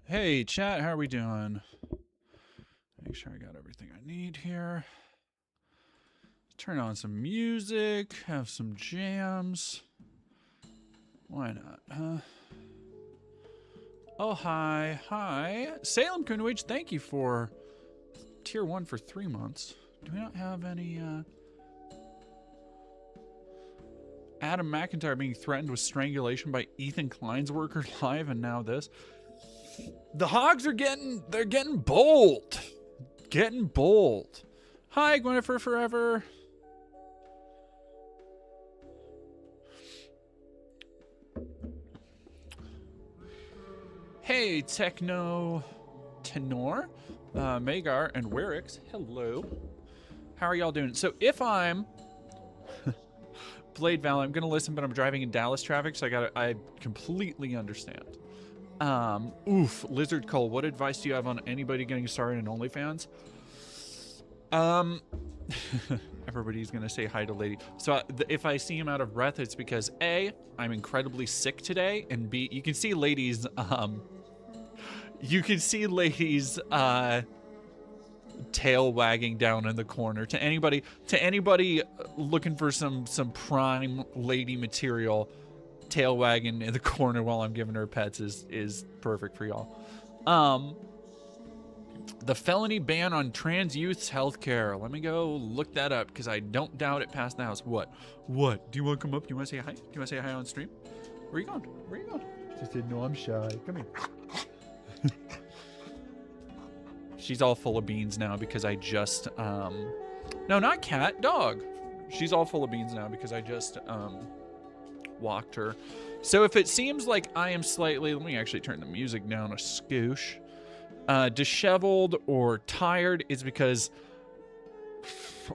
Hey, chat, how are we doing? Make sure I got everything I need here. Turn on some music, have some jams. Why not, huh? Oh, hi. Hi. Salem Kunwich, thank you for tier 1 for 3 months. Do we not have any, Adam McIntyre being threatened with strangulation by Ethan Klein's worker live, and now this. The hogs are they're getting bold. Getting bold. Hi, Gwennifer Forever. Hey, Techno Tenor, Magar, and Werix. Hello. How are y'all doing? So if I'm Blade Val, I'm gonna listen, but I'm driving in Dallas traffic, so I completely understand. Oof, Lizard Cole, what advice do you have on anybody getting started in OnlyFans? Everybody's gonna say hi to Lady. So if I see him out of breath, it's because A, I'm incredibly sick today, and B, you can see Lady's, tail wagging down in the corner. To anybody looking for some prime lady material, tail wagging in the corner while I'm giving her pets is perfect for y'all. The felony ban on trans youth's healthcare. Let me go look that up because I don't doubt it passed the house. What? Do you want to come up? Do you want to say hi? Do you want to say hi on stream? Where are you going? Where are you going? She said, no, I'm shy. Come here. She's all full of beans now because I just, no, not cat, dog. She's all full of beans now because I just, walked her. So if it seems like I am slightly, let me actually turn the music down a scoosh, disheveled or tired, is because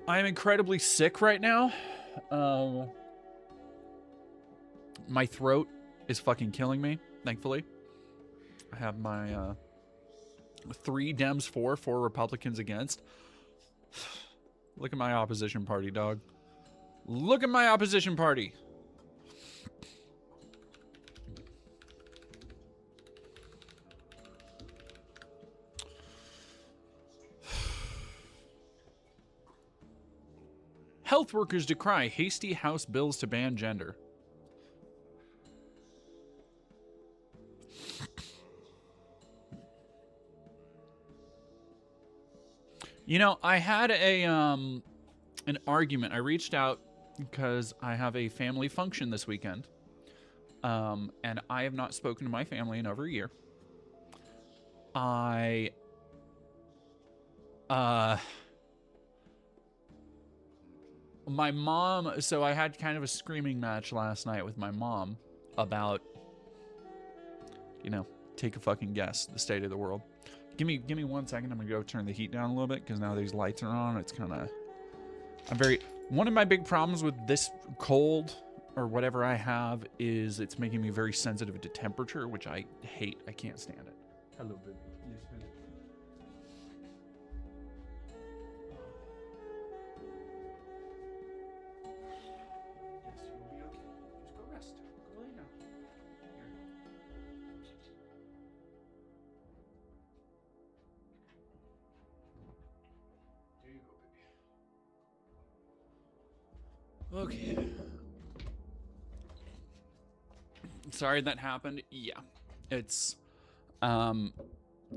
I'm incredibly sick right now. My throat is fucking killing me, thankfully. I have my, 3 Dems for, 4 Republicans against. Look at my opposition party, dog. Look at my opposition party. Health workers decry hasty House bills to ban gender. You know, I had an argument. I reached out because I have a family function this weekend. And I have not spoken to my family in over a year. My mom, so I had kind of a screaming match last night with my mom about, you know, take a fucking guess, the state of the world. Give me 1 second. I'm gonna go turn the heat down a little bit because now these lights are on. It's kind of, one of my big problems with this cold or whatever I have is it's making me very sensitive to temperature, which I hate. I can't stand it. Hello, baby. Yes, baby. Yes, you'll be okay. Just go rest. Go lay down. Here. There you go, baby. Okay. Sorry that happened. Yeah. It's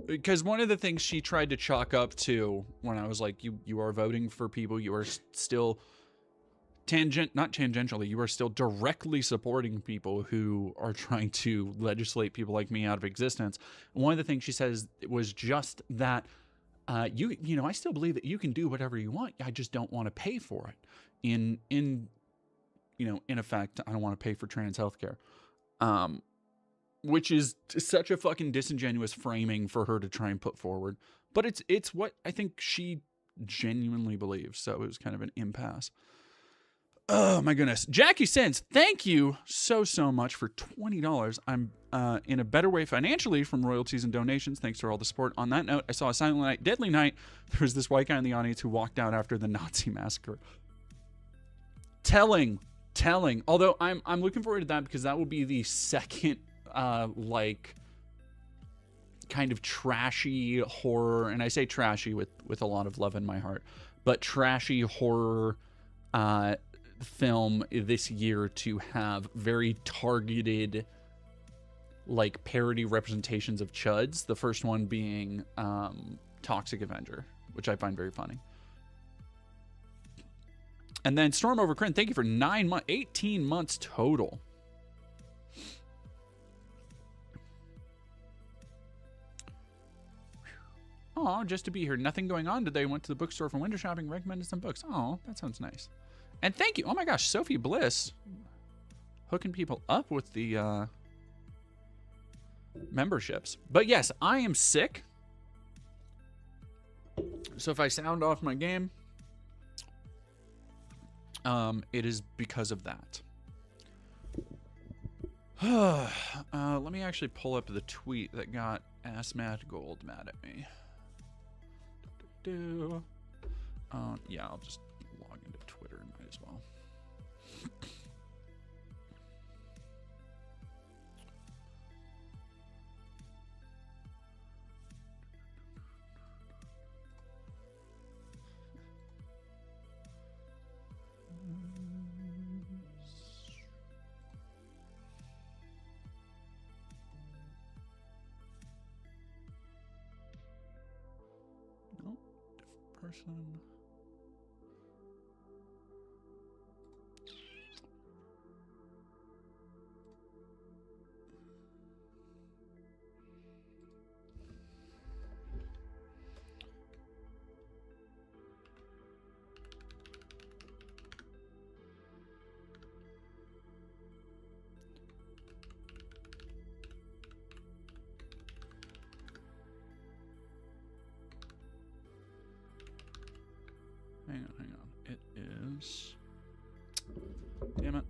because one of the things she tried to chalk up to when I was like, you are voting for people, you are still not tangentially, you are still directly supporting people who are trying to legislate people like me out of existence. And one of the things she says was just that you know, I still believe that you can do whatever you want. I just don't want to pay for it. In you know, in effect, I don't want to pay for trans healthcare. Which is such a fucking disingenuous framing for her to try and put forward. But it's what I think she genuinely believes. So it was kind of an impasse. Oh my goodness. Jackie Sins, thank you so much for $20. I'm in a better way financially from royalties and donations. Thanks for all the support. On that note, I saw a Silent Night, Deadly Night. There was this white guy in the audience who walked out after the Nazi massacre. Telling. Although I'm looking forward to that because that will be the second like kind of trashy horror, and I say trashy with a lot of love in my heart, but trashy horror film this year to have very targeted, like, parody representations of chuds. The first one being Toxic Avenger, which I find very funny. And then Storm Over Kryn, thank you for 18 months total. Oh, just to be here. Nothing going on today. Went to the bookstore for winter shopping. Recommended some books. Oh, that sounds nice. And thank you. Oh my gosh, Sophie Bliss. Hooking people up with the memberships. But yes, I am sick. So if I sound off my game, it is because of that. Let me actually pull up the tweet that got ASMONGOLD mad at me. Yeah, I'll just log into Twitter. Might as well. Nope, different person. Hang on. It is... Damn it.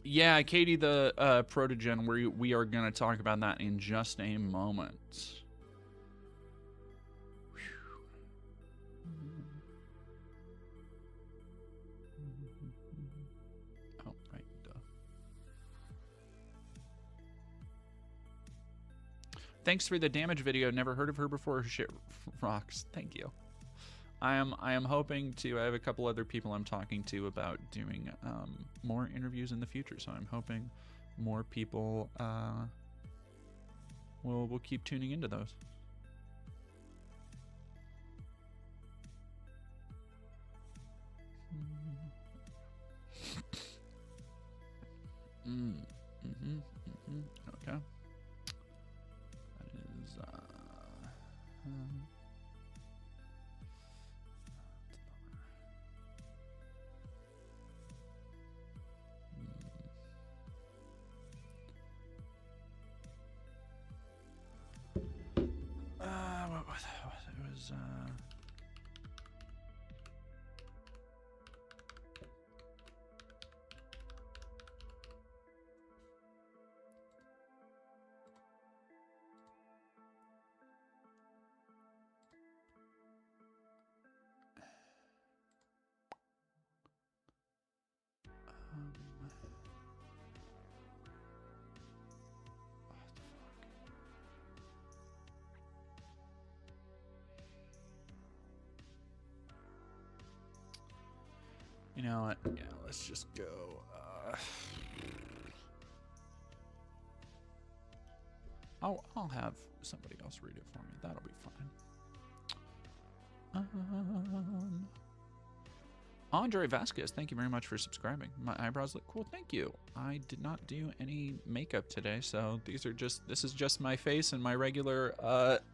Yeah, Katie the Protogen, we are going to talk about that in just a moment. Oh, right, duh. Thanks for the damage video. Never heard of her before. Shit rocks. Thank you. I am hoping to. I have a couple other people I'm talking to about doing more interviews in the future. So I'm hoping more people will keep tuning into those. Okay. That is it was you know what? Yeah, let's just go. I'll have somebody else read it for me. That'll be fine. Andre Vasquez, thank you very much for subscribing. My eyebrows look cool. Thank you. I did not do any makeup today, so this is just my face and my regular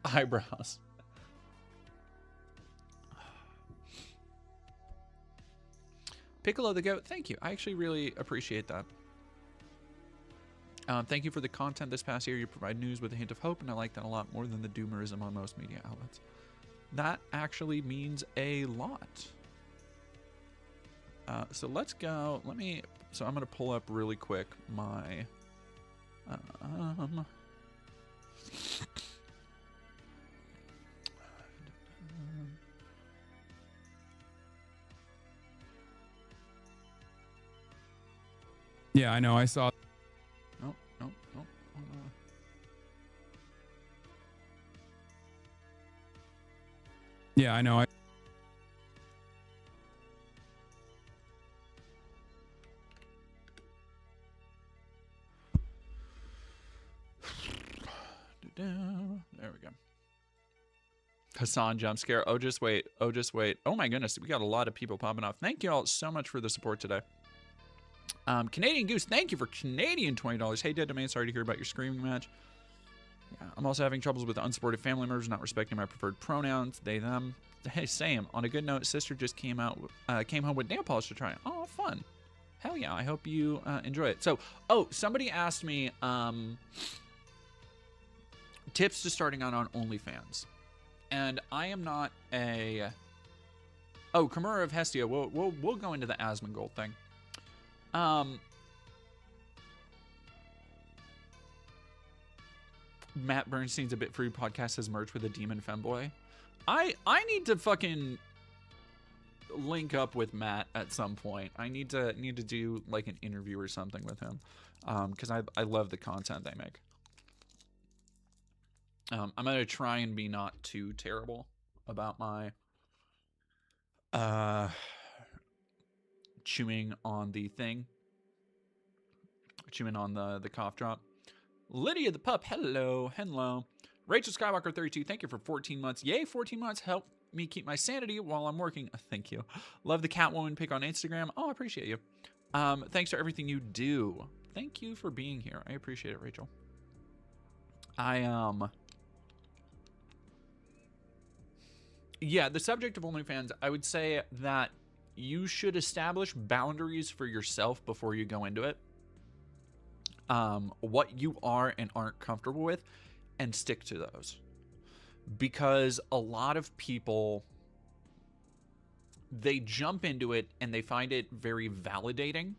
eyebrows. Piccolo the Goat, thank you. I actually really appreciate that. Thank you for the content this past year. You provide news with a hint of hope, and I like that a lot more than the doomerism on most media outlets. That actually means a lot. So let's go. So I'm going to pull up really quick my... Yeah, I know. I saw. Nope. Hold on. Yeah, I know. There we go. Hassan jump scare. Oh, just wait. Oh, just wait. Oh my goodness, we got a lot of people popping off. Thank you all so much for the support today. Canadian Goose, thank you for Canadian $20. Hey, Dead Domain, sorry to hear about your screaming match. Yeah, I'm also having troubles with unsupported family members not respecting my preferred pronouns, they, them. Hey, Sam, on a good note, sister just came home with nail polish to try. Oh, fun. Hell yeah, I hope you enjoy it. So, oh, somebody asked me tips to starting out on OnlyFans. And I am not a... Oh, Kimura of Hestia, we'll go into the Asmongold thing. Matt Bernstein's A Bit Free podcast has merged with a demon femboy. I need to fucking link up with Matt at some point. I need to do like an interview or something with him, because I love the content they make. I'm gonna try and be not too terrible about my chewing on the thing, chewing on the cough drop. Lydia the pup, hello. Rachel Skywalker 32, thank you for 14 months. Yay, 14 months. Help me keep my sanity while I'm working. Thank you. Love the Catwoman pic on Instagram. Oh, I appreciate you. Thanks for everything you do. Thank you for being here. I appreciate it, Rachel. Yeah, the subject of OnlyFans, I would say that you should establish boundaries for yourself before you go into it. What you are and aren't comfortable with, and stick to those. Because a lot of people, they jump into it and they find it very validating.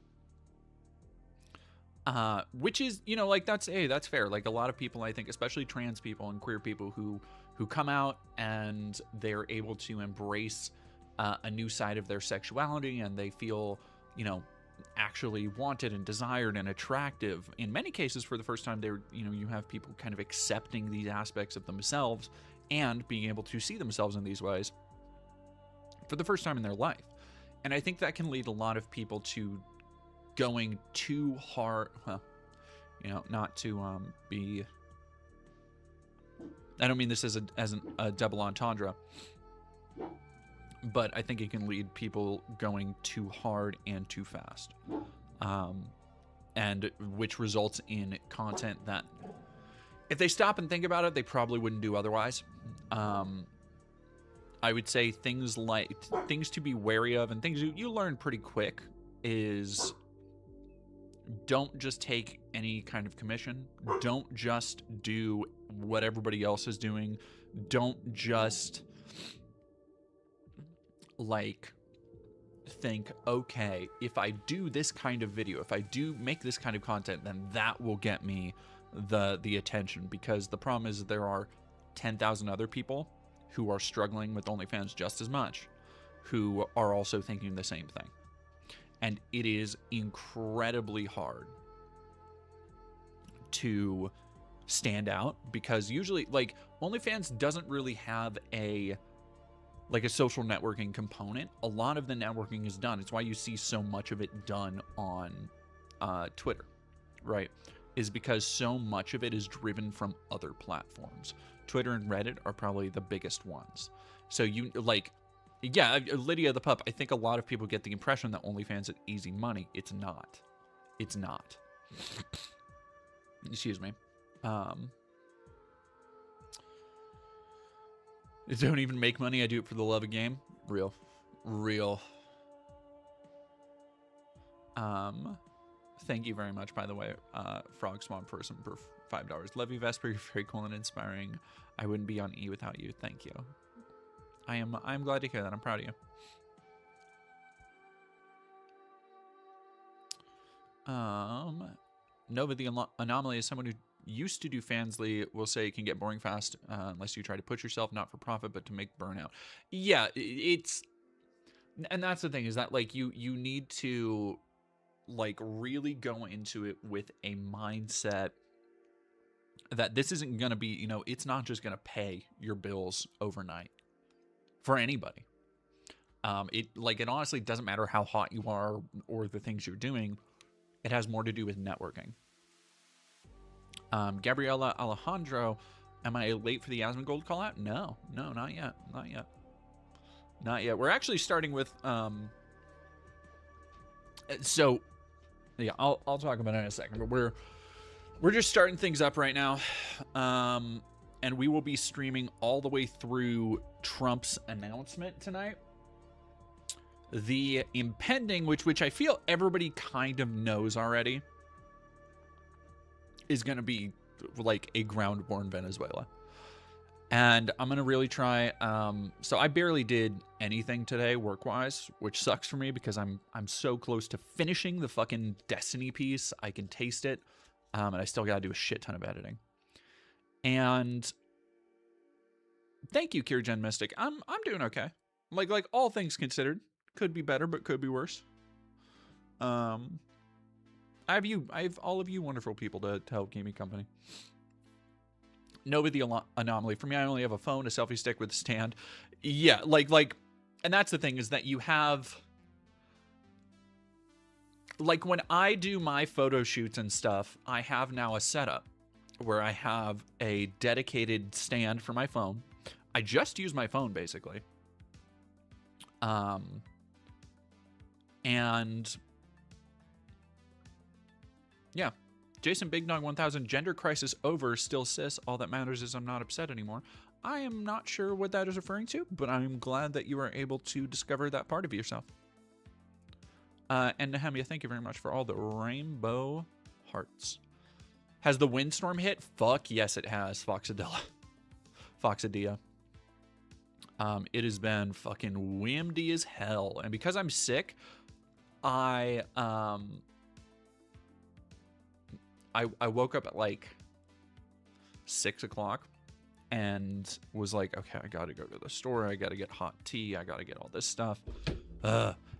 Which is, you know, like that's fair. Like a lot of people, I think, especially trans people and queer people who come out and they're able to embrace a new side of their sexuality, and they feel, you know, actually wanted and desired and attractive. In many cases, for the first time, they're, you know, you have people kind of accepting these aspects of themselves and being able to see themselves in these ways for the first time in their life. And I think that can lead a lot of people to going too hard, well, you know, not to be, I don't mean this as a double entendre, but I think it can lead people going too hard and too fast, and which results in content that, if they stop and think about it, they probably wouldn't do otherwise. I would say things to be wary of, and things you learn pretty quick, is don't just take any kind of commission. Don't just do what everybody else is doing. Don't just like think, okay, if I do this kind of video, if I do make this kind of content, then that will get me the attention. Because the problem is there are 10,000 other people who are struggling with OnlyFans just as much, who are also thinking the same thing. And it is incredibly hard to stand out, because usually, like, OnlyFans doesn't really have a social networking component. A lot of the networking is done. It's why you see so much of it done on Twitter, right? Is because so much of it is driven from other platforms. Twitter and Reddit are probably the biggest ones. So you, like, yeah, Lydia the pup, I think a lot of people get the impression that OnlyFans is easy money. It's not. It's not. Excuse me. Don't even make money. I do it for the love of game. Real. Thank you very much, by the way, Frog Swamp Person, for $5. Love you, Vesper. You're very cool and inspiring. I wouldn't be on E without you. Thank you. I'm glad to hear that. I'm proud of you. Nova the Anomaly is someone who used to do Fansly, will say it can get boring fast unless you try to push yourself, not for profit, but to make burnout. Yeah, it's, and that's the thing, is that, like, you need to, like, really go into it with a mindset that this isn't going to be, you know, it's not just going to pay your bills overnight. for anybody. It honestly doesn't matter how hot you are or the things you're doing. It has more to do with networking. Gabriella Alejandro, am I late for the ASMONGOLD call out? No, not yet. Not yet. We're actually starting with, so yeah, I'll talk about it in a second, but we're just starting things up right now. And we will be streaming all the way through Trump's announcement tonight. The impending, which I feel everybody kind of knows already, is going to be like a ground-born Venezuela. And I'm going to really try. So I barely did anything today work-wise, which sucks for me because I'm so close to finishing the fucking Destiny piece. I can taste it. And I still got to do a shit ton of editing. And thank you, Kiergen Mystic. I'm doing okay. Like all things considered, could be better, but could be worse. I have all of you wonderful people to help keep me company. Nova the anomaly. For me, I only have a phone, a selfie stick with a stand. Yeah, like, and that's the thing, is that you have, like, when I do my photo shoots and stuff, I have now a setup where I have a dedicated stand for my phone. I just use my phone, basically. And yeah, Jason Big Dog 1000, gender crisis over, still cis. All that matters is I'm not upset anymore. I am not sure what that is referring to, but I'm glad that you are able to discover that part of yourself. And Nehemia, thank you very much for all the rainbow hearts. Has the windstorm hit? Fuck yes, it has, Foxadilla. Foxadia. It has been fucking windy as hell. And because I'm sick, I woke up at like 6 o'clock and was like, okay, I gotta go to the store. I gotta get hot tea. I gotta get all this stuff.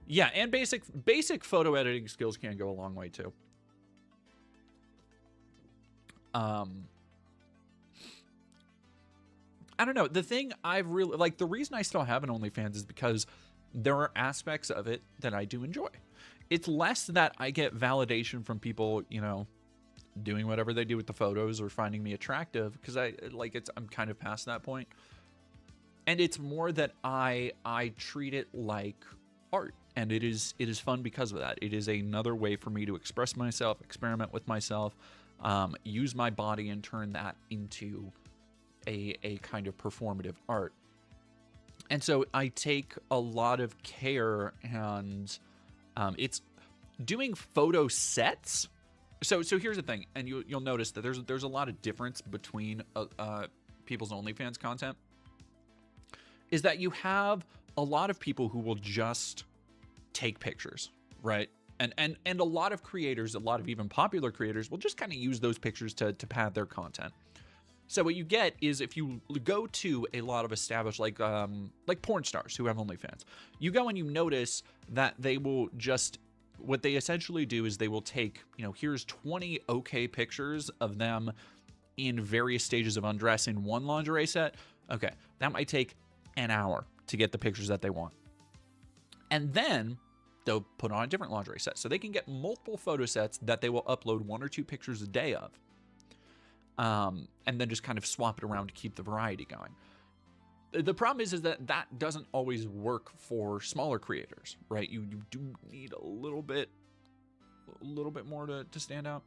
Yeah, and basic photo editing skills can go a long way too. I don't know. The thing I've really, like, the reason I still have an OnlyFans is because there are aspects of it that I do enjoy. It's less that I get validation from people, you know, doing whatever they do with the photos or finding me attractive, because I'm kind of past that point. And it's more that I treat it like art, and it is fun because of that. It is another way for me to express myself, experiment with myself, use my body, and turn that into a kind of performative art. And so I take a lot of care, and it's doing photo sets. So here's the thing, and you'll notice that there's a lot of difference between people's OnlyFans content, is that you have a lot of people who will just take pictures, right? And a lot of creators, a lot of even popular creators, will just kind of use those pictures to pad their content. So what you get is, if you go to a lot of established, like porn stars who have OnlyFans, you go and you notice that they will just, what they essentially do is they will take, you know, here's 20 okay pictures of them in various stages of undress in one lingerie set. Okay, that might take an hour to get the pictures that they want. And then they'll put on a different lingerie set. So they can get multiple photo sets that they will upload 1 or 2 pictures a day of. And then just kind of swap it around to keep the variety going. The problem is that doesn't always work for smaller creators, right? You do need a little bit more to stand out.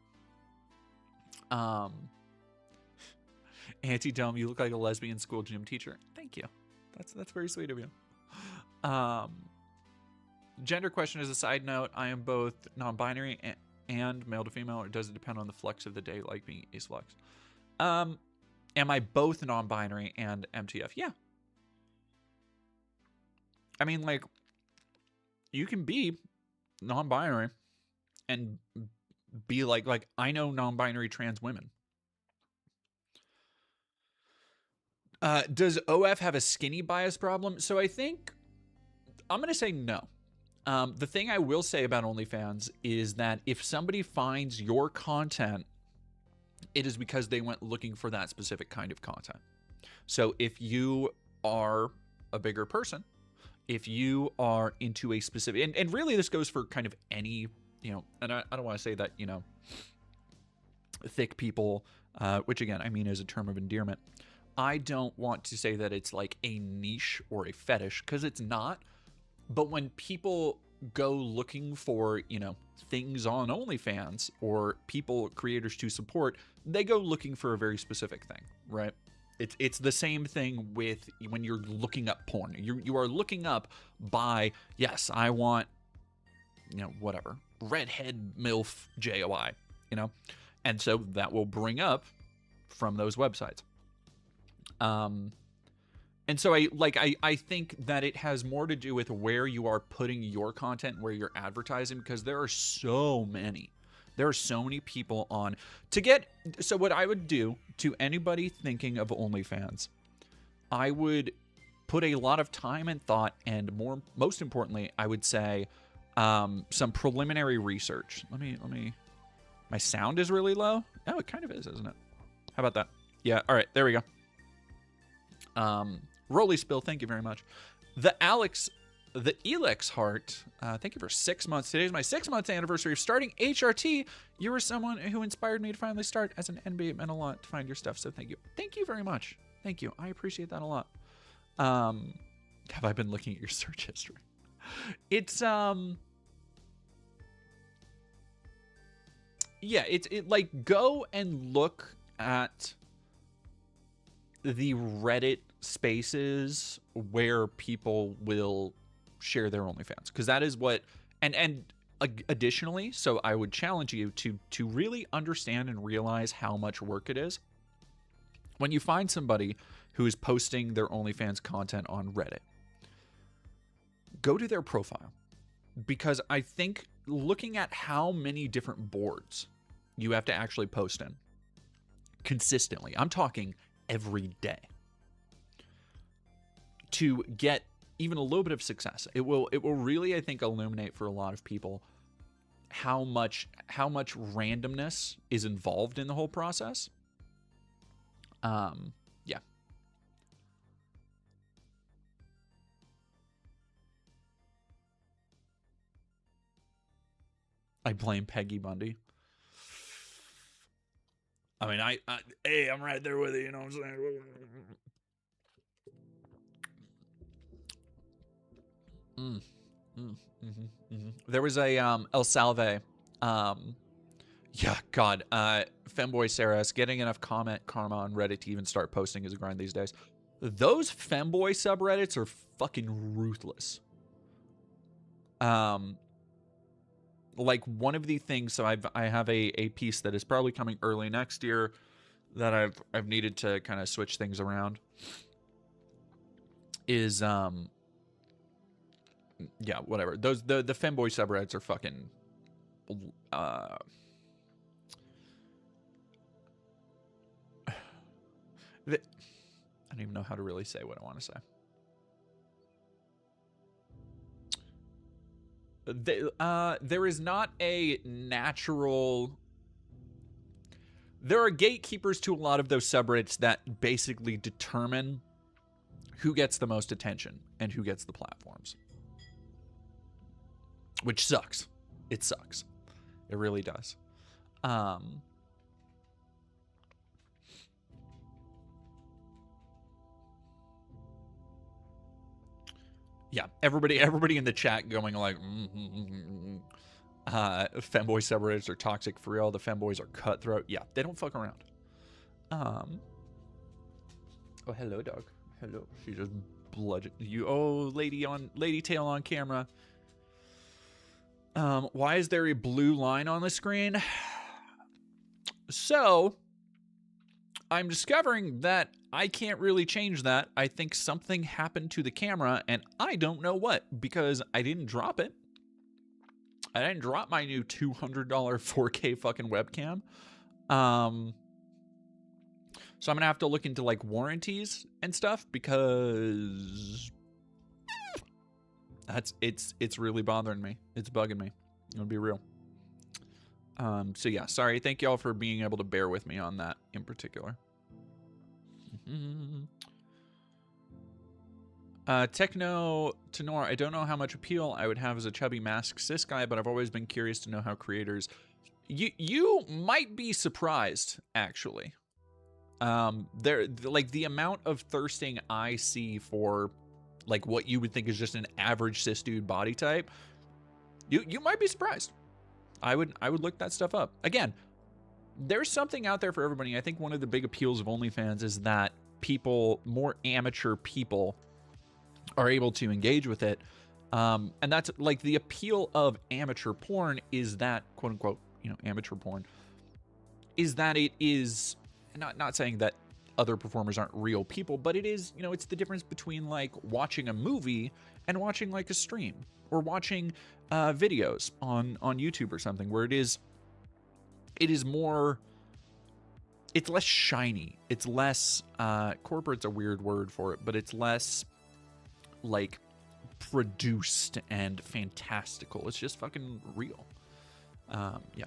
Auntie Dome, you look like a lesbian school gym teacher. Thank you. That's very sweet of you. Gender question as a side note, I am both non-binary and male to female, or does it depend on the flex of the day, like being ace flex? Am I both non-binary and MTF? Yeah. I mean, like, you can be non-binary and be like I know non-binary trans women. Does OF have a skinny bias problem? So I think I'm going to say no. The thing I will say about OnlyFans is that if somebody finds your content, it is because they went looking for that specific kind of content. So if you are a bigger person, if you are into a specific, and really this goes for kind of any, and I don't want to say that, thick people, which again, I mean as a term of endearment. I don't want to say that it's like a niche or a fetish, because it's not. But when people go looking for, things on OnlyFans or creators to support, they go looking for a very specific thing, right? It's the same thing with when you're looking up porn. You are looking up by, yes, I want, whatever, redhead MILF JOI, and so that will bring up from those websites. And so I think that it has more to do with where you are putting your content, where you're advertising, because there are so many people on to get. So what I would do to anybody thinking of OnlyFans, I would put a lot of time and thought, and most importantly, I would say, some preliminary research. Let me, my sound is really low. Oh, it kind of is, isn't it? How about that? Yeah. All right. There we go. Rolly Spill, thank you very much. The Elex Heart, thank you for 6 months. Today is my 6 months anniversary of starting HRT. You were someone who inspired me to finally start as an NB. It meant a lot to find your stuff, so thank you. Thank you very much. Thank you. I appreciate that a lot. Have I been looking at your search history? It's, yeah, it like, go and look at the Reddit spaces where people will share their OnlyFans, because that is what, and additionally, so I would challenge you to really understand and realize how much work it is when you find somebody who is posting their OnlyFans content on Reddit. Go to their profile, because I think looking at how many different boards you have to actually post in consistently, I'm talking every day, to get even a little bit of success, it will really, I think, illuminate for a lot of people how much randomness is involved in the whole process. Yeah. I blame Peggy Bundy. I mean, hey, I'm right there with you, you know what I'm saying? There was a El Salve, yeah, God, Femboy Saras, getting enough comment karma on Reddit to even start posting is a grind these days. Those Femboy subreddits are fucking ruthless. Like, one of the things, so I have a piece that is probably coming early next year that I've needed to kind of switch things around, is yeah, whatever. Those the Femboy subreddits are fucking I don't even know how to really say what I want to say. There is not a natural. There are gatekeepers to a lot of those subreddits that basically determine who gets the most attention and who gets the platforms, which sucks. It sucks. It really does. Yeah, everybody in the chat going like, femboy subreddits are toxic for real. The femboys are cutthroat. Yeah, they don't fuck around. Oh, hello, dog. Hello. She just bludgeoned you. Oh, lady tail on camera. Why is there a blue line on the screen? So, I'm discovering that I can't really change that. I think something happened to the camera, and I don't know what, because I didn't drop it. I didn't drop my new $200 4K fucking webcam. So I'm gonna have to look into like warranties and stuff, because it's really bothering me. It's bugging me. I'm gonna be real. So yeah, sorry. Thank y'all for being able to bear with me on that in particular. Techno Tenor, I don't know how much appeal I would have as a chubby masked cis guy, but I've always been curious to know how creators... You might be surprised, actually. Like, the amount of thirsting I see for, like, what you would think is just an average cis dude body type, you might be surprised. I would look that stuff up. Again, there's something out there for everybody. I think one of the big appeals of OnlyFans is that people, more amateur people, are able to engage with it. And that's, like, the appeal of amateur porn is that, quote unquote, you know, amateur porn, is that it is, not saying that other performers aren't real people, but it is, you know, it's the difference between, like, watching a movie and watching, like, a stream, or watching videos on YouTube or something, where it is more, it's less shiny, it's less, corporate's a weird word for it, but it's less, like, produced and fantastical. It's just fucking real. Yeah.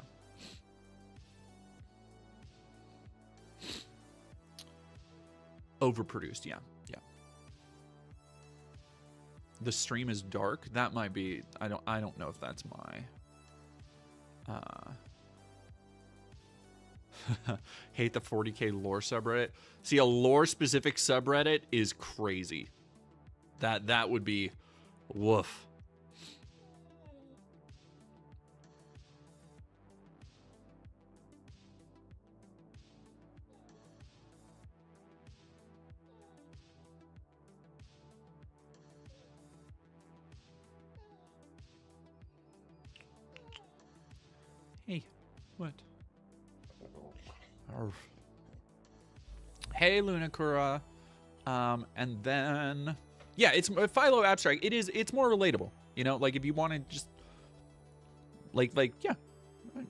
Overproduced, yeah. The stream is dark. That might be, I don't know if that's my hate the 40k lore subreddit. See, a lore specific subreddit is crazy. That would be woof. Hey, what? Arf. Hey, Lunacura. And then, yeah, it's Philo Abstract. It's more relatable. You know, like, if you want to just, like, yeah,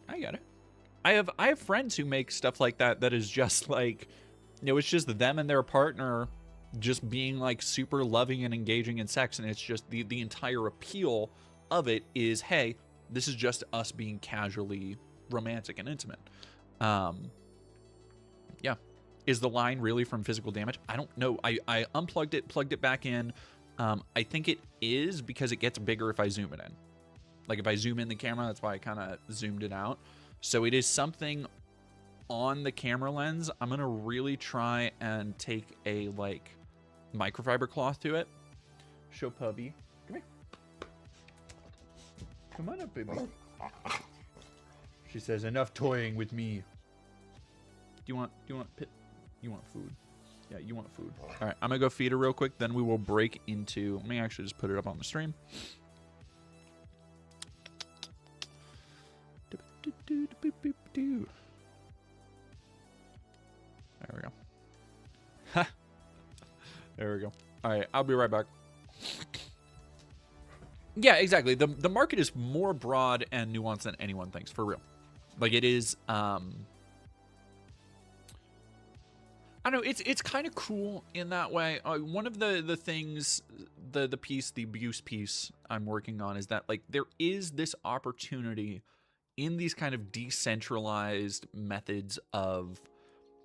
I got it. I have friends who make stuff like that is just like, you know, it's just them and their partner just being, like, super loving and engaging in sex, and it's just the entire appeal of it is, hey, this is just us being casually romantic and intimate. Yeah. Is the line really from physical damage? I don't know. I unplugged it, plugged it back in. I think it is, because it gets bigger if I zoom it in. Like, if I zoom in the camera, that's why I kind of zoomed it out. So it is something on the camera lens. I'm going to really try and take a, like, microfiber cloth to it. Show puppy. Come here. Come on up, baby. She says, enough toying with me. Do you want pit? You want food? Yeah, you want food. All right, I'm gonna go feed her real quick. Then we will break into. Let me actually just put it up on the stream. There we go. Ha. There we go. All right, I'll be right back. Yeah, exactly. The market is more broad and nuanced than anyone thinks, for real. Like, it is, I don't know, it's kind of cool in that way. One of the things, the abuse piece I'm working on is that, like, there is this opportunity in these kind of decentralized methods of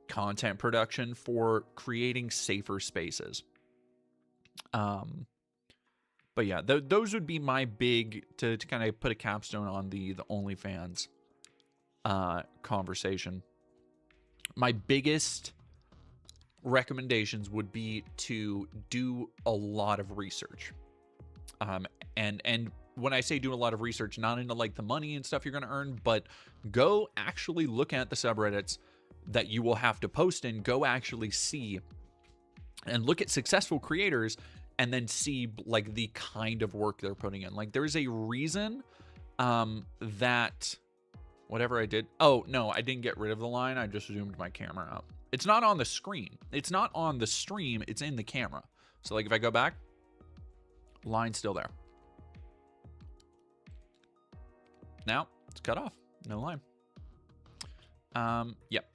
content production for creating safer spaces. But yeah, those would be my big, to kind of put a capstone on the OnlyFans conversation. My biggest recommendations would be to do a lot of research. And when I say do a lot of research, not into, like, the money and stuff you're going to earn, but go actually look at the subreddits that you will have to post in. Go actually see and look at successful creators, and then see, like, the kind of work they're putting in. Like, there's a reason that whatever I did. Oh, no, I didn't get rid of the line. I just zoomed my camera out. It's not on the screen. It's not on the stream. It's in the camera. So, like, if I go back, line's still there. Now it's cut off. No line. Yep.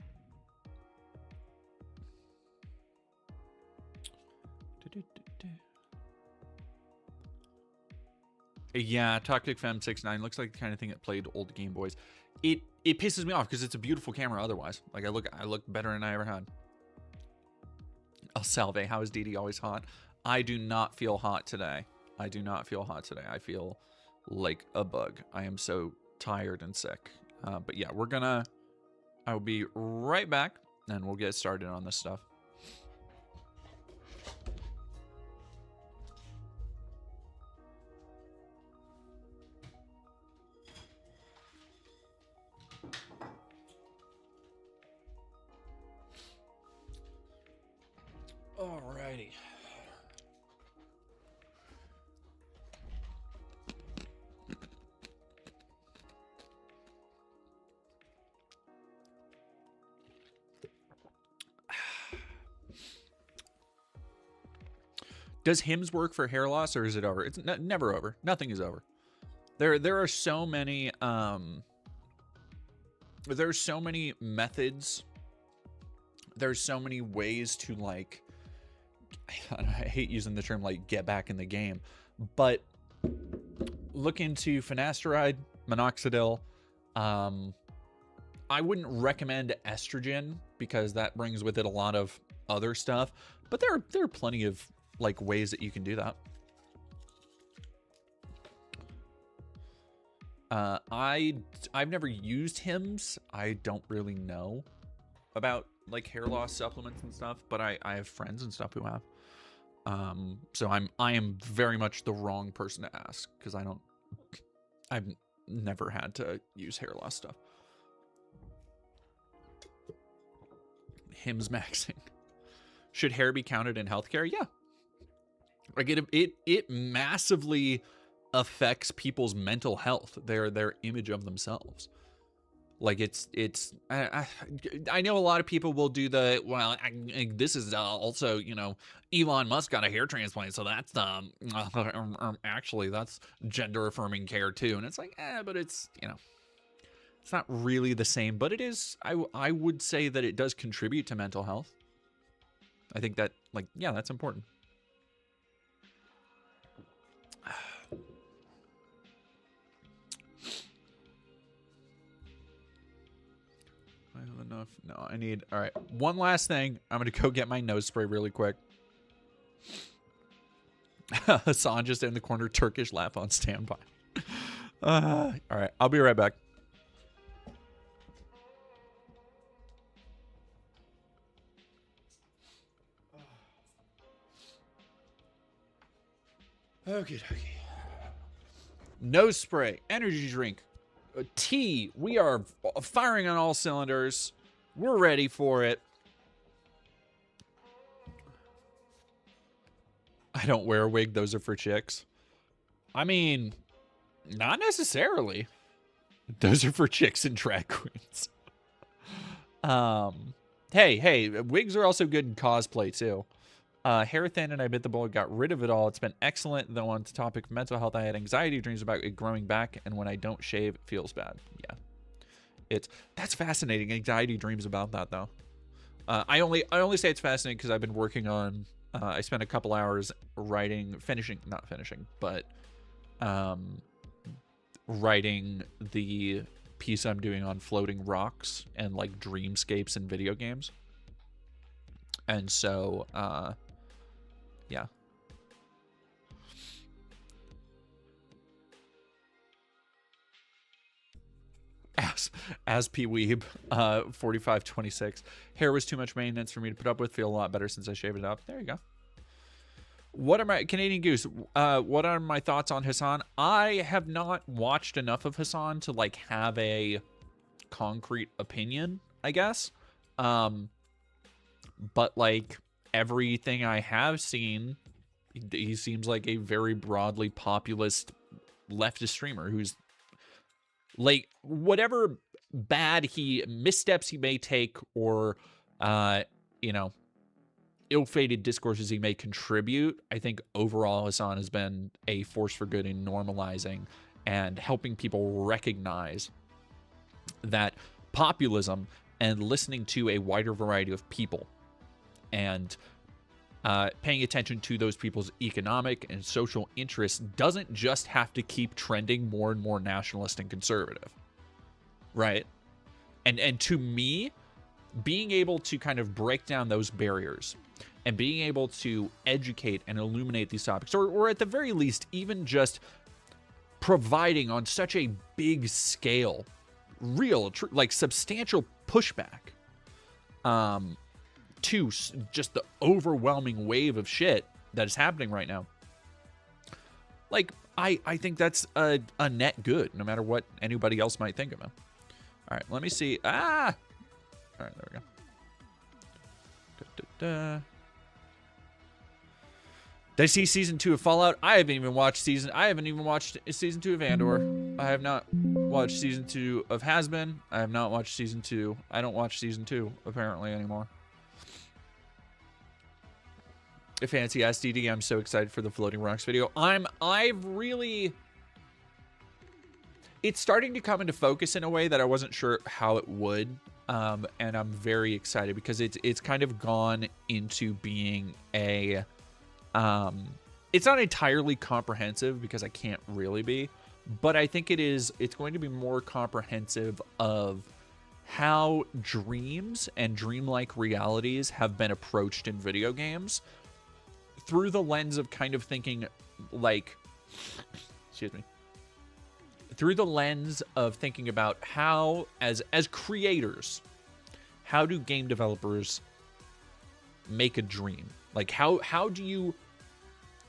Yeah, Toxic Femme 69 looks like the kind of thing that played old Game Boys. It pisses me off because it's a beautiful camera otherwise. Like, I look better than I ever had. El Salve, how is Dee Dee always hot? I do not feel hot today. I do not feel hot today. I feel like a bug. I am so tired and sick. But yeah, I will be right back and we'll get started on this stuff. Alrighty. Does Hims work for hair loss, or is it over? It's never over. Nothing is over. There are so many there's so many methods. There's so many ways to, like, I hate using the term like get back in the game, but look into finasteride, minoxidil. I wouldn't recommend estrogen because that brings with it a lot of other stuff, but there are plenty of like ways that you can do that. I've never used Hims. I don't really know about like hair loss supplements and stuff, but I have friends and stuff who have. So I am very much the wrong person to ask because I've never had to use hair loss stuff. Hims maxing. Should hair be counted in healthcare? Yeah. Like it massively affects people's mental health, their image of themselves. Like I know a lot of people will do the, well, this is also, you know, Elon Musk got a hair transplant, so that's actually that's gender affirming care too. And it's like, but it's, you know, it's not really the same, but it is. I would say that it does contribute to mental health. I think that, like, yeah, that's important. I have enough. No, I need. All right. One last thing. I'm going to go get my nose spray really quick. Hassan just in the corner, Turkish laugh on standby. All right. I'll be right back. Okay. Nose spray, energy drink, tea. We are firing on all cylinders. We're ready for it. I don't wear a wig. Those are for chicks. I mean, not necessarily. Those are for chicks and drag queens. Hey, wigs are also good in cosplay too. Hair thin and I bit the bullet, got rid of it all. It's been excellent. Though on the topic of mental health, I had anxiety dreams about it growing back, and when I don't shave, it feels bad. Yeah. That's fascinating. Anxiety dreams about that though. I only say it's fascinating because I've been working on I spent a couple hours writing the piece I'm doing on floating rocks and like dreamscapes in video games. And so yeah. As P Weeb 4526. Hair was too much maintenance for me to put up with. Feel a lot better since I shaved it up. There you go. What are my Canadian Goose? What are my thoughts on Hassan? I have not watched enough of Hassan to like have a concrete opinion, I guess. But like everything I have seen, he seems like a very broadly populist leftist streamer who's like, whatever bad missteps he may take or you know, ill-fated discourses he may contribute, I think overall Hassan has been a force for good in normalizing and helping people recognize that populism and listening to a wider variety of people and paying attention to those people's economic and social interests doesn't just have to keep trending more and more nationalist and conservative, right? And to me, being able to kind of break down those barriers and being able to educate and illuminate these topics, or at the very least, even just providing on such a big scale, real, like substantial pushback to just the overwhelming wave of shit that is happening right now. Like, I think that's a net good, no matter what anybody else might think of him. All right, let me see. All right, there we go. Did I see season 2 of Fallout? I haven't even watched season 2 of Andor. I have not watched season 2 of Has-Been. I have not watched season 2. I don't watch season 2 apparently anymore. Fancy SDD, I'm so excited for the Floating Rocks video. It's starting to come into focus in a way that I wasn't sure how it would. And I'm very excited because it's kind of gone into being a, it's not entirely comprehensive because I can't really be, but I think it's going to be more comprehensive of how dreams and dreamlike realities have been approached in video games through the lens of kind of thinking like, excuse me, through the lens of thinking about how, as creators, how do game developers make a dream? Like, how do you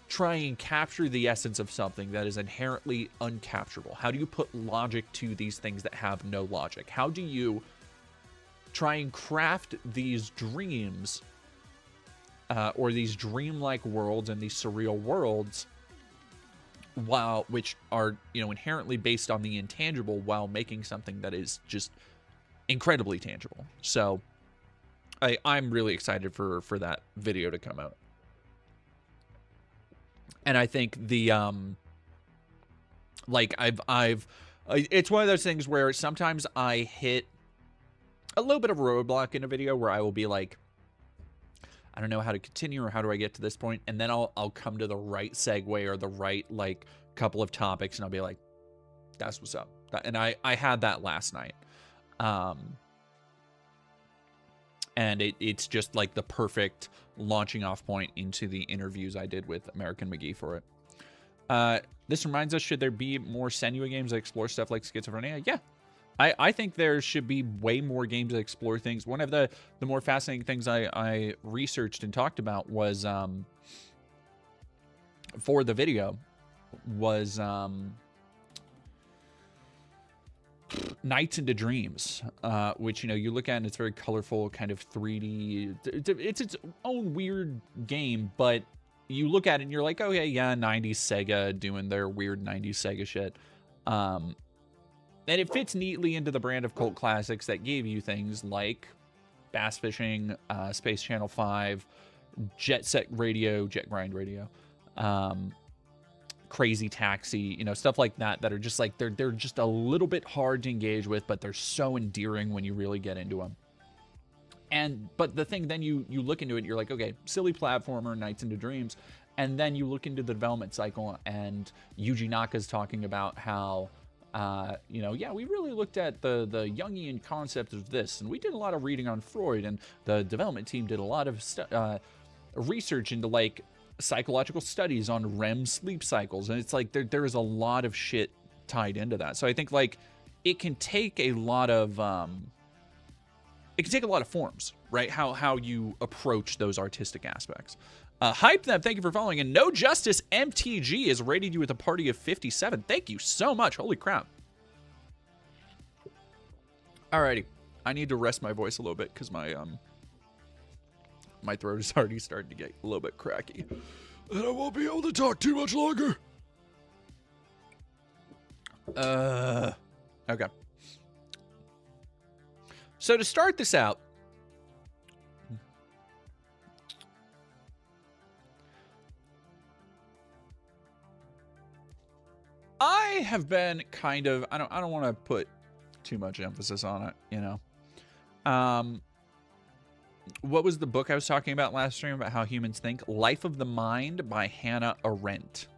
try and capture the essence of something that is inherently uncapturable? How do you put logic to these things that have no logic? How do you try and craft these dreams or these dreamlike worlds and these surreal worlds, which are, you know, inherently based on the intangible, while making something that is just incredibly tangible? So I'm really excited for that video to come out. And I think the like it's one of those things where sometimes I hit a little bit of a roadblock in a video where I will be like, I don't know how to continue, or how do I get to this point? And then I'll come to the right segue or the right, like, couple of topics, and I'll be like, that's what's up. And I had that last night. And it's just like the perfect launching off point into the interviews I did with American McGee for it. This reminds us, should there be more Senua games that explore stuff like schizophrenia? Yeah. I think there should be way more games that explore things. One of the more fascinating things I researched and talked about was, for the video, was Nights into Dreams, which, you know, you look at and it's very colorful, kind of 3D. It's its own weird game, but you look at it and you're like, oh yeah, 90s Sega doing their weird 90s Sega shit. And it fits neatly into the brand of cult classics that gave you things like Bass Fishing, Space Channel 5, Jet Grind Radio, Crazy Taxi, you know, stuff like that are just like, they're just a little bit hard to engage with, but they're so endearing when you really get into them. But the thing, then you look into it, you're like, okay, silly platformer, Nights into Dreams. And then you look into the development cycle, and Yuji Naka's talking about how, you know, yeah, we really looked at the Jungian concept of this, and we did a lot of reading on Freud, and the development team did a lot of research into, like, psychological studies on REM sleep cycles, and it's like there is a lot of shit tied into that. So I think, like, it can take a lot of forms, right? How you approach those artistic aspects. Hype them, thank you for following. And No Justice MTG is rated you with a party of 57. Thank you so much. Holy crap. Alrighty. I need to rest my voice a little bit because my throat is already starting to get a little bit cracky. And I won't be able to talk too much longer. Okay. So to start this out, I have been kind of, I don't want to put too much emphasis on it, you know. What was the book I was talking about last stream about how humans think? Life of the Mind by Hannah Arendt.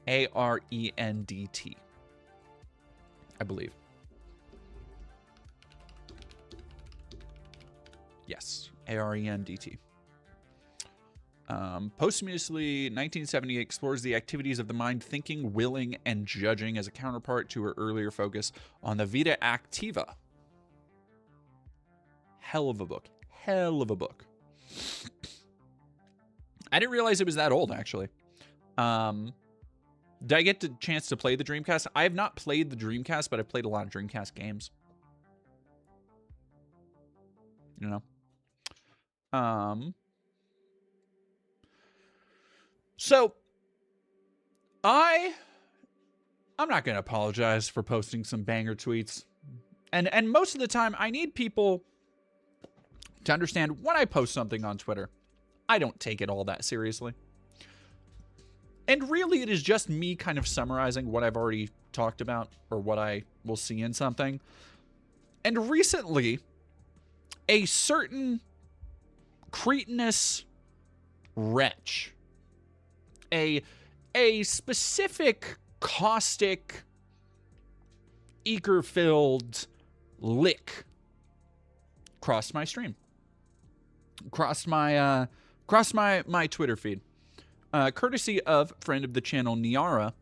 A-R-E-N-D-T. I believe. Yes. A-R-E-N-D-T. Posthumously, 1978 explores the activities of the mind, thinking, willing, and judging as a counterpart to her earlier focus on the vita activa. Hell of a book. Hell of a book. I didn't realize it was that old, actually. Did I get the chance to play the Dreamcast? I have not played the Dreamcast, but I've played a lot of Dreamcast games. You know? So, I'm not going to apologize for posting some banger tweets. And most of the time, I need people to understand when I post something on Twitter, I don't take it all that seriously. And really, it is just me kind of summarizing what I've already talked about or what I will see in something. And recently, a certain cretinous wretch, a specific caustic, eager-filled lick crossed my stream, crossed my Twitter feed. Courtesy of friend of the channel, Niara,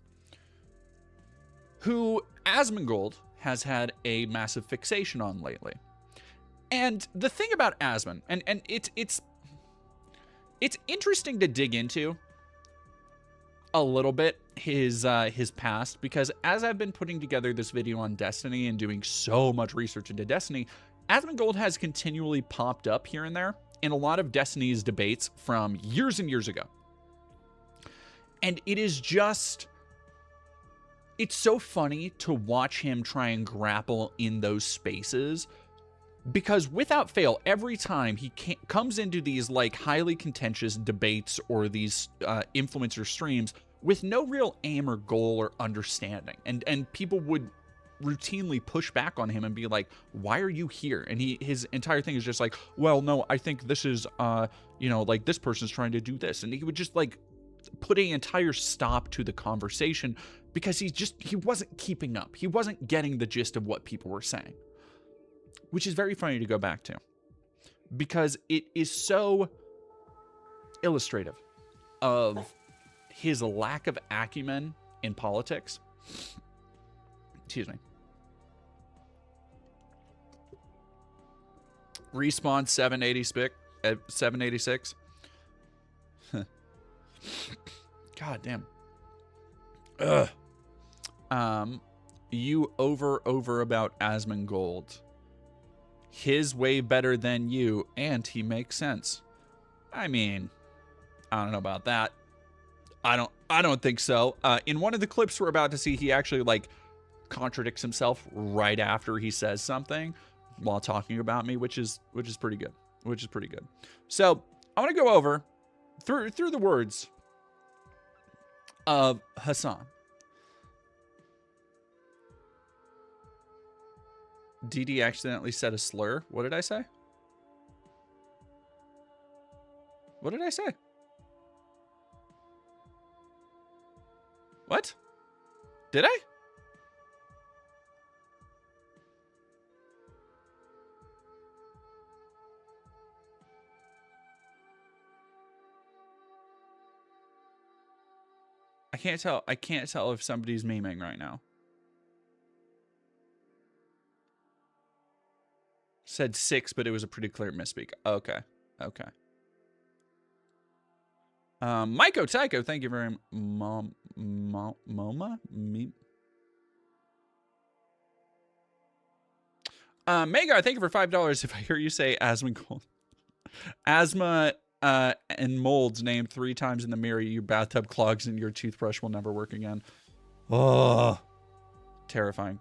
who ASMONGOLD has had a massive fixation on lately. And the thing about Asmon, and it's interesting to dig into a little bit his past, because as I've been putting together this video on Destiny and doing so much research into Destiny, ASMONGOLD has continually popped up here and there in a lot of Destiny's debates from years and years ago. And it is just, it's so funny to watch him try and grapple in those spaces, because without fail, every time he comes into these like highly contentious debates or these influencer streams with no real aim or goal or understanding, and people would routinely push back on him and be like, why are you here? And his entire thing is just like, well, no, I think this is like this person's trying to do this, and he would just like put an entire stop to the conversation because he wasn't keeping up. He wasn't getting the gist of what people were saying, which is very funny to go back to because it is so illustrative of his lack of acumen in politics. Excuse me. Respawn 786. God damn. Ugh. You over about ASMONGOLD. His way better than you, and he makes sense. I mean, I don't know about that. I don't think so. In one of the clips we're about to see, he actually like contradicts himself right after he says something while talking about me, which is pretty good. So I want to go over through the words of Hassan. DD accidentally said a slur. What did I say? What did I say? What? Did I? I can't tell if somebody's memeing right now. Said 6, but it was a pretty clear misspeak. Okay. Maiko Taiko, thank you very much. MoMA? Magar, thank you for $5. If I hear you say ASMONGOLD. Asthma and molds named 3 times in the mirror, your bathtub clogs and your toothbrush will never work again. Oh, terrifying.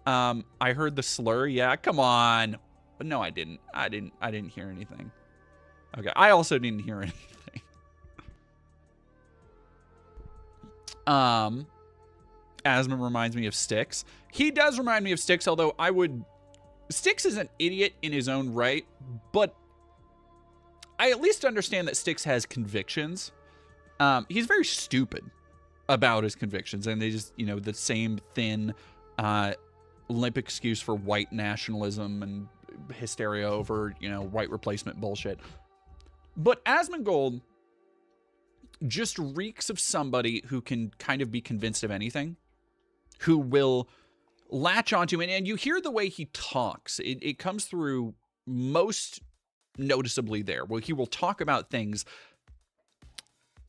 I heard the slur. Yeah, come on. But no, I didn't. I didn't hear anything. Okay, I also didn't hear anything. Asthma reminds me of Styx. He does remind me of Styx, although Styx is an idiot in his own right, but I at least understand that Styx has convictions. He's very stupid about his convictions, and they just, the same thin, limp excuse for white nationalism and hysteria over, white replacement bullshit. But Asmongold just reeks of somebody who can kind of be convinced of anything, who will latch onto it. And you hear the way he talks. It comes through most noticeably there, where he will talk about things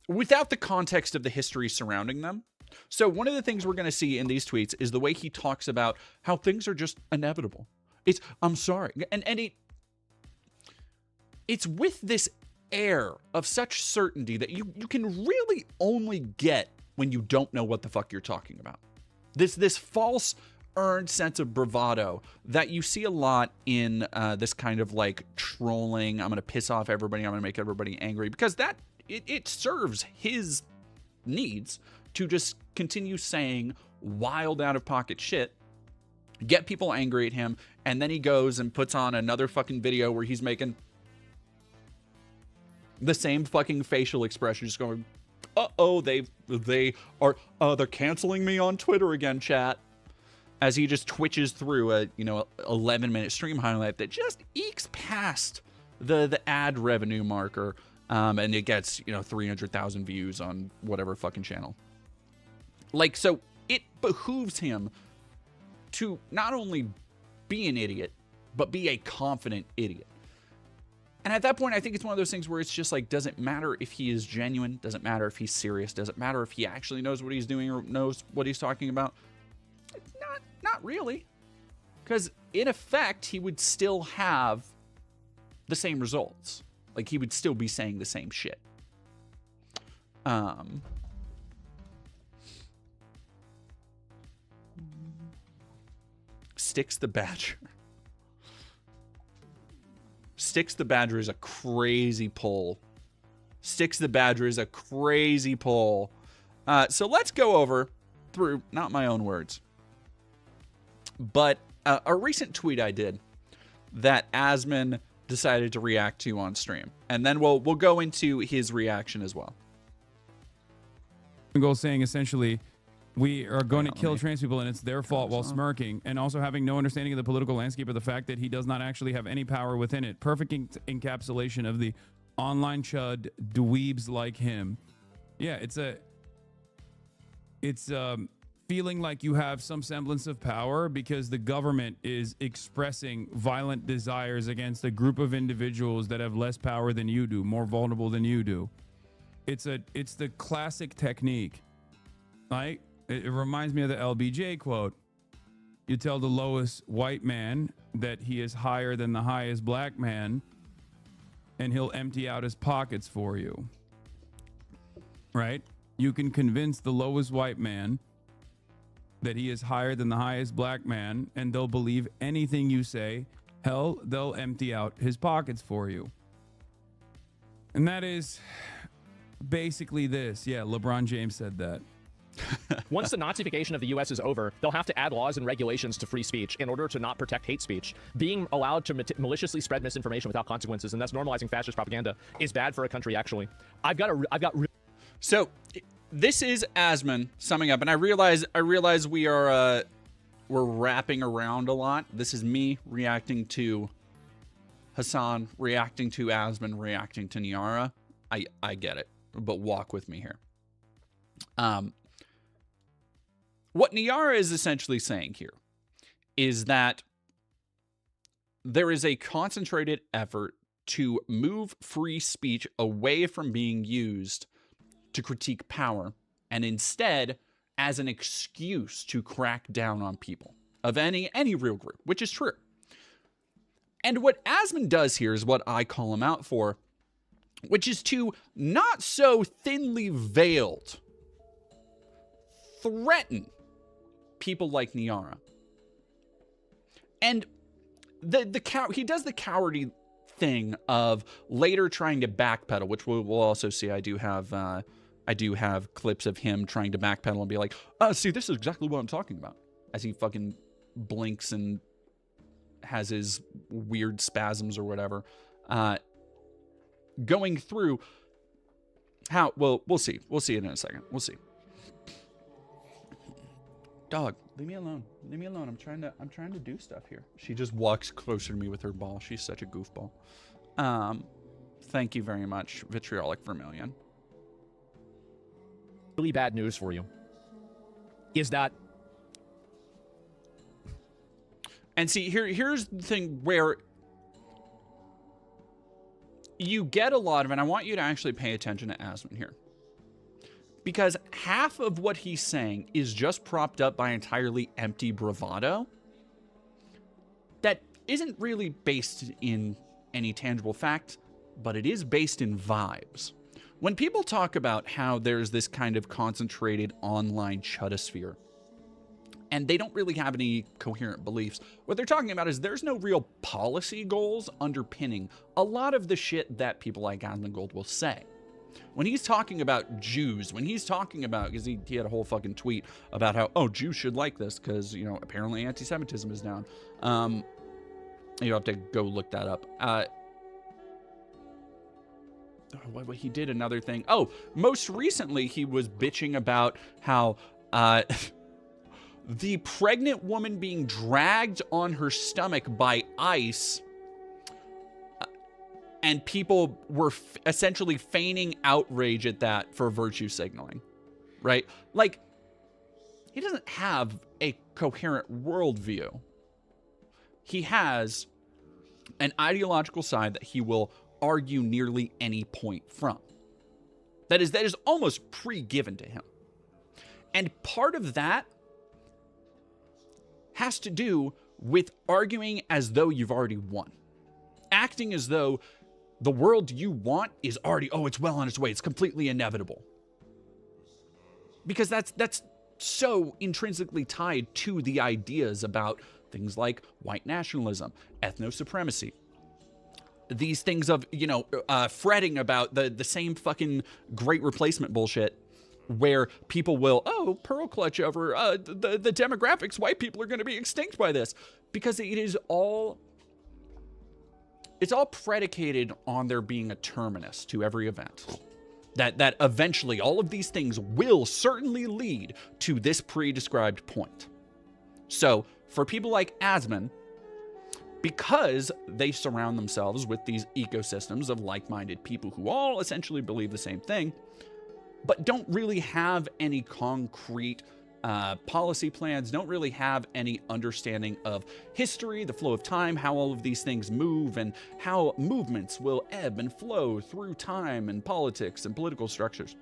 without the context of the history surrounding them. So one of the things we're going to see in these tweets is the way he talks about how things are just inevitable. I'm sorry. And it's with this air of such certainty that you can really only get when you don't know what the fuck you're talking about. This false earned sense of bravado that you see a lot in this kind of like trolling. I'm going to piss off everybody. I'm going to make everybody angry, because that it serves his needs to just continue saying wild out of pocket shit, get people angry at him, and then he goes and puts on another fucking video where he's making the same fucking facial expression, just going, uh-oh, they're canceling me on Twitter again, chat. As he just twitches through a 11-minute stream highlight that just ekes past the ad revenue marker, and it gets 300,000 views on whatever fucking channel. Like, so it behooves him to not only be an idiot, but be a confident idiot. And at that point, I think it's one of those things where it's just like, doesn't matter if he is genuine, doesn't matter if he's serious, doesn't matter if he actually knows what he's doing or knows what he's talking about. Not really. Because in effect, he would still have the same results. Like, he would still be saying the same shit. Sticks the Badger. Sticks the Badger is a crazy poll. Sticks the Badger is a crazy poll. So let's go over through, not my own words, but a recent tweet I did that Asmon decided to react to on stream. And then we'll go into his reaction as well. Goal saying essentially, we are going to kill trans people and it's their fault, while smirking, and also having no understanding of the political landscape or the fact that he does not actually have any power within it. Perfect encapsulation of the online chud dweebs like him. Yeah, it's feeling like you have some semblance of power because the government is expressing violent desires against a group of individuals that have less power than you do, more vulnerable than you do. It's the classic technique. Right? It reminds me of the LBJ quote. You tell the lowest white man that he is higher than the highest black man, and he'll empty out his pockets for you. Right? You can convince the lowest white man that he is higher than the highest black man, and they'll believe anything you say. Hell, they'll empty out his pockets for you. And that is basically this. Yeah, LeBron James said that. Once the Nazification of the U.S. is over, they'll have to add laws and regulations to free speech in order to not protect hate speech. Being allowed to maliciously spread misinformation without consequences, and thus normalizing fascist propaganda, is bad for a country, actually. So this is Asmon summing up, and I realize we're wrapping around a lot. This is me reacting to Hassan, reacting to Asmon, reacting to Niara. I get it, but walk with me here. What Niara is essentially saying here is that there is a concentrated effort to move free speech away from being used to critique power, and instead as an excuse to crack down on people of any real group, which is true. And what Asmon does here is what I call him out for, which is to not so thinly veiled threaten people like Niara. And he does the cowardly thing of later trying to backpedal, which we'll also see. I do have clips of him trying to backpedal and be like, see, this is exactly what I'm talking about, as he fucking blinks and has his weird spasms or whatever, going through how, well, we'll see it in a second. We'll see. Dog, leave me alone. Leave me alone. I'm trying to do stuff here. She just walks closer to me with her ball. She's such a goofball. Thank you very much, Vitriolic Vermilion. Really bad news for you is that. And see, here's the thing where you get a lot of, and I want you to actually pay attention to Asmon here. Because half of what he's saying is just propped up by entirely empty bravado that isn't really based in any tangible fact, but it is based in vibes. When people talk about how there's this kind of concentrated online chudosphere, and they don't really have any coherent beliefs, what they're talking about is there's no real policy goals underpinning a lot of the shit that people like ASMONGOLD will say. When he's talking about Jews, when he's talking about, because he had a whole fucking tweet about how, oh, Jews should like this because, you know, apparently anti-Semitism is down. You have to go look that up. What he did another thing. Oh, most recently he was bitching about how the pregnant woman being dragged on her stomach by ice, and people were essentially feigning outrage at that for virtue signaling, right? Like, he doesn't have a coherent worldview. He has an ideological side that he will argue nearly any point from. That is almost pre-given to him. And part of that has to do with arguing as though you've already won. Acting as though the world you want is already, oh, it's well on its way. It's completely inevitable. Because that's so intrinsically tied to the ideas about things like white nationalism, ethno-supremacy. These things of, you know, fretting about the same fucking great replacement bullshit where people will, oh, pearl clutch over the demographics. White people are going to be extinct by this. Because it is all... It's all predicated on there being a terminus to every event. That eventually all of these things will certainly lead to this pre-described point. So, for people like Asmon, because they surround themselves with these ecosystems of like-minded people who all essentially believe the same thing, but don't really have any concrete policy plans, don't really have any understanding of history, the flow of time, how all of these things move, and how movements will ebb and flow through time and politics and political structures.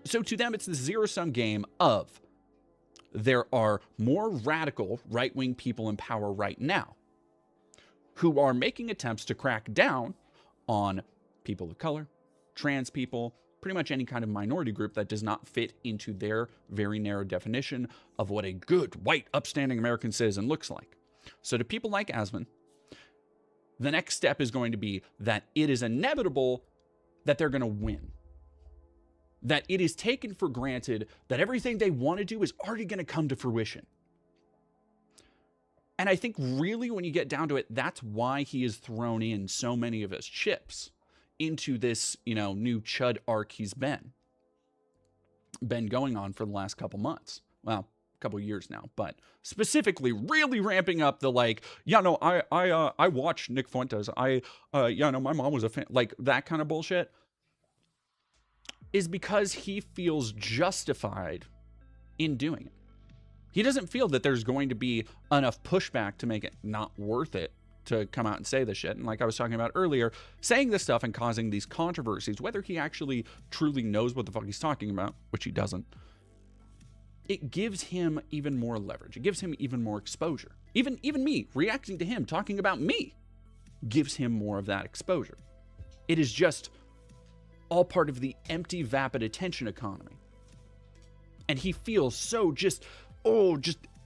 So to them, it's the zero-sum game of there are more radical right-wing people in power right now who are making attempts to crack down on people of color, trans people, pretty much any kind of minority group that does not fit into their very narrow definition of what a good, white, upstanding American citizen looks like. So to people like Asmon, the next step is going to be that it is inevitable that they're going to win. That it is taken for granted that everything they want to do is already going to come to fruition. And I think really when you get down to it, that's why he has thrown in so many of his chips into this, you know, new chud arc he's been going on for the last couple months. Well, a couple years now, but specifically really ramping up the like, yeah, no, I watched Nick Fuentes. Yeah, no, my mom was a fan, like that kind of bullshit, is because he feels justified in doing it. He doesn't feel that there's going to be enough pushback to make it not worth it to come out and say this shit. And like I was talking about earlier, saying this stuff and causing these controversies, whether he actually truly knows what the fuck he's talking about, which he doesn't, it gives him even more leverage. It gives him even more exposure. Even me reacting to him, talking about me, gives him more of that exposure. It is just all part of the empty, vapid attention economy. And he feels so just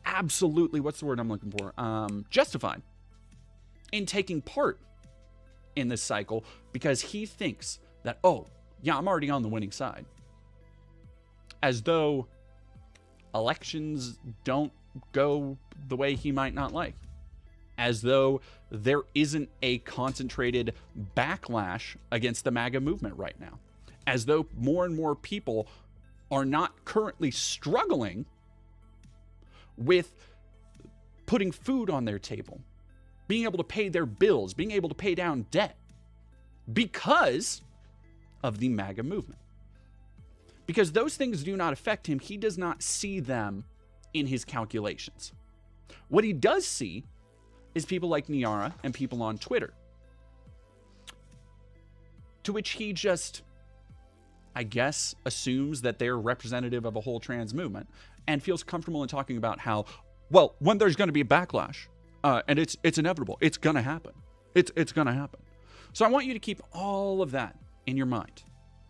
absolutely, what's the word I'm looking for? Justified in taking part in this cycle because he thinks that, oh, yeah, I'm already on the winning side. As though elections don't go the way he might not like. As though there isn't a concentrated backlash against the MAGA movement right now. As though more and more people are not currently struggling with putting food on their table, being able to pay their bills, being able to pay down debt. because of the MAGA movement. Because those things do not affect him. He does not see them in his calculations. What he does see is people like Niara and people on Twitter, to which he just, I guess, assumes that they're representative of a whole trans movement and feels comfortable in talking about how, well, when there's going to be a backlash, and it's inevitable, it's going to happen. It's going to happen. So I want you to keep all of that in your mind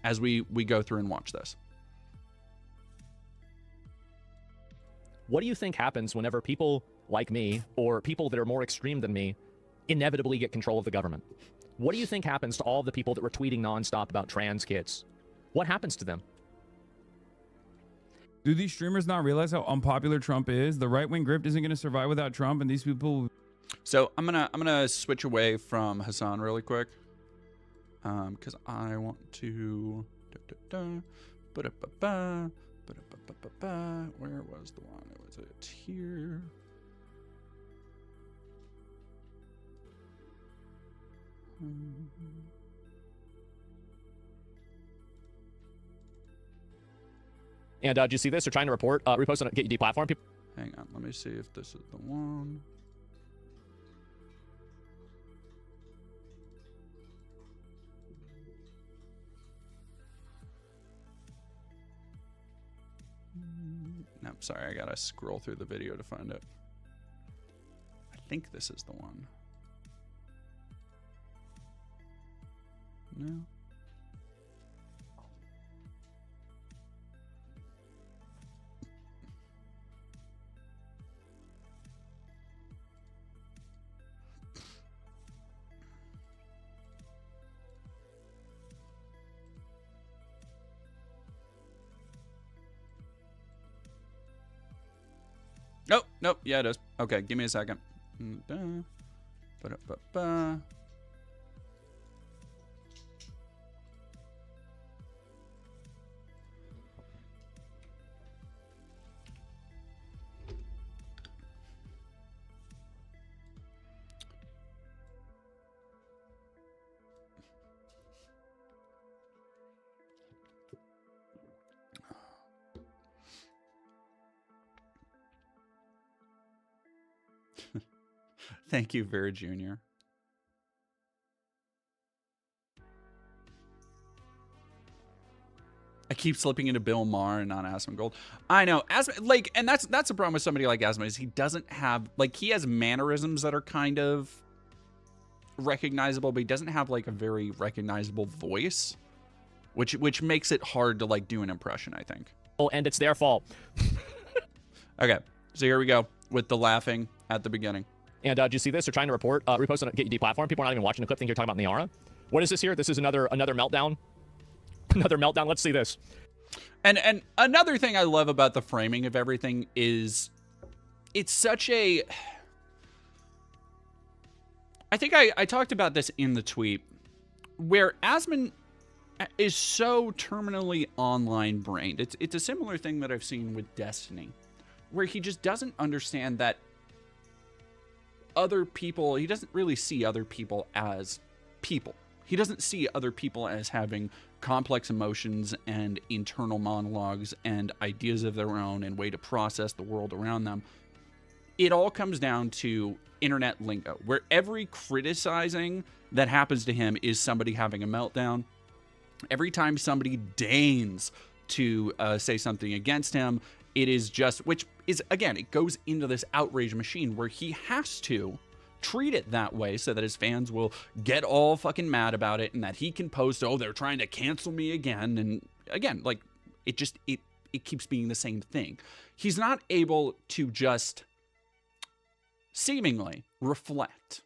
as we go through and watch this. What do you think happens whenever people like me, or people that are more extreme than me, inevitably get control of the government? What do you think happens to all the people that were tweeting nonstop about trans kids? What happens to them? Do these streamers not realize how unpopular Trump is? The right-wing grift isn't going to survive without Trump, and these people... So I'm gonna switch away from Hassan really quick, because I want to... Where was the one? Was it here? And did you see this? They're trying to report, repost on a Get platform. People Hang on, let me see if this is the one. No, sorry, I gotta scroll through the video to find it. I think this is the one. No. Oh, nope. Yeah, it is. Okay, give me a second. Ba-da-ba-ba. Thank you, Vera Jr. I keep slipping into Bill Maher and not ASMONGOLD. I know, and that's the problem with somebody like Asmo, is he doesn't have, he has mannerisms that are kind of recognizable, but he doesn't have a very recognizable voice, which makes it hard to do an impression, I think. Oh, and it's their fault. Okay, so here we go with the laughing at the beginning. And did you see this? They're trying to report, repost on a Get platform. People are not even watching the clip. Think you're talking about Niara. What is this here? This is another meltdown. Another meltdown. Let's see this. And another thing I love about the framing of everything is it's such a... I think I talked about this in the tweet, where Asmon is so terminally online brained. It's a similar thing that I've seen with Destiny, where he just doesn't understand that other people, he doesn't really see other people as people. He doesn't see other people as having complex emotions and internal monologues and ideas of their own and way to process the world around them. It all comes down to internet lingo, where every criticizing that happens to him is somebody having a meltdown. Every time somebody deigns to say something against him, it is just, which is, again, it goes into this outrage machine where he has to treat it that way so that his fans will get all fucking mad about it, and that he can post, oh, they're trying to cancel me again. And again, it keeps being the same thing. He's not able to just seemingly reflect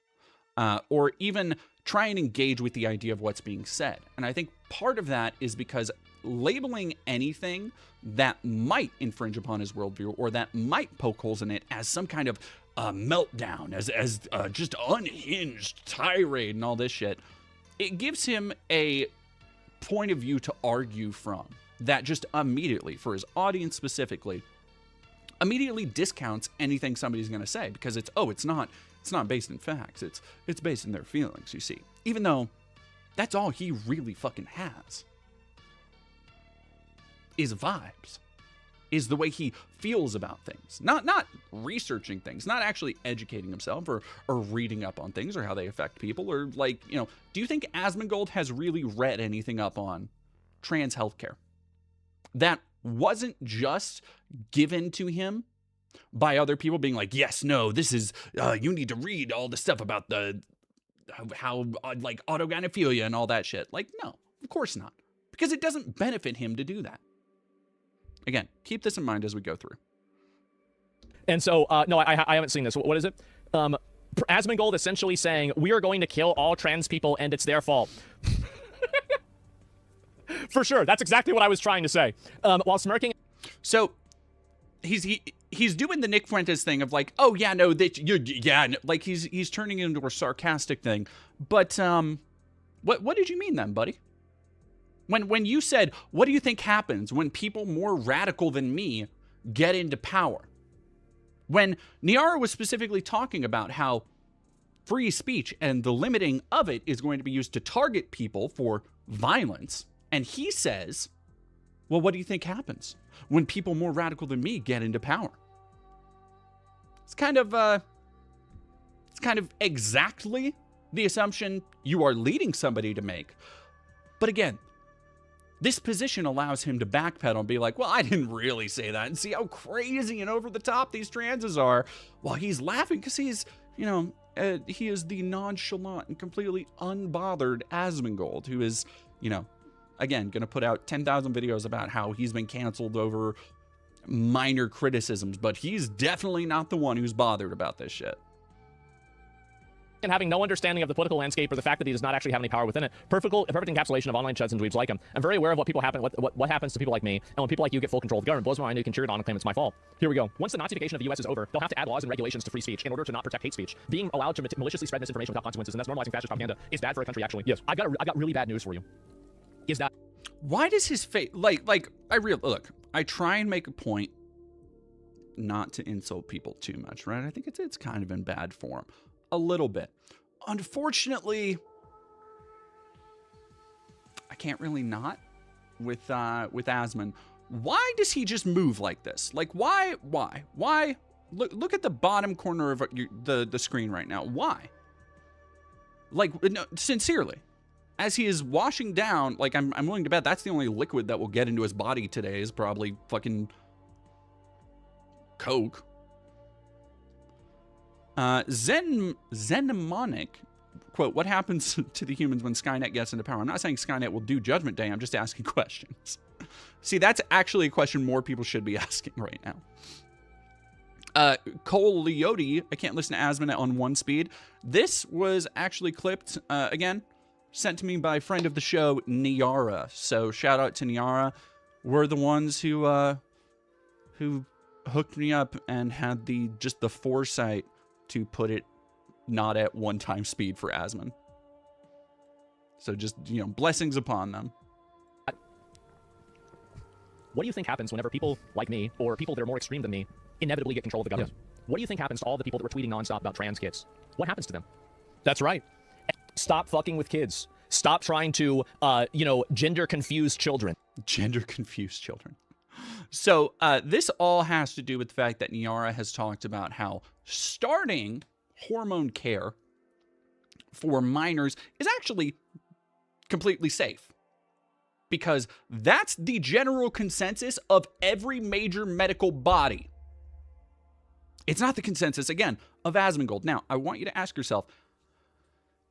or even try and engage with the idea of what's being said. And I think part of that is because labeling anything that might infringe upon his worldview or that might poke holes in it as some kind of meltdown, as just unhinged tirade and all this shit, it gives him a point of view to argue from that just immediately, for his audience specifically, immediately discounts anything somebody's going to say, because it's not based in facts, it's based in their feelings, you see. Even though That's all he really fucking has. Is vibes. Is the way he feels about things. Not researching things, not actually educating himself or reading up on things or how they affect people or like, you know, do you think ASMONGOLD has really read anything up on trans healthcare? That wasn't just given to him by other people being like, yes, no, this is, you need to read all the stuff about the, how like autogynephilia and all that shit. Like, no, of course not. Because it doesn't benefit him to do that. Again, keep this in mind as we go through. And so, no, I haven't seen this. What is it? ASMONGOLD essentially saying, we are going to kill all trans people and it's their fault. For sure. That's exactly what I was trying to say. While smirking. So he's doing the Nick Fuentes thing of like, oh yeah, no, that yeah, no, like he's turning it into a sarcastic thing. But what did you mean then, buddy? When you said, what do you think happens when people more radical than me get into power? When Niara was specifically talking about how free speech and the limiting of it is going to be used to target people for violence, and he says, well, what do you think happens when people more radical than me get into power? It's kind of exactly the assumption you are leading somebody to make. But again, this position allows him to backpedal and be like, well, I didn't really say that. And see how crazy and over the top these transes are. While he's laughing because he's, you know, he is the nonchalant and completely unbothered ASMONGOLD, who is, you know, again, going to put out 10,000 videos about how he's been canceled over minor criticisms. But he's definitely not the one who's bothered about this shit. And having no understanding of the political landscape or the fact that he does not actually have any power within it. Perfect encapsulation of online chuds and dweebs like him. I'm very aware of what happens to people like me, and when people like you get full control of the government, blows my mind you can cheer it on and claim it's my fault. Here we go. Once the Nazification of the U.S. is over, they'll have to add laws and regulations to free speech in order to not protect hate speech. Being allowed to maliciously spread misinformation without consequences, and that's normalizing fascist propaganda, is bad for a country, actually. Yes. I got really bad news for you. Is that... Why does his face... Look, I try and make a point not to insult people too much, right? I think it's kind of in bad form. A little bit. Unfortunately, I can't really not with Asmon. Why does he just move like this? Like, why? Look at the bottom corner of the screen right now. Why? Like, no, sincerely, as he is washing down, like, I'm willing to bet that's the only liquid that will get into his body today is probably fucking Coke. Zenemonic, quote, what happens to the humans when Skynet gets into power? I'm not saying Skynet will do Judgment Day. I'm just asking questions. See, that's actually a question more people should be asking right now. Cole Leote, I can't listen to Asmon on one speed. This was actually clipped, again, sent to me by a friend of the show, Niara. So shout out to Niara. We're the ones who hooked me up and had the foresight to put it not at one-time speed for Asmon. So just, you know, blessings upon them. What do you think happens whenever people like me, or people that are more extreme than me, inevitably get control of the government? Yeah. What do you think happens to all the people that were tweeting nonstop about trans kids? What happens to them? That's right. Stop fucking with kids. Stop trying to, gender-confused children. Gender-confused children. So this all has to do with the fact that Niara has talked about how starting hormone care for minors is actually completely safe. Because that's the general consensus of every major medical body. It's not the consensus, again, of ASMONGOLD. Now, I want you to ask yourself,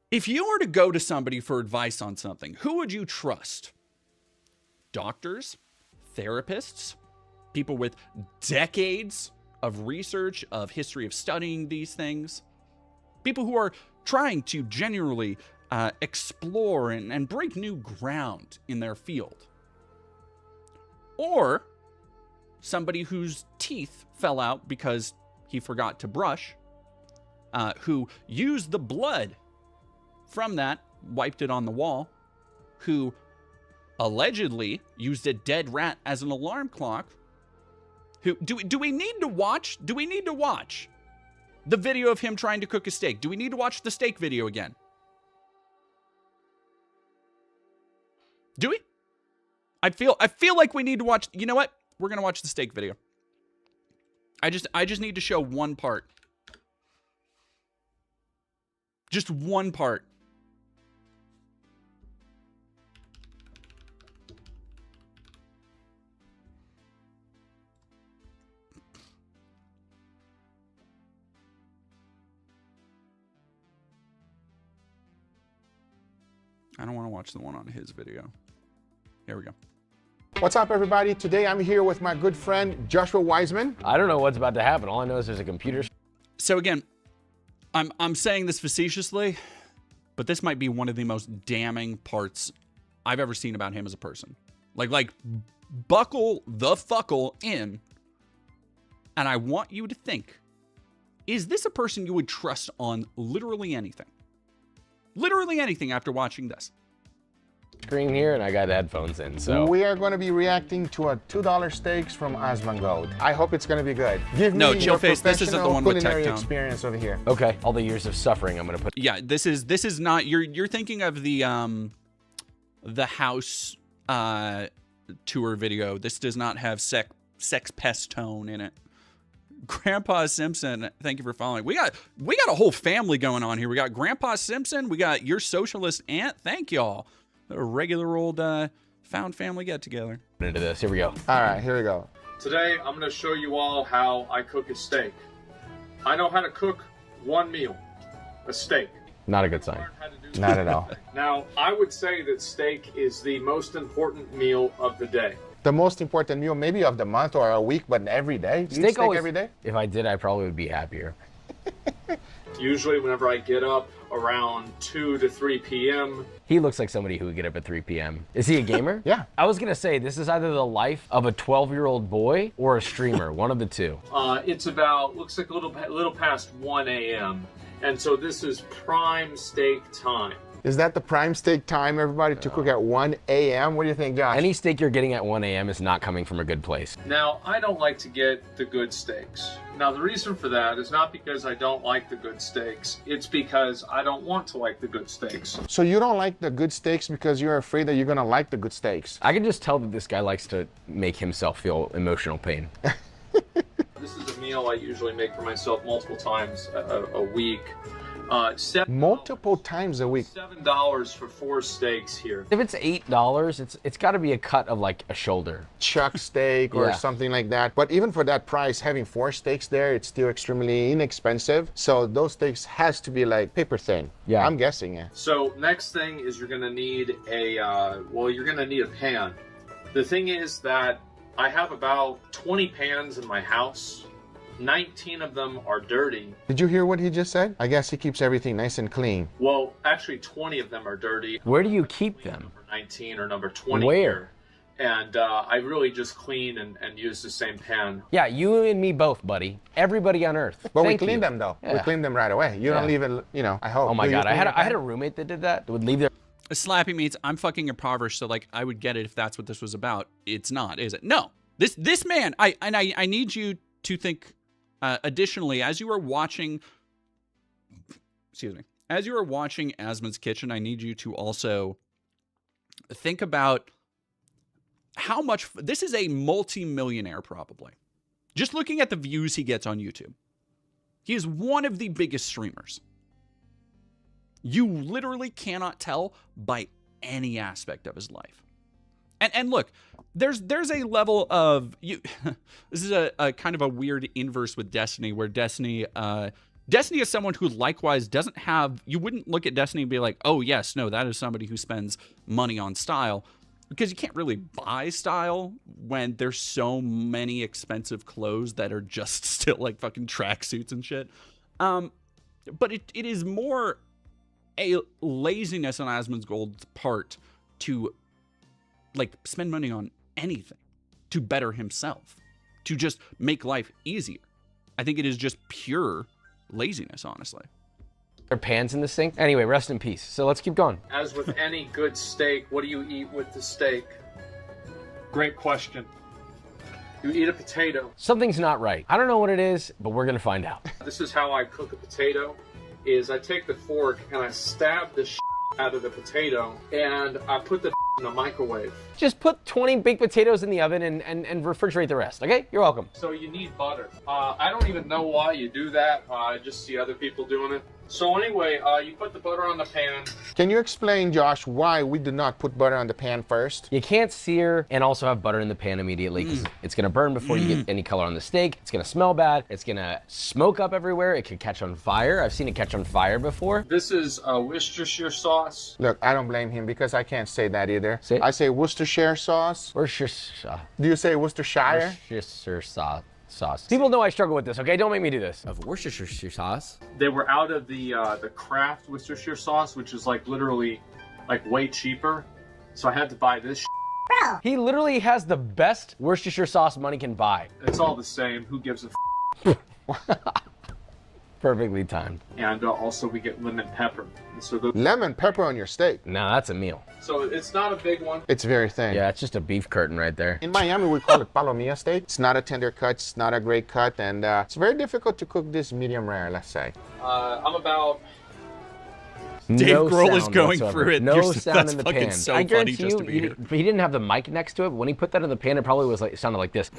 if you were to go to somebody for advice on something, who would you trust? Doctors? Therapists? People with decades of research, of history of studying these things? People who are trying to genuinely explore and break new ground in their field? Or somebody whose teeth fell out because he forgot to brush, who used the blood from that, wiped it on the wall, who allegedly used a dead rat as an alarm clock, who do we need to watch the video of him trying to cook a steak? Do we need to watch the steak video again? Do we? I feel like we need to watch. You know what? We're gonna watch the steak video. I just need to show one part. Just one part. I don't want to watch the one on his video. Here we go. What's up, everybody? Today I'm here with my good friend Joshua Wiseman. I don't know what's about to happen. All I know is there's a computer. So again, I'm saying this facetiously, but this might be one of the most damning parts I've ever seen about him as a person. Like buckle the fuckle in, and I want you to think, is this a person you would trust on literally anything? Literally anything after watching this. Screen here, and I got headphones in, so. We are going to be reacting to a $2 steaks from ASMONGOLD. I hope it's going to be good. Give No, me chill your face, this isn't the one with culinary tech tone. experience over here. Okay, all the years of suffering I'm gonna put. Yeah, this is not, you're thinking of the house tour video. This does not have sex pest tone in it. Grandpa Simpson, thank you for following. We got a whole family going on here. We got Grandpa Simpson, we got your socialist aunt. Thank y'all. A regular old found family get together. Into this. Here we go. All right, here we go. Today, I'm going to show you all how I cook a steak. I know how to cook one meal, a steak. Not a good sign. Learn how to do Not at all. Now, I would say that steak is the most important meal of the day. The most important meal maybe of the month or a week, but every day? You eat steak always, every day? If I did, I probably would be happier. Usually, whenever I get up around 2 to 3 p.m., He looks like somebody who would get up at 3 p.m. Is he a gamer? Yeah. I was gonna say, this is either the life of a 12-year-old boy or a streamer, one of the two. it's about, looks like a little past 1 a.m. And so this is prime steak time. Is that the prime steak time, everybody, to cook at 1 a.m.? What do you think, Josh? Any steak you're getting at 1 a.m. is not coming from a good place. Now, I don't like to get the good steaks. Now, the reason for that is not because I don't like the good steaks. It's because I don't want to like the good steaks. So you don't like the good steaks because you're afraid that you're going to like the good steaks? I can just tell that this guy likes to make himself feel emotional pain. This is a meal I usually make for myself multiple times a week. Multiple times a week. $7 for 4 steaks here. If it's $8, it's got to be a cut of like a shoulder. Chuck steak or Yeah. something like that. But even for that price, having 4 steaks there, it's still extremely inexpensive. So those steaks has to be like paper thin. Yeah. I'm guessing, yeah. So next thing is you're gonna need you're gonna need a pan. The thing is that I have about 20 pans in my house. 19 of them are dirty. Did you hear what he just said? I guess he keeps everything nice and clean. Well, actually 20 of them are dirty. Where do you keep them? Number 19 or number 20 Where? here. And I really just clean and use the same pan. Yeah, you and me both, buddy. Everybody on earth. But Thank we clean you. them though. We Yeah. clean them right away. You don't Yeah. leave it, you know, I hope. Oh my Do you God, I clean had your a pan? roommate that did that. That would leave their Slappy meats, I'm fucking impoverished, so like I would get it if that's what this was about. It's not, is it? No. This man, I need you to think additionally, as you are watching Asmon's Kitchen, I need you to also think about how much this is a multi-millionaire probably. Just looking at the views he gets on YouTube. He is one of the biggest streamers. You literally cannot tell by any aspect of his life. And look, there's a level of you. This is a kind of a weird inverse with Destiny, where Destiny is someone who likewise doesn't have. You wouldn't look at Destiny and be like, oh yes, no, that is somebody who spends money on style, because you can't really buy style when there's so many expensive clothes that are just still like fucking tracksuits and shit. But it is more a laziness on ASMONGOLD's part to like spend money on anything to better himself, to just make life easier. I think it is just pure laziness, honestly. pans in the sink. Anyway, rest in peace. So let's keep going. As with any good steak, what do you eat with the steak? Great question. You eat a potato. Something's not right. I don't know what it is, but we're gonna find out. This is how I cook a potato, is I take the fork and I stab the out of the potato, and I put the in the microwave. Just put 20 baked potatoes in the oven and refrigerate the rest, okay? You're welcome. So you need butter. I don't even know why you do that. I just see other people doing it. So anyway, you put the butter on the pan. Can you explain, Josh, why we do not put butter on the pan first? You can't sear and also have butter in the pan immediately because it's gonna burn before you get any color on the steak. It's gonna smell bad. It's gonna smoke up everywhere. It could catch on fire. I've seen it catch on fire before. This is Worcestershire sauce. Look, I don't blame him because I can't say that either. Say it. I say Worcestershire sauce. Worcestershire Do you say Worcestershire? sauce. People know I struggle with this, okay? Don't make me do this. Of Worcestershire sauce. They were out of the Kraft Worcestershire sauce, which is like literally like way cheaper. So I had to buy this. He literally has the best Worcestershire sauce money can buy. It's all the same. Who gives a Perfectly timed. And also we get lemon pepper. And so Lemon pepper on your steak. Now that's a meal. so it's not a big one. It's very thin. Yeah, it's just a beef curtain right there. In Miami, we call it palomilla steak. It's not a tender cut. It's not a great cut. And it's very difficult to cook this medium rare, let's say. I'm about Dave Grohl is sound going whatsoever. through it. No You're- sound that's in the fucking pan. so I funny guarantee just to be you, here. he didn't have the mic next to it. But when he put that in the pan, it probably was like it sounded like this.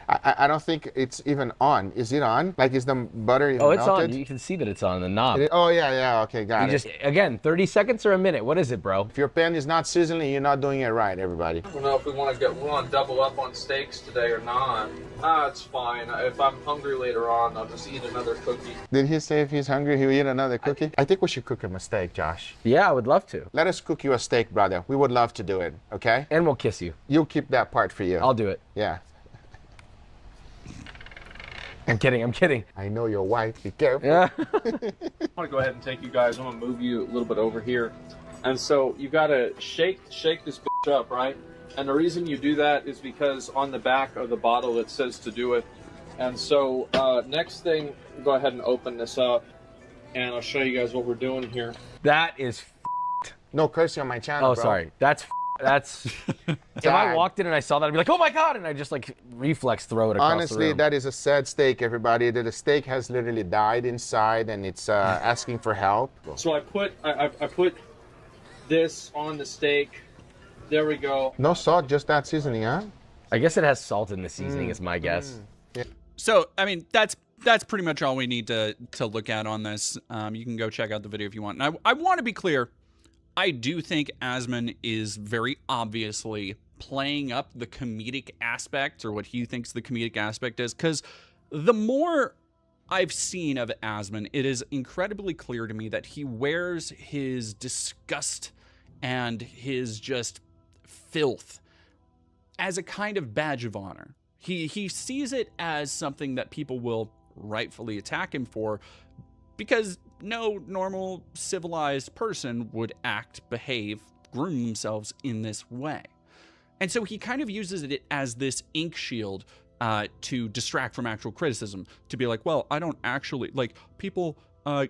I don't think it's even on. Is it on? Like, is the butter even Oh, it's melted? on. You can see that it's on the knob. Oh, yeah. Okay, got You it. just again 30 seconds or a minute. What is it, bro? If your pan is not sizzling, you're not doing it right, everybody. I don't know if we want to double up on steaks today or not. It's fine. If I'm hungry later on, I'll just eat another cookie. Did he say if he's hungry, he'll eat another cookie? I think we should cook him a steak, Josh. Yeah, I would love to. Let us cook you a steak, brother. We would love to do it, okay? And we'll kiss you. You'll keep that part for you. I'll do it. Yeah. I'm kidding. I'm kidding. I know your wife. Be careful. Yeah. I want to go ahead and take you guys. I'm gonna move you a little bit over here, and so you gotta shake this bitch up, right? And the reason you do that is because on the back of the bottle it says to do it. And so next thing, go ahead and open this up, and I'll show you guys what we're doing here. That is. No cursing on my channel, Oh, bro. sorry. That's. If I walked in and I saw that, I'd be like, oh my god, and I just like reflex throw it across the Honestly, room. that is a sad steak, everybody. The steak has literally died inside, and it's asking for help. So I put this on the steak. There we go. No salt, just that seasoning, huh? I guess it has salt in the seasoning, is my guess. So, I mean, that's pretty much all we need to look at on this. You can go check out the video if you want. And I want to be clear. I do think Asmon is very obviously playing up the comedic aspect, or what he thinks the comedic aspect is, because the more I've seen of Asmon, it is incredibly clear to me that he wears his disgust and his just filth as a kind of badge of honor. He sees it as something that people will rightfully attack him for, because no normal civilized person would act, behave, groom themselves in this way. And so he kind of uses it as this ink shield to distract from actual criticism, to be like, well, I don't actually, like, people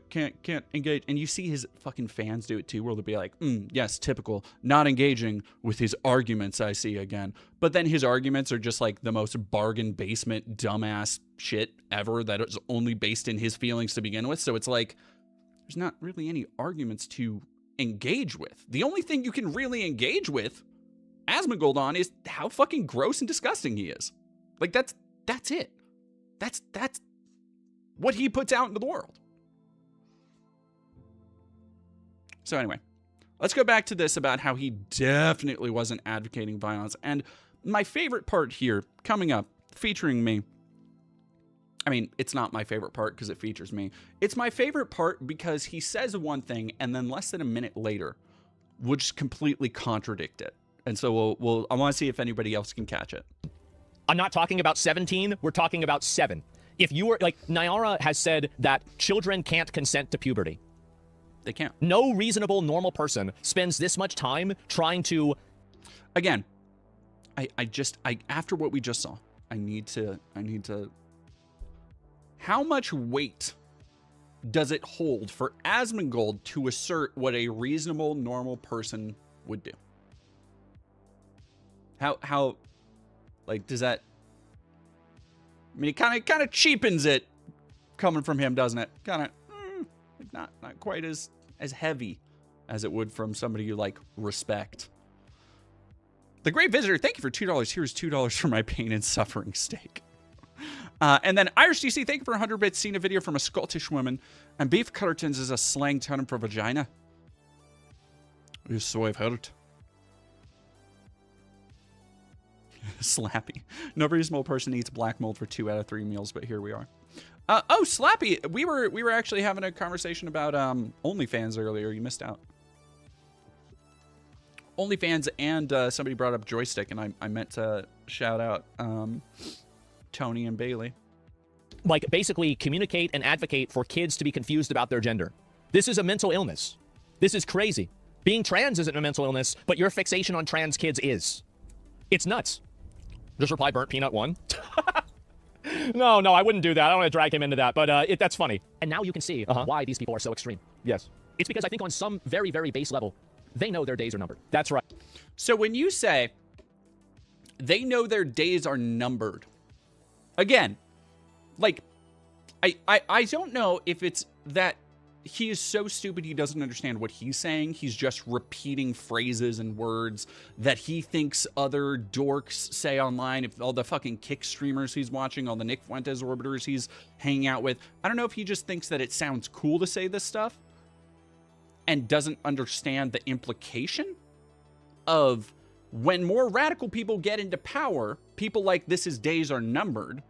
can't engage. And you see his fucking fans do it too, where they'll be like, yes, typical, not engaging with his arguments, I see again. But then his arguments are just like the most bargain basement dumbass shit ever that is only based in his feelings to begin with. So it's like, there's not really any arguments to engage with. The only thing you can really engage with ASMONGOLD on is how fucking gross and disgusting he is. Like, that's it. That's what he puts out into the world. So anyway, let's go back to this about how he definitely wasn't advocating violence. And my favorite part here, coming up, featuring me. I mean, it's not my favorite part because it features me. It's my favorite part because he says one thing and then less than a minute later would just completely contradict it. And so I want to see if anybody else can catch it. I'm not talking about 17, we're talking about 7. If you were, like, Nyara has said that children can't consent to puberty. They can't. No reasonable, normal person spends this much time trying to... Again, I after what we just saw, I need to... How much weight does it hold for ASMONGOLD to assert what a reasonable, normal person would do? How, like, does that... I mean, it kind of cheapens it coming from him, doesn't it? Kind of, not quite as heavy as it would from somebody you, like, respect. The Great Visitor, thank you for $2. Here's $2 for my pain and suffering steak. And then Irish DC, thank you for 100 bits. Seen a video from a Scottish woman, and beef curtains is a slang term for vagina. So I've heard. Slappy. No reasonable person eats black mold for 2 out of 3 meals, but here we are. Oh, Slappy, we were actually having a conversation about OnlyFans earlier. You missed out. OnlyFans, and somebody brought up joystick, and I meant to shout out Tony and Bailey. Like, basically communicate and advocate for kids to be confused about their gender. This is a mental illness. This is crazy. Being trans isn't a mental illness, but your fixation on trans kids is. It's nuts. Just reply burnt peanut 1. No, I wouldn't do that. I don't want to drag him into that, but that's funny. And now you can see why these people are so extreme. Yes. It's because I think on some very, very base level, they know their days are numbered. That's right. So when you say they know their days are numbered, again, like, I don't know if it's that he is so stupid he doesn't understand what he's saying. He's just repeating phrases and words that he thinks other dorks say online. If all the fucking kick streamers he's watching, all the Nick Fuentes orbiters he's hanging out with, I don't know if he just thinks that it sounds cool to say this stuff and doesn't understand the implication of when more radical people get into power, people like this is days are numbered.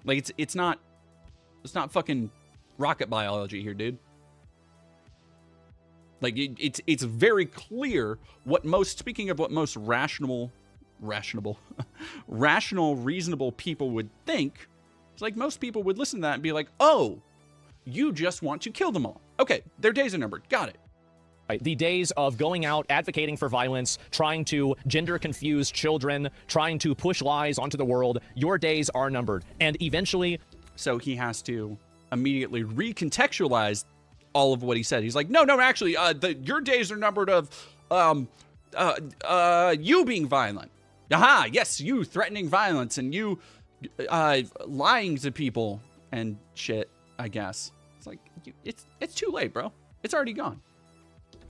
Like it's not fucking rocket biology here, dude. Like it's very clear what most, speaking of what most rational, reasonable people would think. It's like most people would listen to that and be like, oh, you just want to kill them all. Okay, their days are numbered. Got it. Right. The days of going out, advocating for violence, trying to gender confuse children, trying to push lies onto the world, your days are numbered. And eventually... So he has to immediately recontextualize all of what he said. He's like, no, actually, your days are numbered of you being violent. Aha, yes, you threatening violence and you lying to people and shit, I guess. It's like, it's too late, bro. It's already gone.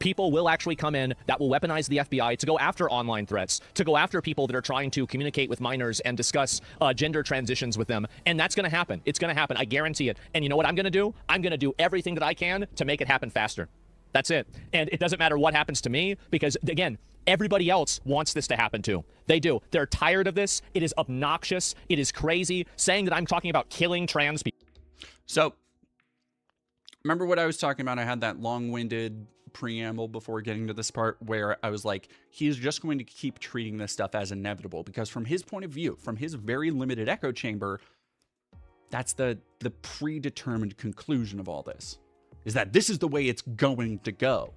People will actually come in that will weaponize the FBI to go after online threats, to go after people that are trying to communicate with minors and discuss gender transitions with them. And that's going to happen. It's going to happen. I guarantee it. And you know what I'm going to do? I'm going to do everything that I can to make it happen faster. That's it. And it doesn't matter what happens to me because, again, everybody else wants this to happen too. They do. They're tired of this. It is obnoxious. It is crazy. Saying that I'm talking about killing trans people. So, remember what I was talking about? I had that long-winded preamble before getting to this part where I was like, he's just going to keep treating this stuff as inevitable because from his point of view, from his very limited echo chamber, that's the predetermined conclusion of all this, is that this is the way it's going to go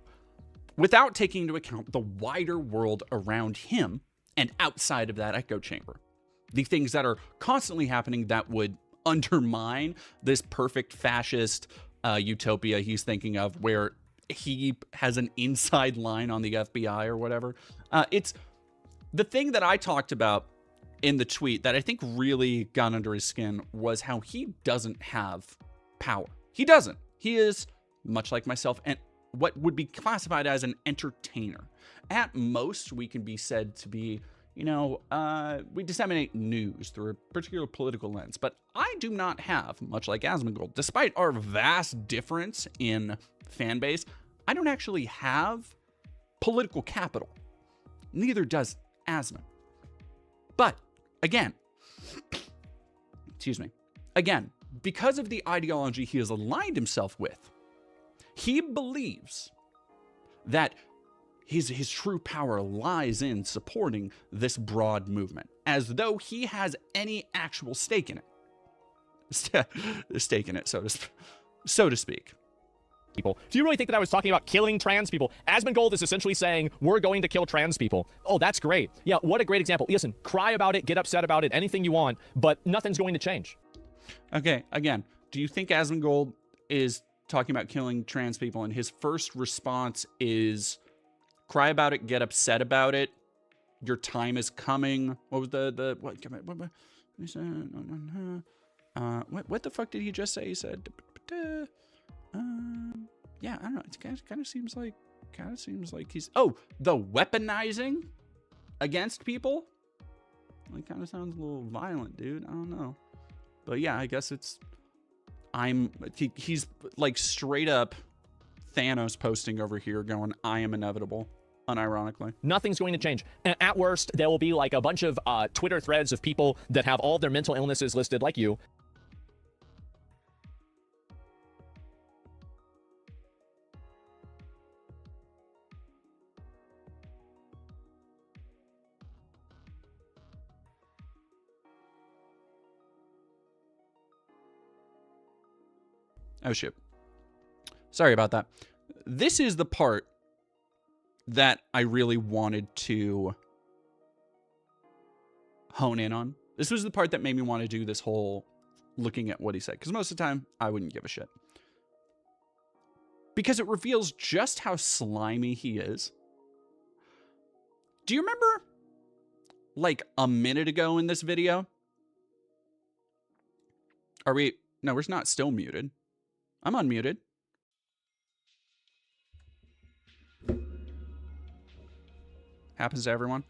without taking into account the wider world around him and outside of that echo chamber. The things that are constantly happening that would undermine this perfect fascist utopia he's thinking of where he has an inside line on the FBI or whatever. It's the thing that I talked about in the tweet that I think really got under his skin was how he doesn't have power. He doesn't. He is, much like myself, and what would be classified as an entertainer. At most, we can be said to be, you know, we disseminate news through a particular political lens, but I do not have, much like ASMONGOLD, despite our vast difference in fan base, I don't actually have political capital. Neither does Asmon. But, again, because of the ideology he has aligned himself with, he believes that his true power lies in supporting this broad movement, as though he has any actual stake in it. Stake in it, so to speak. People. Do you really think that I was talking about killing trans people? ASMONGOLD is essentially saying, we're going to kill trans people. Oh, that's great. Yeah, what a great example. Listen, cry about it, get upset about it, anything you want, but nothing's going to change. Okay, again, do you think ASMONGOLD is talking about killing trans people and his first response is cry about it, get upset about it, your time is coming? What was what the fuck did he just say? He said, yeah, I don't know. It kind of seems like he's, the weaponizing. against people? It kind of sounds a little violent, dude. I don't know. But yeah, I guess it's... He's like straight up Thanos posting over here going, I am inevitable, unironically. Nothing's going to change. At worst, there will be like a bunch of Twitter threads of people that have all their mental illnesses listed like you. Oh, shit. Sorry about that. This is the part that I really wanted to hone in on. This was the part that made me want to do this whole looking at what he said. Because most of the time, I wouldn't give a shit. Because it reveals just how slimy he is. Do you remember, like, a minute ago in this video? Are we... No, we're not still muted. I'm unmuted. Happens to everyone.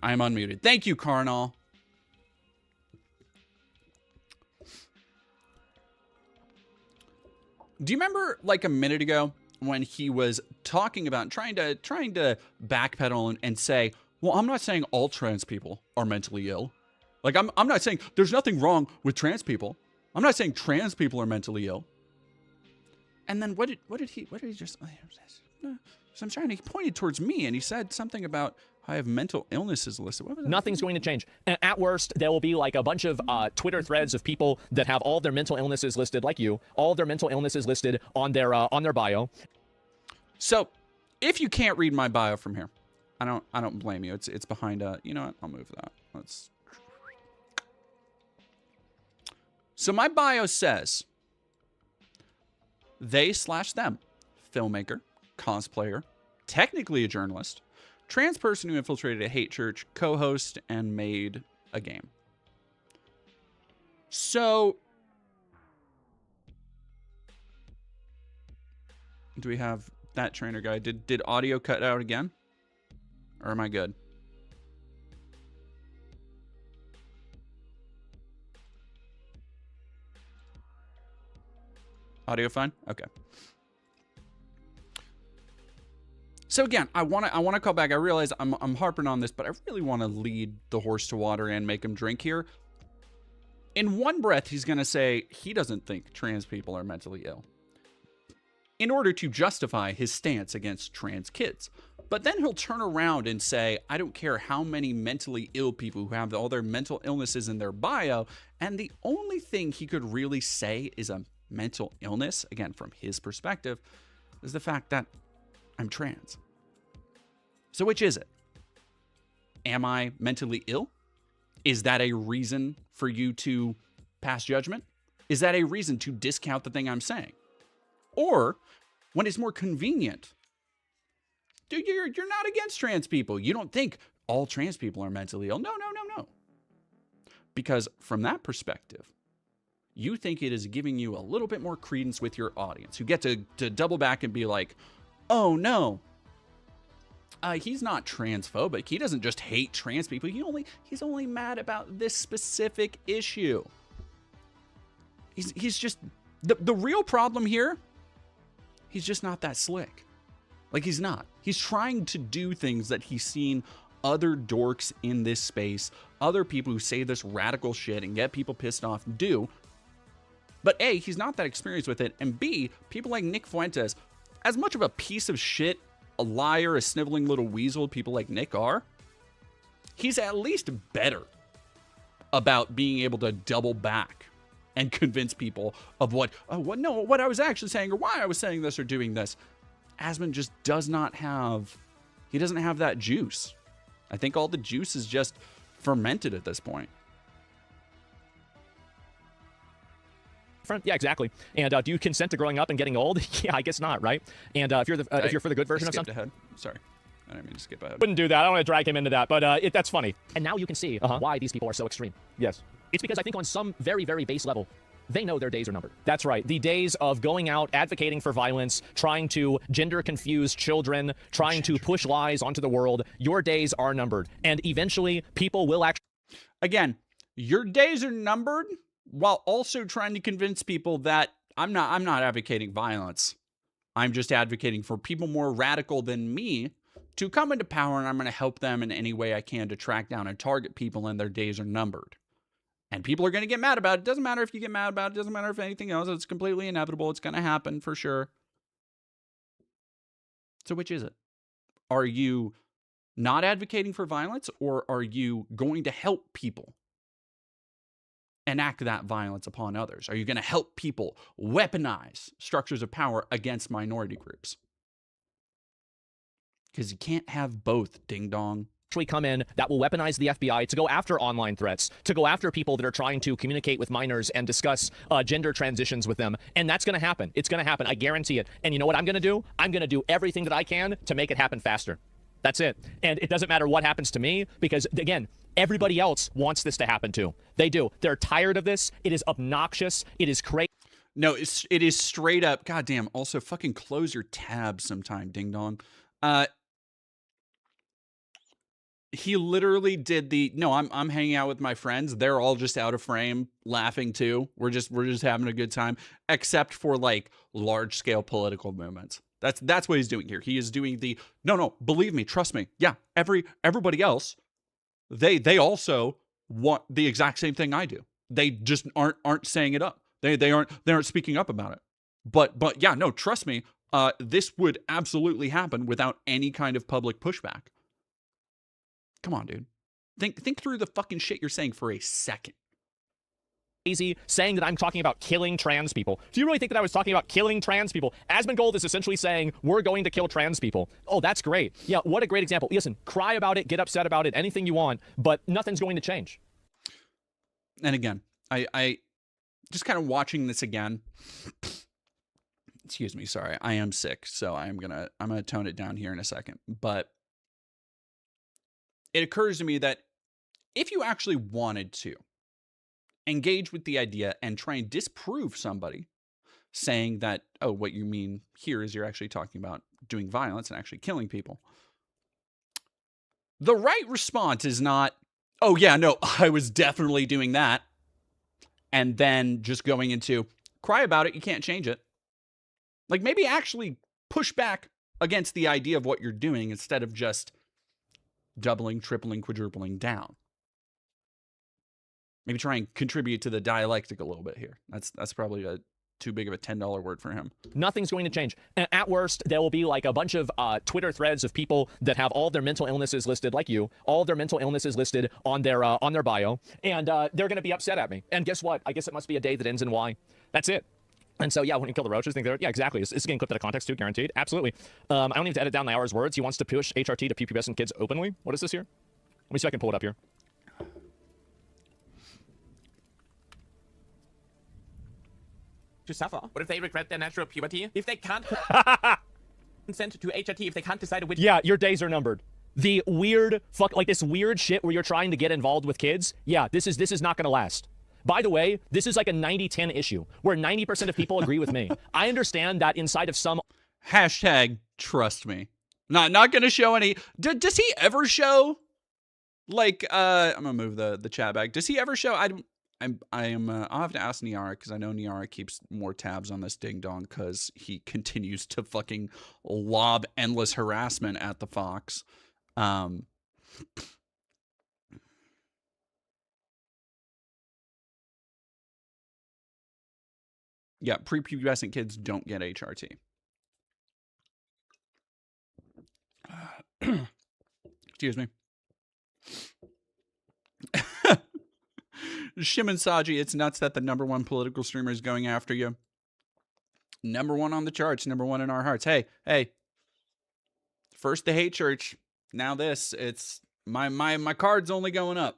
I am unmuted. Thank you, Carnal. Do you remember like a minute ago when he was talking about trying to backpedal and say, well, I'm not saying all trans people are mentally ill. Like I'm not saying there's nothing wrong with trans people. I'm not saying trans people are mentally ill. And then what did he just... So I'm trying to... He pointed towards me and he said something about I have mental illnesses listed. What was that? Nothing's going to change. At worst, there will be like a bunch of Twitter threads of people that have all their mental illnesses listed like you. All their mental illnesses listed on their bio. So if you can't read my bio from here, I don't blame you. It's behind you know what? I'll move that. Let's... So my bio says, they/them, filmmaker, cosplayer, technically a journalist, trans person who infiltrated a hate church, co-host, and made a game. So, do we have that trainer guy? Did audio cut out again? Or am I good? Audio fine? Okay. So again, I want to call back. I realize I'm harping on this, but I really want to lead the horse to water and make him drink here. In one breath, he's going to say he doesn't think trans people are mentally ill in order to justify his stance against trans kids. But then he'll turn around and say, I don't care how many mentally ill people who have all their mental illnesses in their bio, and the only thing he could really say is a mental illness, again, from his perspective, is the fact that I'm trans. So which is it? Am I mentally ill? Is that a reason for you to pass judgment? Is that a reason to discount the thing I'm saying? Or, when it's more convenient, dude, you're not against trans people. You don't think all trans people are mentally ill. No. Because from that perspective, you think it is giving you a little bit more credence with your audience. You get to double back and be like, oh no, he's not transphobic. He doesn't just hate trans people. He's only mad about this specific issue. He's just, the real problem here, he's just not that slick. Like, he's not. He's trying to do things that he's seen other dorks in this space, other people who say this radical shit and get people pissed off do. But A, he's not that experienced with it, and B, people like Nick Fuentes, as much of a piece of shit, a liar, a sniveling little weasel people like Nick are, he's at least better about being able to double back and convince people of what I was actually saying or why I was saying this or doing this. Asmon just doesn't have that juice. I think all the juice is just fermented at this point. Yeah, exactly. And do you consent to growing up and getting old? Yeah, I guess not, right? And if you're for the good version of something, ahead. Sorry, I didn't mean to skip ahead. Wouldn't do that. I don't want to drag him into that, but that's funny. And now you can see why these people are so extreme. Yes. It's because I think on some very, very base level, they know their days are numbered. That's right. The days of going out, advocating for violence, trying to gender confuse children, trying to push lies onto the world, your days are numbered. And eventually, people will actually... Again, your days are numbered while also trying to convince people that I'm not advocating violence. I'm just advocating for people more radical than me to come into power, and I'm going to help them in any way I can to track down and target people, and their days are numbered. And people are going to get mad about it. It doesn't matter if you get mad about it. It doesn't matter if anything else. It's completely inevitable. It's going to happen for sure. So which is it? Are you not advocating for violence, or are you going to help people enact that violence upon others? Are you going to help people weaponize structures of power against minority groups? Because you can't have both, ding dong. Actually come in that will weaponize the FBI to go after online threats, to go after people that are trying to communicate with minors and discuss gender transitions with them. And that's going to happen. It's going to happen. I guarantee it. And you know what I'm going to do? I'm going to do everything that I can to make it happen faster. That's it. And it doesn't matter what happens to me, because, again, everybody else wants this to happen too. They do. They're tired of this. It is obnoxious. It is crazy. No, it is straight up. Goddamn. Also, fucking close your tabs sometime, ding dong. He literally did the, no, I'm hanging out with my friends. They're all just out of frame laughing too. We're just having a good time, except for like large scale political movements. That's what he's doing here. He is doing the, no, believe me, trust me. Yeah. Everybody else, they also want the exact same thing I do. They just aren't saying it up. They aren't speaking up about it. But yeah, no, trust me. This would absolutely happen without any kind of public pushback. Come on, dude. Think through the fucking shit you're saying for a second. Easy saying that I'm talking about killing trans people. Do you really think that I was talking about killing trans people? ASMONGOLD is essentially saying we're going to kill trans people. Oh, that's great. Yeah, what a great example. Listen, cry about it, get upset about it, anything you want, but nothing's going to change. And again, I just kind of watching this again. Excuse me, sorry. I am sick, so I'm gonna tone it down here in a second. But it occurs to me that if you actually wanted to engage with the idea and try and disprove somebody saying that, oh, what you mean here is you're actually talking about doing violence and actually killing people, the right response is not, oh yeah, no, I was definitely doing that, and then just going into, cry about it, you can't change it. Like, maybe actually push back against the idea of what you're doing instead of just doubling, tripling, quadrupling down. Maybe try and contribute to the dialectic a little bit here. That's probably too big of a $10 word for him. Nothing's going to change. At worst, there will be like a bunch of Twitter threads of people that have all their mental illnesses listed, like you, all their mental illnesses listed on their bio, and they're going to be upset at me. And guess what? I guess it must be a day that ends in Y. That's it. And so, yeah, when you kill the roaches, think they're, yeah, exactly. It's getting clipped out of context too, guaranteed. Absolutely. I don't need to edit down the hour's words. He wants to push HRT to prepubescent kids openly. What is this here? Let me see if I can pull it up here. To suffer. What if they regret their natural puberty? If they can't consent to HRT, if they can't decide which... Yeah, your days are numbered. The weird, like this weird shit where you're trying to get involved with kids, yeah, this is not going to last. By the way, this is like a 90-10 issue where 90% of people agree with me. I understand that inside of some... Hashtag trust me. Not going to show any... Does he ever show... Like, I'm going to move the chat back. Does he ever show... I'll have to ask Niara, because I know Niara keeps more tabs on this ding dong because he continues to fucking lob endless harassment at the Fox. Yeah, prepubescent kids don't get HRT. Excuse me. Shimon Saji, it's nuts that the #1 political streamer is going after you. #1 on the charts, #1 in our hearts. Hey. First the hate church, now this. It's my card's only going up.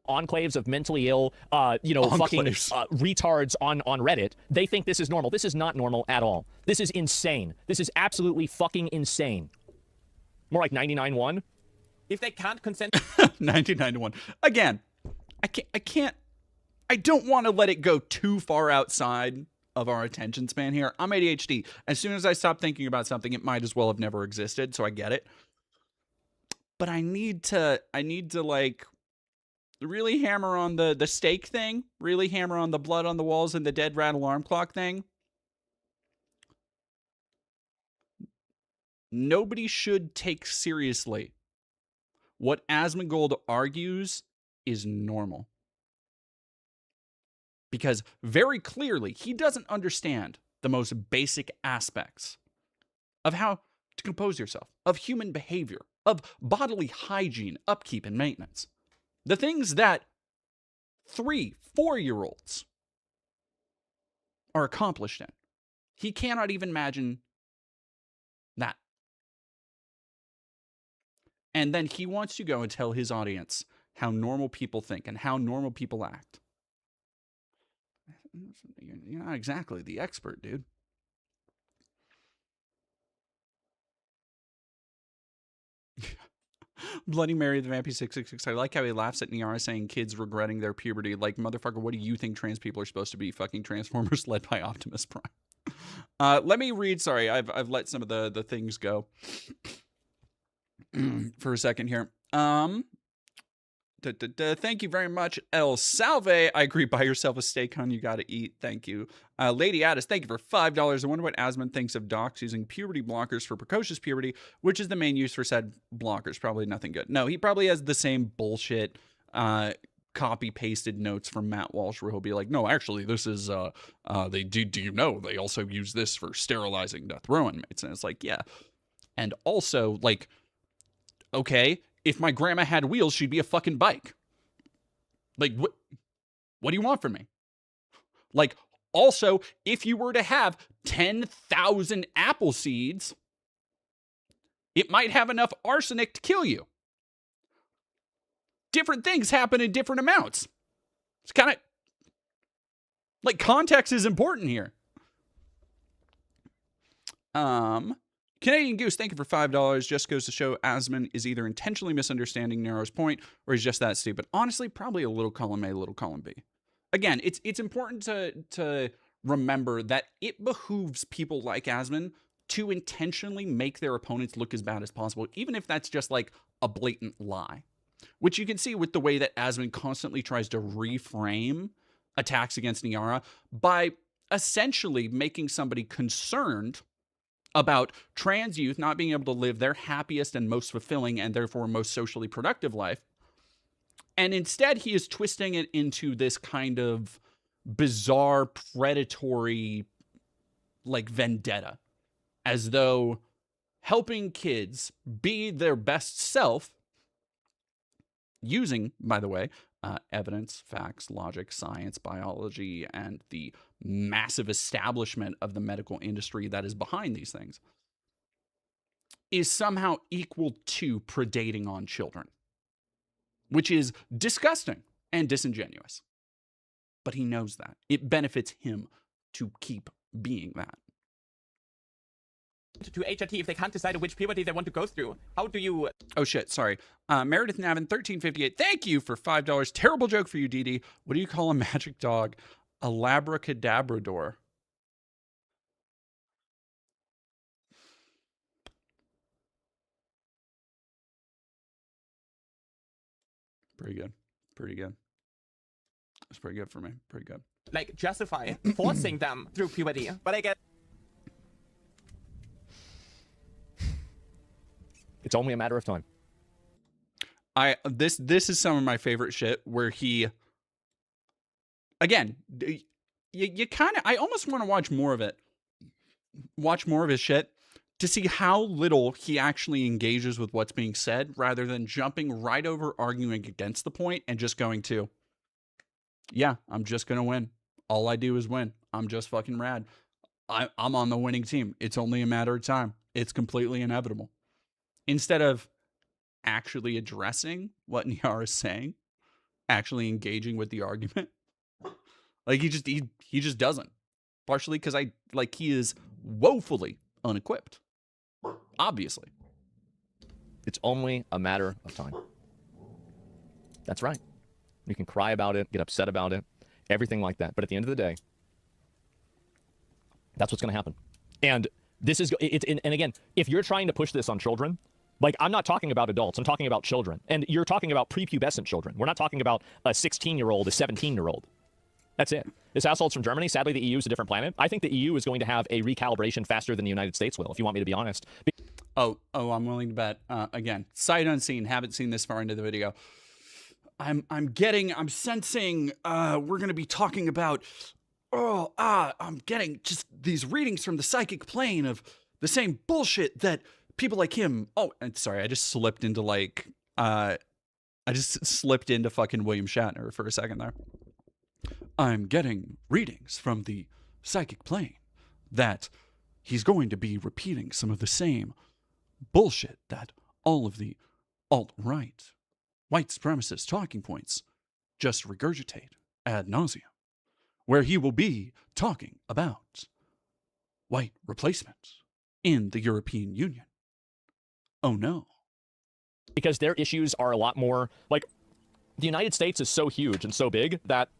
Enclaves of mentally ill, fucking retards on Reddit. They think this is normal. This is not normal at all. This is insane. This is absolutely fucking insane. More like 99.1. if they can't consent 1991. Again, I don't want to let it go too far outside of our attention span here. I'm ADHD. As soon as I stop thinking about something, it might as well have never existed, so I get it. But I need to like really hammer on the steak thing, really hammer on the blood on the walls and the dead rat alarm clock thing. Nobody should take seriously what ASMONGOLD argues is normal. Because very clearly, he doesn't understand the most basic aspects of how to compose yourself, of human behavior, of bodily hygiene, upkeep, and maintenance. The things that 3, 4-year-olds are accomplished in. He cannot even imagine that. And then he wants to go and tell his audience how normal people think and how normal people act. You're not exactly the expert, dude. Bloody Mary, the Vampy 666. I like how he laughs at Niara saying kids regretting their puberty. Like, motherfucker, what do you think trans people are supposed to be? Fucking Transformers led by Optimus Prime. Let me read. Sorry, I've let some of the things go for a second here. Thank you very much, El Salve. I agree. Buy yourself a steak, hun. You got to eat. Thank you. Lady Addis, thank you for $5. I wonder what Asmon thinks of docs using puberty blockers for precocious puberty, which is the main use for said blockers. Probably nothing good. No, he probably has the same bullshit copy-pasted notes from Matt Walsh where he'll be like, no, actually, this is, do you know, they also use this for sterilizing death row inmates. And it's like, yeah. And also, like, okay, if my grandma had wheels, she'd be a fucking bike. Like, what do you want from me? Like, also, if you were to have 10,000 apple seeds, it might have enough arsenic to kill you. Different things happen in different amounts. It's kind of like context is important here. Canadian Goose, thank you for $5. Just goes to show Asmon is either intentionally misunderstanding Nero's point or he's just that stupid. Honestly, probably a little column A, a little column B. Again, it's important to remember that it behooves people like Asmon to intentionally make their opponents look as bad as possible, even if that's just like a blatant lie. Which you can see with the way that Asmon constantly tries to reframe attacks against Niara by essentially making somebody concerned about trans youth not being able to live their happiest and most fulfilling and therefore most socially productive life. And instead, he is twisting it into this kind of bizarre, predatory, like, vendetta. As though helping kids be their best self, using, by the way, evidence, facts, logic, science, biology, and the massive establishment of the medical industry that is behind these things, is somehow equal to predating on children, which is disgusting and disingenuous. But he knows that. It benefits him to keep being that. to HRT if they can't decide which puberty they want to go through? How do you... Oh, shit. Sorry. Meredith Navin, 1358. Thank you for $5. Terrible joke for you, Dee. What do you call a magic dog? A labracadabrador. Pretty good. Pretty good. That's pretty good for me. Pretty good. like justify forcing them through puberty? But I get... It's only a matter of time. This is some of my favorite shit where he, again, you kind of, I almost want to watch more of it. Watch more of his shit to see how little he actually engages with what's being said rather than jumping right over arguing against the point and just going to, yeah, I'm just going to win. All I do is win. I'm just fucking rad. I'm on the winning team. It's only a matter of time. It's completely inevitable. Instead of actually addressing what Niara is saying, actually engaging with the argument. Like he just doesn't. Partially because he is woefully unequipped. Obviously. It's only a matter of time. That's right. You can cry about it, get upset about it, everything like that. But at the end of the day, that's what's going to happen. And this is, and again, if you're trying to push this on children, like, I'm not talking about adults, I'm talking about children. And you're talking about prepubescent children. We're not talking about a 16-year-old, a 17-year-old. That's it. This asshole's from Germany. Sadly, the EU is a different planet. I think the EU is going to have a recalibration faster than the United States will, if you want me to be honest. Oh, I'm willing to bet. Again, sight unseen, haven't seen this far into the video. I'm sensing we're going to be talking about, I'm getting just these readings from the psychic plane of the same bullshit that people like him. Oh, and sorry, I just slipped into fucking William Shatner for a second there. I'm getting readings from the psychic plane that he's going to be repeating some of the same bullshit that all of the alt-right, white supremacist talking points just regurgitate ad nauseum, where he will be talking about white replacement in the European Union. Oh no. Because their issues are a lot more, like, the United States is so huge and so big that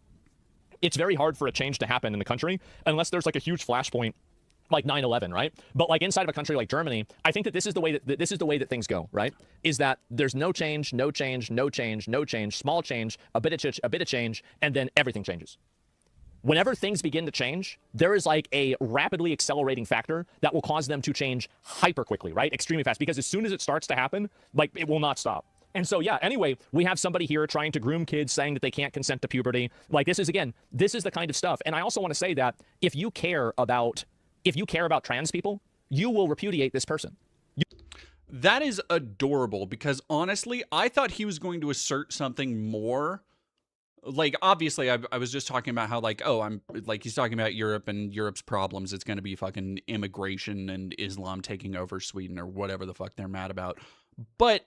it's very hard for a change to happen in the country unless there's like a huge flashpoint like 9/11, right? But like inside of a country like Germany, I think that this is the way that things go, right? Is that there's no change, no change, no change, no change, small change, a bit of change, and then everything changes. Whenever things begin to change, there is like a rapidly accelerating factor that will cause them to change hyper quickly, right? Extremely fast, because as soon as it starts to happen, like, it will not stop. And so, yeah, anyway, we have somebody here trying to groom kids, saying that they can't consent to puberty. Like, this is the kind of stuff. And I also want to say that if you care about trans people, you will repudiate this person. That is adorable, because honestly, I thought he was going to assert something more. Like, obviously, I was just talking about how, like, he's talking about Europe and Europe's problems. It's going to be fucking immigration and Islam taking over Sweden or whatever the fuck they're mad about. But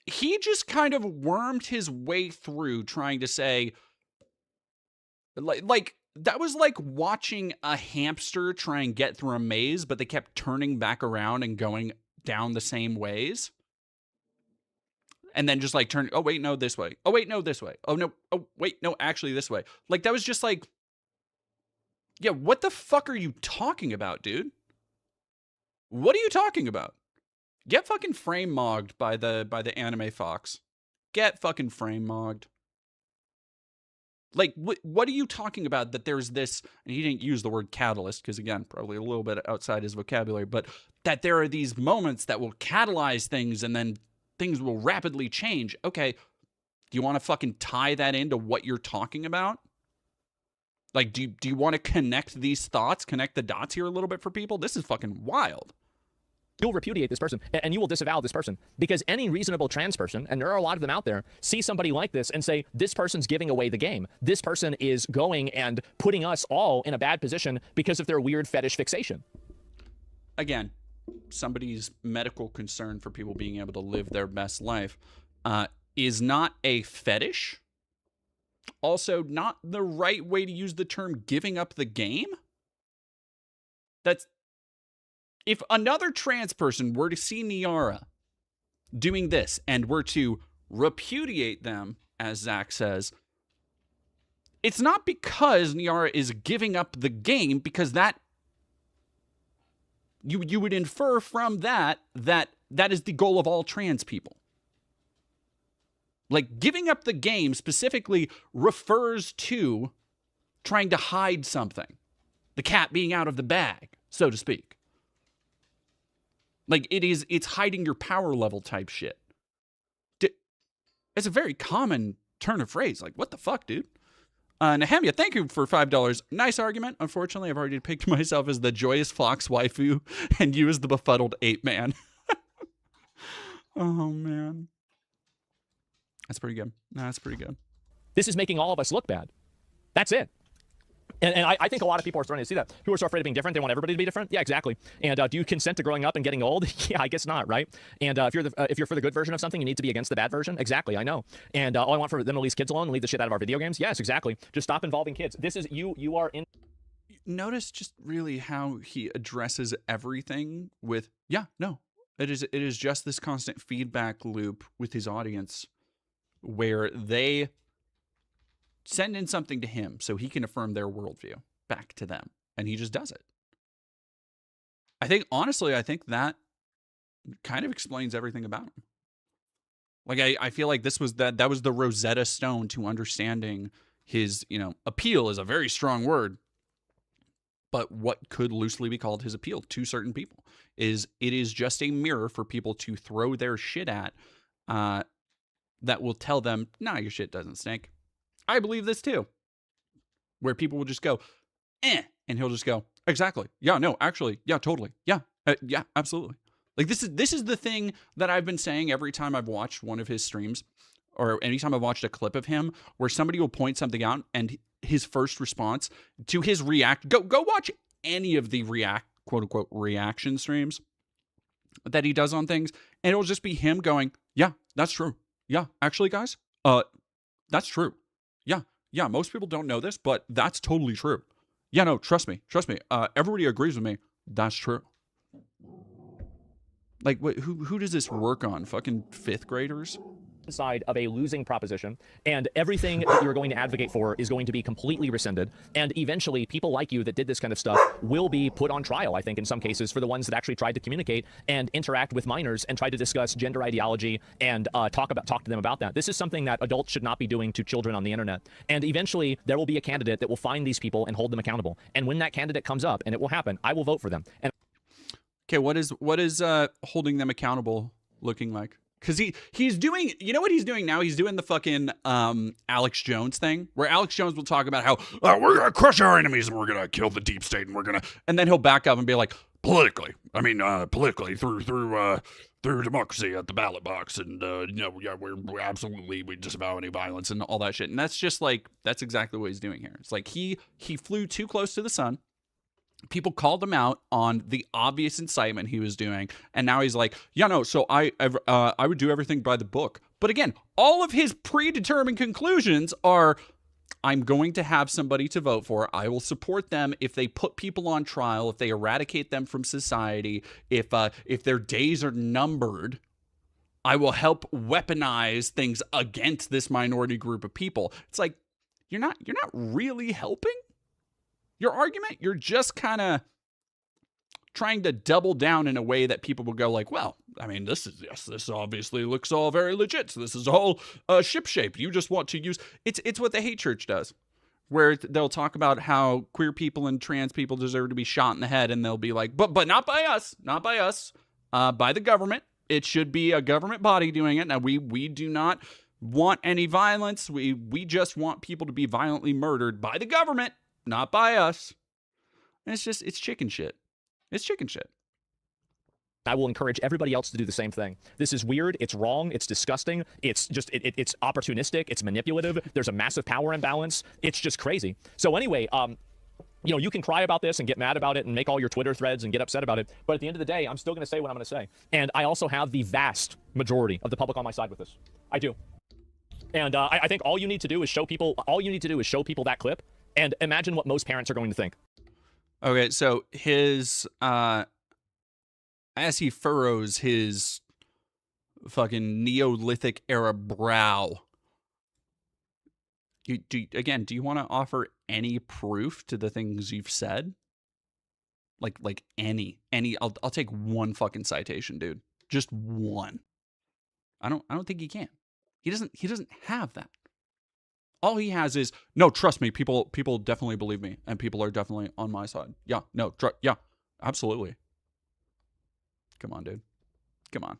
he just kind of wormed his way through trying to say, like that was like watching a hamster try and get through a maze, but they kept turning back around and going down the same ways. And then just like turn, oh wait, no, this way. Oh wait, no, this way. Oh no, oh wait, no, actually this way. Like, that was just like, yeah, what the fuck are you talking about, dude? What are you talking about? Get fucking frame mogged by the anime fox. Get fucking frame mogged. Like, what are you talking about that there's this, and he didn't use the word catalyst, because again, probably a little bit outside his vocabulary, but that there are these moments that will catalyze things and then things will rapidly change. Okay, do you want to fucking tie that into what you're talking about? Like, do you want to connect these thoughts, connect the dots here a little bit for people? This is fucking wild. You'll repudiate this person, and you will disavow this person, because any reasonable trans person, and there are a lot of them out there, see somebody like this and say, this person's giving away the game. This person is going and putting us all in a bad position because of their weird fetish fixation. Again, somebody's medical concern for people being able to live their best life is not a fetish. Also, not the right way to use the term giving up the game. That's... If another trans person were to see Niara doing this and were to repudiate them, as Zach says, it's not because Niara is giving up the game, because that you would infer from that is the goal of all trans people. Like, giving up the game specifically refers to trying to hide something. The cat being out of the bag, so to speak. Like, it's hiding your power level type shit. It's a very common turn of phrase. Like, what the fuck, dude? Nehemia, thank you for $5. Nice argument. Unfortunately, I've already picked myself as the joyous fox waifu and you as the befuddled ape man. Oh, man. That's pretty good. That's pretty good. This is making all of us look bad. That's it. And I think a lot of people are starting to see that. Who are so afraid of being different, they want everybody to be different. Yeah, exactly. And do you consent to growing up and getting old? Yeah, I guess not, right? And if you're for the good version of something, you need to be against the bad version. Exactly, I know. And all I want for them to leave kids alone and leave the shit out of our video games. Yes, exactly. Just stop involving kids. This is you are in. Notice just really how he addresses everything with, yeah, no, It is just this constant feedback loop with his audience where they send in something to him so he can affirm their worldview back to them. And he just does it. Honestly, I think that kind of explains everything about him. Like, I feel like that was the Rosetta Stone to understanding his, appeal is a very strong word. But what could loosely be called his appeal to certain people is it is just a mirror for people to throw their shit at that will tell them, nah, your shit doesn't stink. I believe this too. Where people will just go, and he'll just go, exactly. Yeah, no, actually, yeah, totally. Yeah, yeah, absolutely. Like this is the thing that I've been saying every time I've watched one of his streams or anytime I've watched a clip of him where somebody will point something out and his first response to his go watch any of the quote unquote reaction streams that he does on things, and it'll just be him going, yeah, that's true. Yeah, actually, guys, that's true. Yeah, most people don't know this, but that's totally true. Yeah, no, trust me. Everybody agrees with me. That's true. Like, who does this work on? Fucking fifth graders? Side of a losing proposition, and everything that you're going to advocate for is going to be completely rescinded, and eventually people like you that did this kind of stuff will be put on trial, I think, in some cases, for the ones that actually tried to communicate and interact with minors and try to discuss gender ideology and talk to them about that. This is something that adults should not be doing to children on the internet, and eventually there will be a candidate that will find these people and hold them accountable, and when that candidate comes up, and it will happen, I will vote for them. And okay, what is holding them accountable looking like? Because he's doing, you know what he's doing now? He's doing the fucking Alex Jones thing, where Alex Jones will talk about how we're going to crush our enemies and we're going to kill the deep state and then he'll back up and be like, politically through democracy at the ballot box and, we're absolutely, we disavow any violence and all that shit. And that's just like, that's exactly what he's doing here. It's like he flew too close to the sun. People called him out on the obvious incitement he was doing, and now he's like, yeah, no, so I would do everything by the book. But again, all of his predetermined conclusions are, I'm going to have somebody to vote for. I will support them if they put people on trial, if they eradicate them from society, if their days are numbered. I will help weaponize things against this minority group of people. It's like, you're not really helping your argument. You're just kind of trying to double down in a way that people will go like, well, I mean, this obviously looks all very legit. So this is all shipshape. You just want to use it's what the hate church does, where they'll talk about how queer people and trans people deserve to be shot in the head, and they'll be like, but not by us, by the government. It should be a government body doing it. Now we do not want any violence. We just want people to be violently murdered by the government, not by us. And it's chicken shit. It's chicken shit. I will encourage everybody else to do the same thing. This is weird. It's wrong. It's disgusting. It's just, it's opportunistic. It's manipulative. There's a massive power imbalance. It's just crazy. So anyway, you can cry about this and get mad about it and make all your Twitter threads and get upset about it. But at the end of the day, I'm still going to say what I'm going to say. And I also have the vast majority of the public on my side with this. I do. And I think all you need to do is show people that clip and imagine what most parents are going to think. Okay, so his, as he furrows his fucking Neolithic era brow, do you want to offer any proof to the things you've said? Like any, I'll take one fucking citation, dude. Just one. I don't think he can. He doesn't have that. All he has is, no, trust me, people definitely believe me, and people are definitely on my side. Yeah, no, yeah, absolutely. Come on, dude. Come on.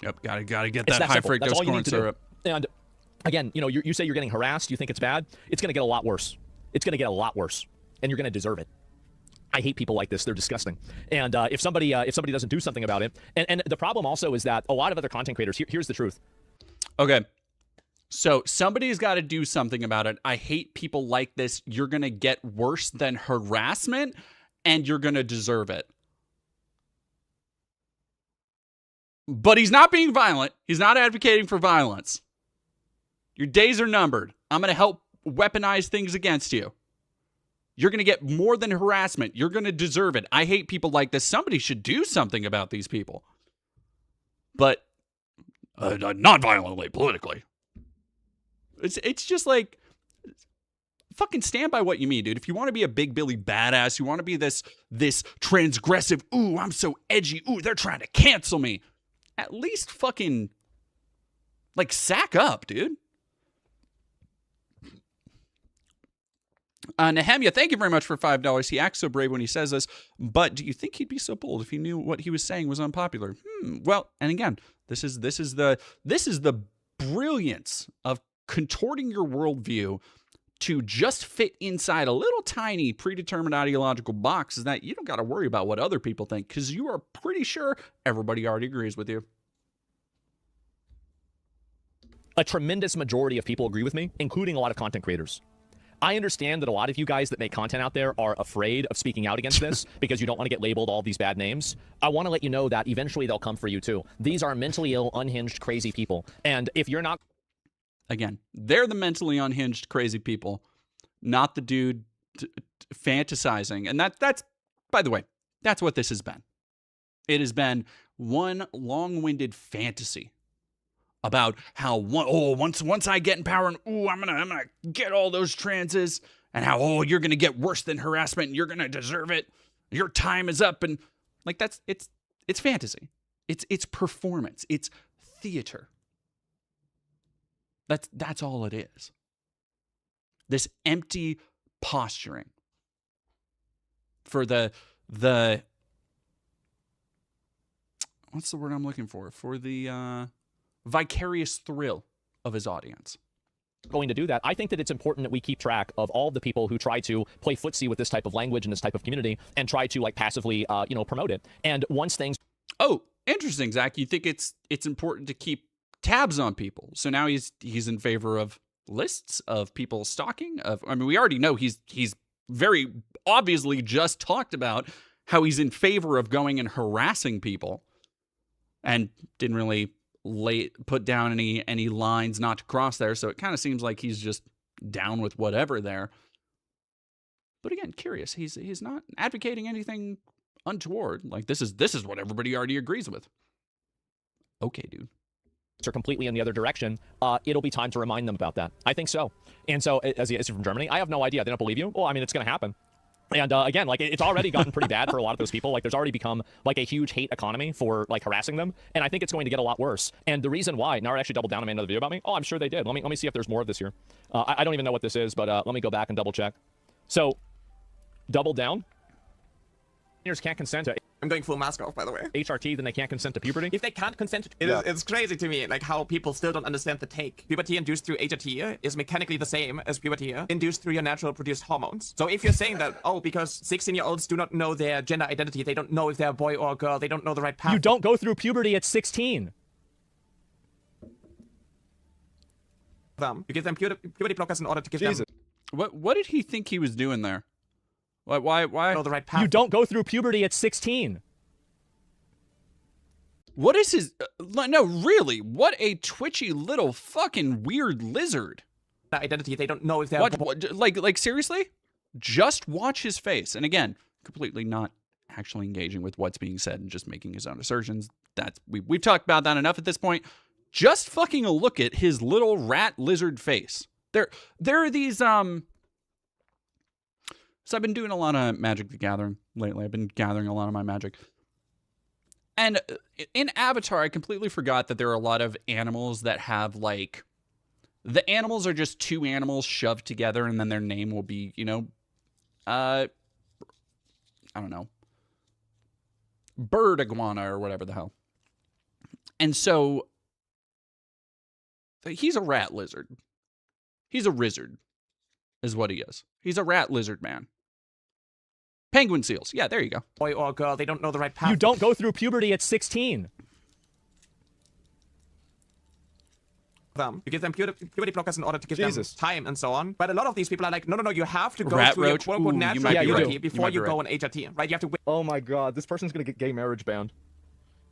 Yep, gotta get that high fructose corn syrup. And again, you say you're getting harassed, you think it's bad. It's going to get a lot worse. It's going to get a lot worse, and you're going to deserve it. I hate people like this. They're disgusting. And if somebody doesn't do something about it, and the problem also is that a lot of other content creators, here's the truth. Okay. So somebody's got to do something about it. I hate people like this. You're going to get worse than harassment, and you're going to deserve it. But he's not being violent. He's not advocating for violence. Your days are numbered. I'm going to help weaponize things against you. You're going to get more than harassment. You're going to deserve it. I hate people like this. Somebody should do something about these people. But not violently, politically. It's just like, fucking stand by what you mean, dude. If you want to be a big Billy badass, you want to be this transgressive, ooh, I'm so edgy, ooh, they're trying to cancel me. At least fucking, like, sack up, dude. Nehemiah, thank you very much for $5. He acts so brave when he says this, but do you think he'd be so bold if he knew what he was saying was unpopular? Well, and again, this is the brilliance of contorting your worldview to just fit inside a little tiny predetermined ideological box, is that you don't got to worry about what other people think, because you are pretty sure everybody already agrees with you. A tremendous majority of people agree with me, including a lot of content creators. I understand that a lot of you guys that make content out there are afraid of speaking out against this because you don't want to get labeled all these bad names. I want to let you know that eventually they'll come for you too. These are mentally ill, unhinged, crazy people. And if you're not... Again, they're the mentally unhinged, crazy people, not the dude fantasizing. And that's, by the way, that's what this has been. It has been one long-winded fantasy about how once I get in power and I'm gonna get all those transes, and how you're gonna get worse than harassment and you're gonna deserve it. Your time is up, and like it's fantasy. It's performance. It's theater. That's all it is. This empty posturing for the what's the word I'm looking for? For the vicarious thrill of his audience. Going to do that, I think that it's important that we keep track of all the people who try to play footsie with this type of language and this type of community and try to like passively promote it. And once things... Oh, interesting, Zach. You think it's important to keep tabs on people. So now he's in favor of lists of people stalking. We already know he's very obviously just talked about how he's in favor of going and harassing people, and didn't really put down any lines not to cross there. So it kind of seems like he's just down with whatever there. But again, curious. He's not advocating anything untoward. Like this is what everybody already agrees with. Okay, dude. Are completely in the other direction, it'll be time to remind them about that. I think so. And so, as you're from Germany, I have no idea. They don't believe you. Well, I mean, it's going to happen. And again, like it's already gotten pretty bad for a lot of those people. Like there's already become like a huge hate economy for like harassing them. And I think it's going to get a lot worse. And the reason why, Nara actually doubled down and made another video about me. Oh, I'm sure they did. Let me see if there's more of this here. I don't even know what this is, but let me go back and double check. So, double down. Can't consent to... I'm going full mask off, by the way. HRT, then they can't consent to puberty? If they can't consent to it's crazy to me, like how people still don't understand the take. Puberty induced through HRT is mechanically the same as puberty induced through your natural produced hormones. So if you're saying that, because 16-year-olds do not know their gender identity, they don't know if they're a boy or a girl, they don't know the right path. You don't go through puberty at 16. You give them puberty blockers in order to give them... What did he think he was doing there? Why? Know the right path. You don't go through puberty at 16. What is his... no, really, what a twitchy little fucking weird lizard. Identity, they don't know if they're... What, like seriously? Just watch his face. And again, completely not actually engaging with what's being said and just making his own assertions. We've talked about that enough at this point. Just fucking a look at his little rat lizard face. There are these... So I've been doing a lot of Magic the Gathering lately. I've been gathering a lot of my magic. And in Avatar, I completely forgot that there are a lot of animals that have, like... The animals are just two animals shoved together, and then their name will be, I don't know. Bird iguana or whatever the hell. And so... He's a rat lizard. He's a lizard, is what he is. He's a rat lizard man. Penguin seals. Yeah, there you go. Boy or girl, they don't know the right path. You don't go through puberty at 16. You give them puberty blockers in order to give them time and so on. But a lot of these people are like, no, you have to go through your quote-unquote natural puberty before you go on HRT, right? You have to wait. Oh my god, this person's gonna get gay marriage banned.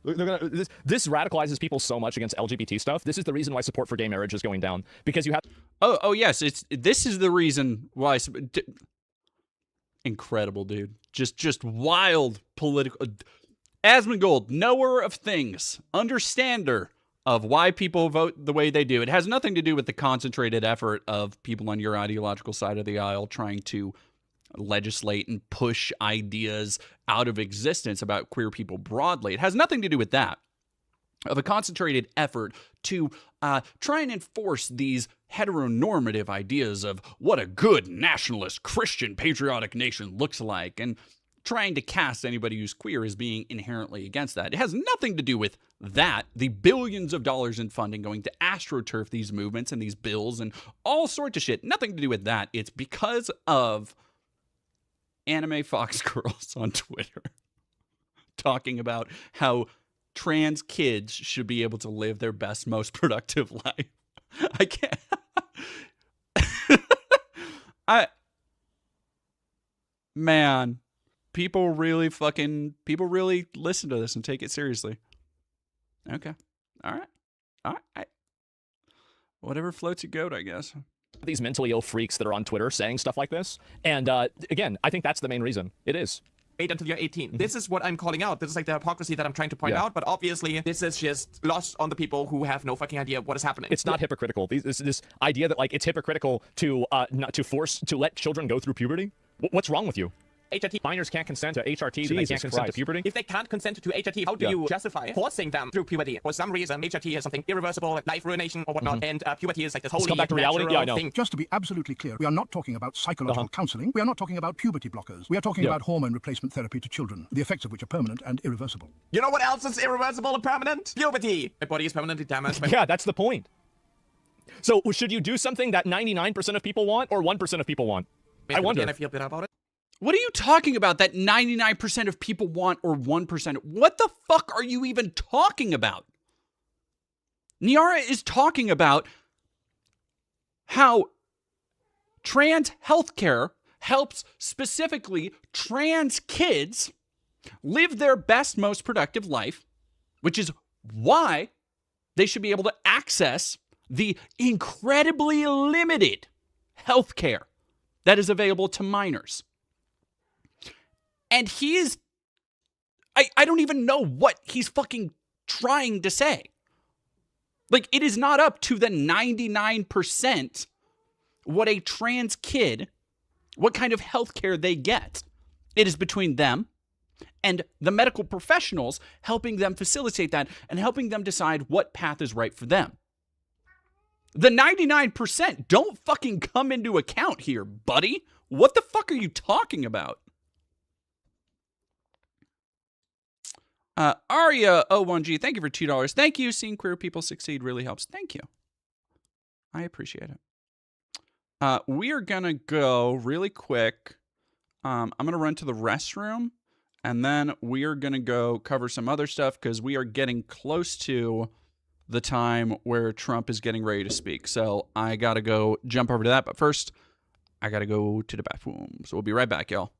This radicalizes people so much against LGBT stuff. This is the reason why support for gay marriage is going down. Because you have... Oh yes, this is the reason why. Incredible, dude. Just wild political. ASMONGOLD, knower of things, understander of why people vote the way they do. It has nothing to do with the concentrated effort of people on your ideological side of the aisle trying to legislate and push ideas out of existence about queer people broadly. It has nothing to do with that. Of a concentrated effort to try and enforce these heteronormative ideas of what a good nationalist, Christian, patriotic nation looks like, and trying to cast anybody who's queer as being inherently against that. It has nothing to do with that. The billions of dollars in funding going to astroturf these movements and these bills and all sorts of shit. Nothing to do with that. It's because of anime fox girls on Twitter talking about how trans kids should be able to live their best, most productive life. I can't. Man, people really listen to this and take it seriously. Okay. All right. Whatever floats your goat, I guess. These mentally ill freaks that are on Twitter saying stuff like this. And again, I think that's the main reason. It is. Wait until you're 18. This is what I'm calling out. This is like the hypocrisy that I'm trying to point out. But obviously, this is just lost on the people who have no fucking idea what is happening. It's not hypocritical. This idea that like it's hypocritical to not to let children go through puberty. What's wrong with you? HRT. Minors can't consent to HRT, and they can't consent to puberty. If they can't consent to HRT, how do you justify forcing them through puberty? For some reason, HRT is something irreversible, like life ruination or whatnot, and puberty is like this whole come back to reality. Yeah, I know. thing. Just to be absolutely clear, we are not talking about psychological counseling. We are not talking about puberty blockers. We are talking about hormone replacement therapy to children, the effects of which are permanent and irreversible. You know what else is irreversible and permanent? Puberty. My body is permanently damaged. Yeah, that's the point. So should you do something that 99% of people want or 1% of people want? I wonder. And I feel better about it. What are you talking about that 99% of people want or 1%? What the fuck are you even talking about? Niara is talking about how trans healthcare helps specifically trans kids live their best, most productive life, which is why they should be able to access the incredibly limited healthcare that is available to minors. And he is, I don't even know what he's fucking trying to say. Like, it is not up to the 99% what a trans kid, what kind of healthcare they get. It is between them and the medical professionals helping them facilitate that and helping them decide what path is right for them. The 99% don't fucking come into account here, buddy. What the fuck are you talking about? Aria01G, thank you for $2. Thank you. Seeing queer people succeed really helps. Thank you. I appreciate it. We are going to go really quick. I'm going to run to the restroom, and then we are going to go cover some other stuff because we are getting close to the time where Trump is getting ready to speak. So I got to go jump over to that. But first, I got to go to the bathroom. So we'll be right back, y'all.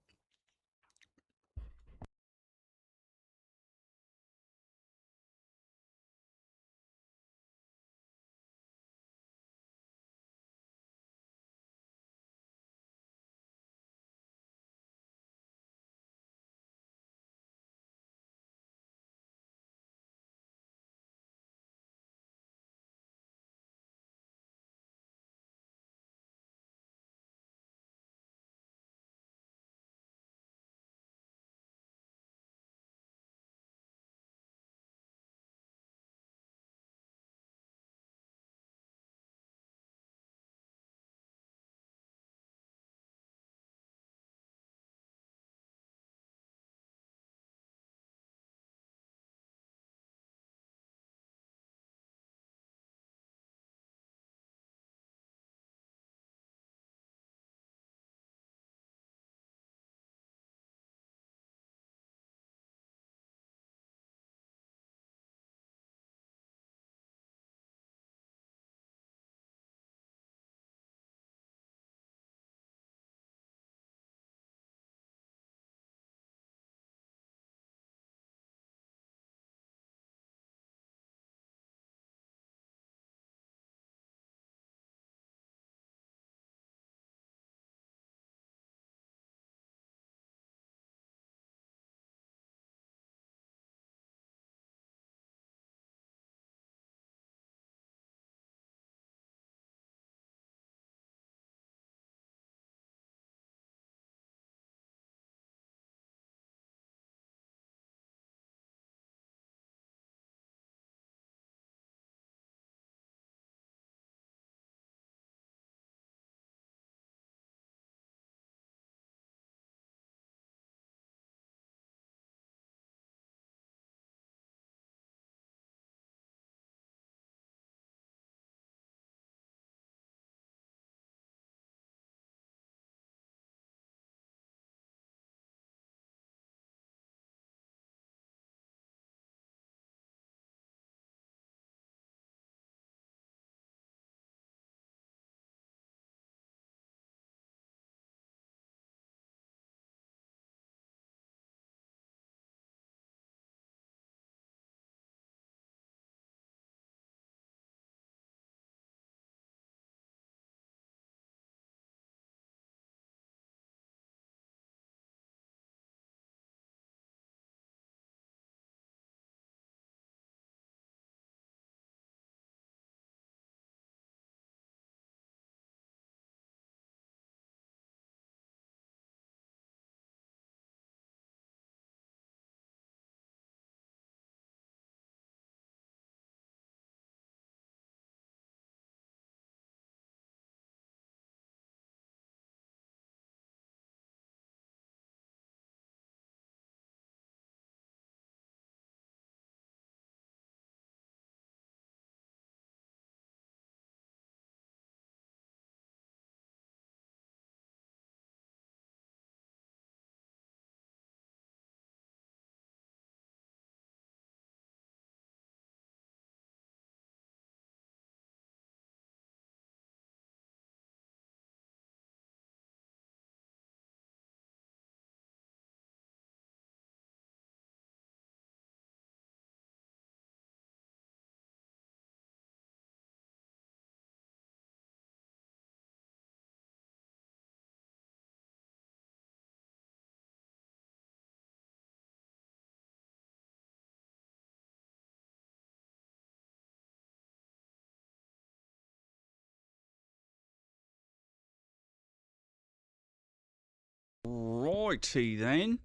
Righty then.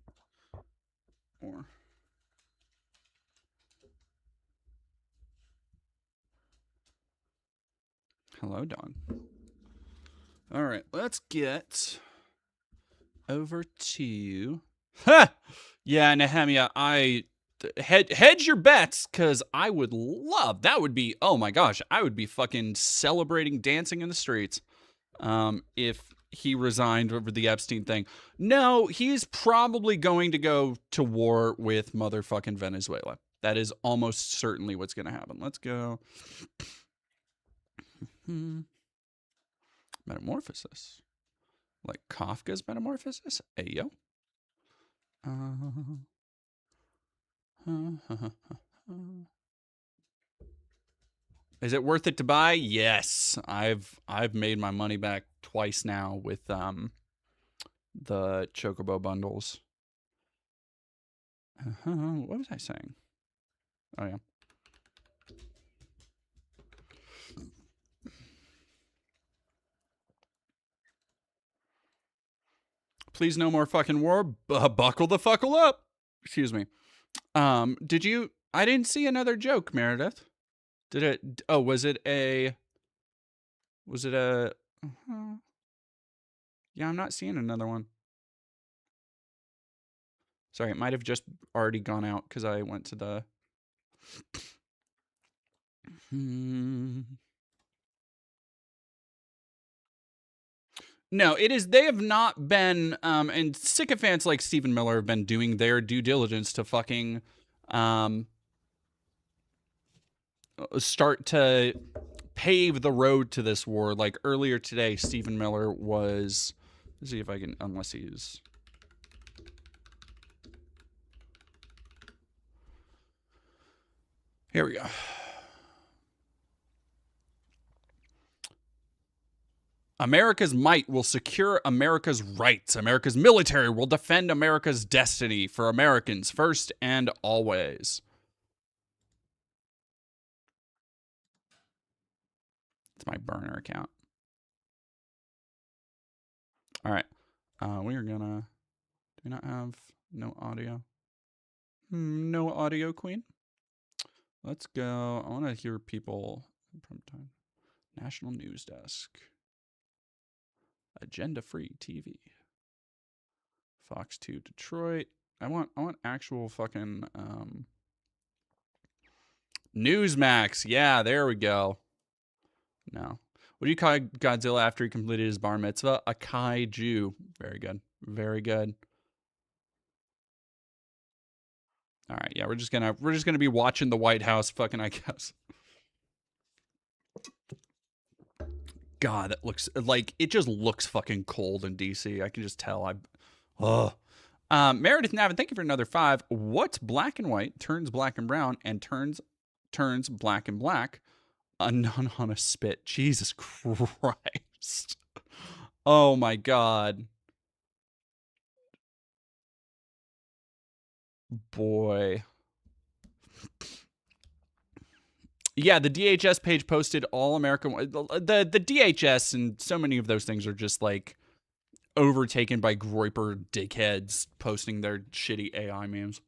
Or hello, dog. All right, let's get over to. Ha! Yeah, Nehemia, hedge your bets, because I would love, that would be, oh my gosh, I would be fucking celebrating, dancing in the streets if he resigned over the Epstein thing. No, he's probably going to go to war with motherfucking Venezuela. That is almost certainly what's going to happen. Let's go. Metamorphosis. Like Kafka's Metamorphosis? Ayo. Is it worth it to buy? Yes. I've made my money back twice now with the Chocobo bundles. What was I saying? Oh yeah. Please no more fucking war. Buckle the fuckle up. Excuse me. Did you? I didn't see another joke, Meredith. Did it? Oh, was it a? Yeah, I'm not seeing another one. Sorry, it might have just already gone out because I went to the. No, it is. They have not been, and sycophants like Stephen Miller have been doing their due diligence to fucking, start to pave the road to this war. Like earlier today, Stephen Miller was. Let's see if I can, unless he's. Here we go. America's might will secure America's rights. America's military will defend America's destiny for Americans first and always. It's my burner account. All right. We are gonna. Do we not have no audio? No audio, Queen. Let's go. I want to hear people. National News Desk. Agenda Free TV. Fox 2 Detroit. I want actual fucking Newsmax. Yeah, there we go. No. What do you call Godzilla after he completed his bar mitzvah? A kaiju. Very good. Very good. All right, yeah, we're just gonna be watching the White House fucking, I guess. God, that looks like, it just looks fucking cold in DC. I can just tell. Meredith Navin, thank you for another 5. What's black and white turns black and brown and turns black and black? A nun on a spit. Jesus Christ. Oh my God. Boy. Yeah, the DHS page posted all American. The DHS and so many of those things are just like overtaken by Groiper dickheads posting their shitty AI memes.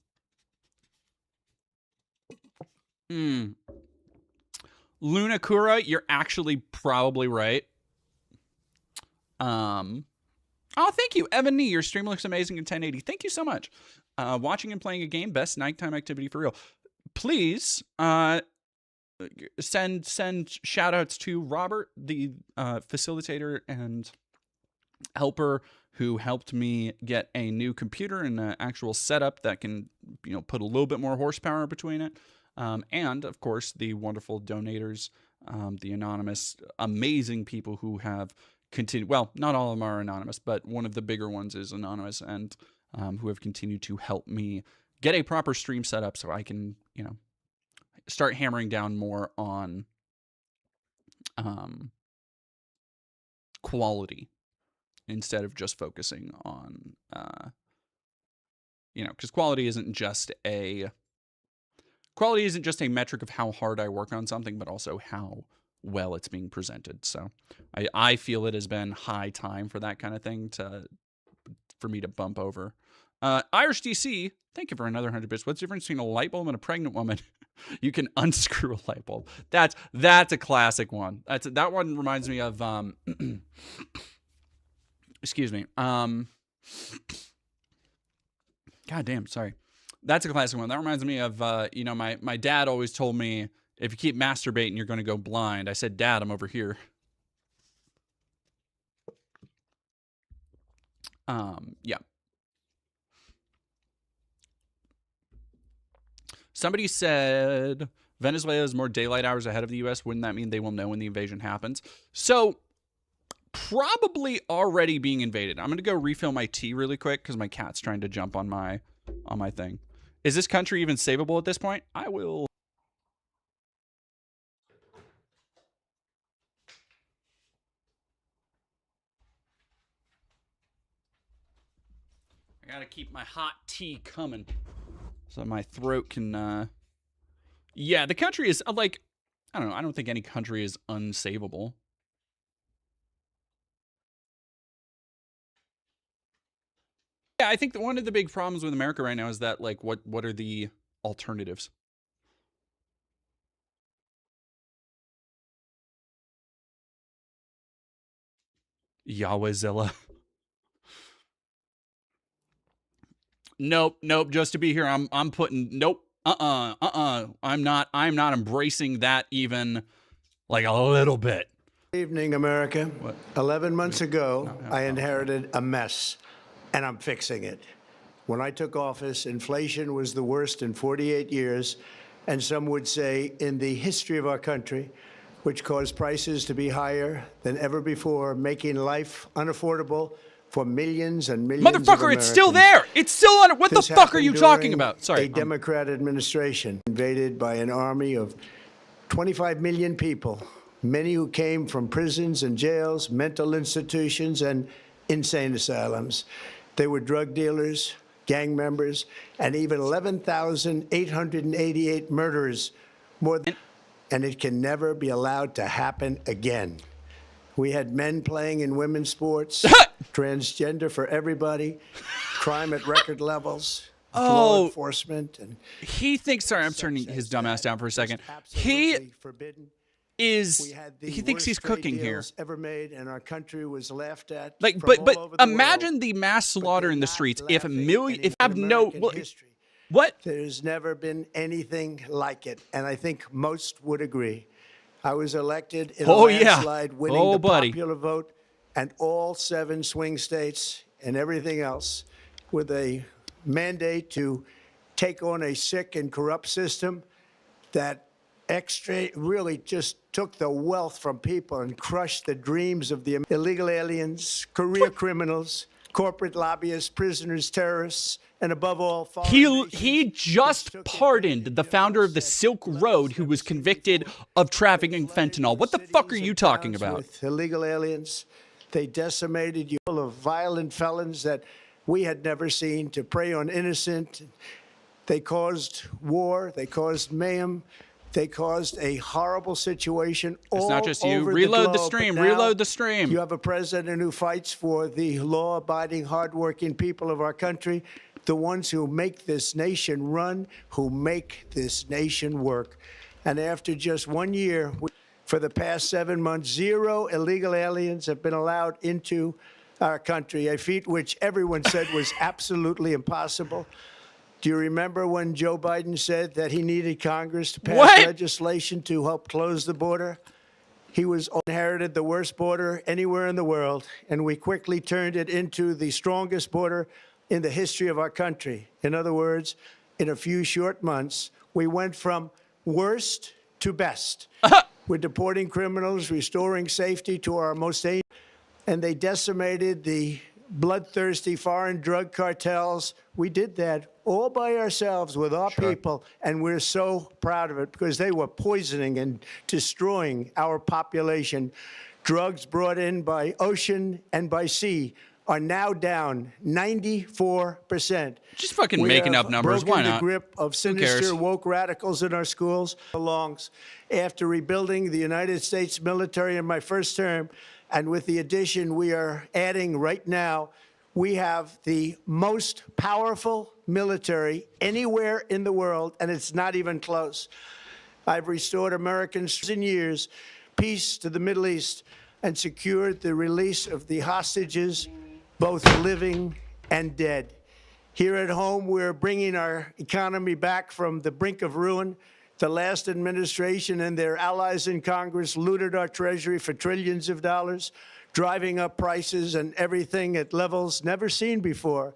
Lunakura, you're actually probably right. Oh, thank you, Evan Nee. Your stream looks amazing in 1080. Thank you so much. Watching and playing a game, best nighttime activity for real. Please, send shout outs to Robert, the facilitator and helper who helped me get a new computer and an actual setup that can, put a little bit more horsepower between it. And of course the wonderful donators, the anonymous, amazing people who have continued. Well, not all of them are anonymous, but one of the bigger ones is anonymous, and who have continued to help me get a proper stream setup so I can, start hammering down more on quality instead of just focusing on, because quality isn't just a metric of how hard I work on something, but also how well it's being presented. So I feel it has been high time for that kind of thing to for me to bump over. Irish DC, thank you for another 100 bits. What's the difference between a light bulb and a pregnant woman? You can unscrew a light bulb. That's a classic one. That one reminds me of excuse me. God damn, sorry. That's a classic one. That reminds me of you know, my dad always told me, if you keep masturbating, you're going to go blind. I said, Dad, I'm over here. Yeah. Somebody said Venezuela has more daylight hours ahead of the U.S. Wouldn't that mean they will know when the invasion happens? So probably already being invaded. I'm going to go refill my tea really quick because my cat's trying to jump on my thing. Is this country even savable at this point? I will. I got to keep my hot tea coming so my throat can, yeah, the country is, like, I don't know. I don't think any country is unsavable. Yeah, I think that one of the big problems with America right now is that, like, what are the alternatives? Yahwehzilla. Nope. Just to be here, I'm putting nope. I'm not embracing that even like a little bit. Good evening, America. What? 11 months ago, I inherited a mess, and I'm fixing it. When I took office, inflation was the worst in 48 years, and some would say in the history of our country, which caused prices to be higher than ever before, making life unaffordable for millions and millions of Motherfucker, it's still there. It's still on it. What the fuck are you talking about? Sorry. A Democrat administration invaded by an army of 25 million people, many who came from prisons and jails, mental institutions, and insane asylums. They were drug dealers, gang members, and even 11,888 murderers, more than, and it can never be allowed to happen again. We had men playing in women's sports, transgender for everybody, crime at record levels, law enforcement, and he thinks. Sorry, I'm turning his dumbass down for a second. He thinks he's cooking here. Ever made, and our country was laughed at. Like, but imagine the mass slaughter in the streets. If have no history. What? There's never been anything like it, and I think most would agree. I was elected in a landslide, winning the popular vote, and all 7 swing states and everything else, with a mandate to take on a sick and corrupt system that really just took the wealth from people and crushed the dreams of the illegal aliens, career criminals, corporate lobbyists, prisoners, terrorists, and above all, he just pardoned the founder of the Silk Road who was convicted of trafficking fentanyl. What the fuck are you talking about? With illegal aliens, they decimated you full of violent felons that we had never seen to prey on innocent. They caused war. They caused mayhem. They caused a horrible situation all over the globe. It's not just you. Reload the stream. Reload the stream. You have a president who fights for the law-abiding, hardworking people of our country, the ones who make this nation run, who make this nation work. And after just 1 year, for the past 7 months, 0 illegal aliens have been allowed into our country, a feat which everyone said was absolutely impossible. Do you remember when Joe Biden said that he needed Congress to pass legislation to help close the border? He inherited the worst border anywhere in the world, and we quickly turned it into the strongest border in the history of our country. In other words, in a few short months, we went from worst to best. We're deporting criminals, restoring safety to our most dangerous, and they decimated the bloodthirsty foreign drug cartels. We did that all by ourselves with our people, and we're so proud of it because they were poisoning and destroying our population. Drugs brought in by ocean and by sea are now down 94%. Just fucking making up numbers. Why not? The grip of sinister woke radicals in our schools belongs. After rebuilding the United States military in my first term, and with the addition we are adding right now, We have the most powerful military anywhere in the world, and it's not even close. I've restored Americans in years, peace to the Middle East, and secured the release of the hostages, both living and dead. Here at home, we're bringing our economy back from the brink of ruin. The last administration and their allies in Congress looted our treasury for trillions of dollars, driving up prices and everything at levels never seen before.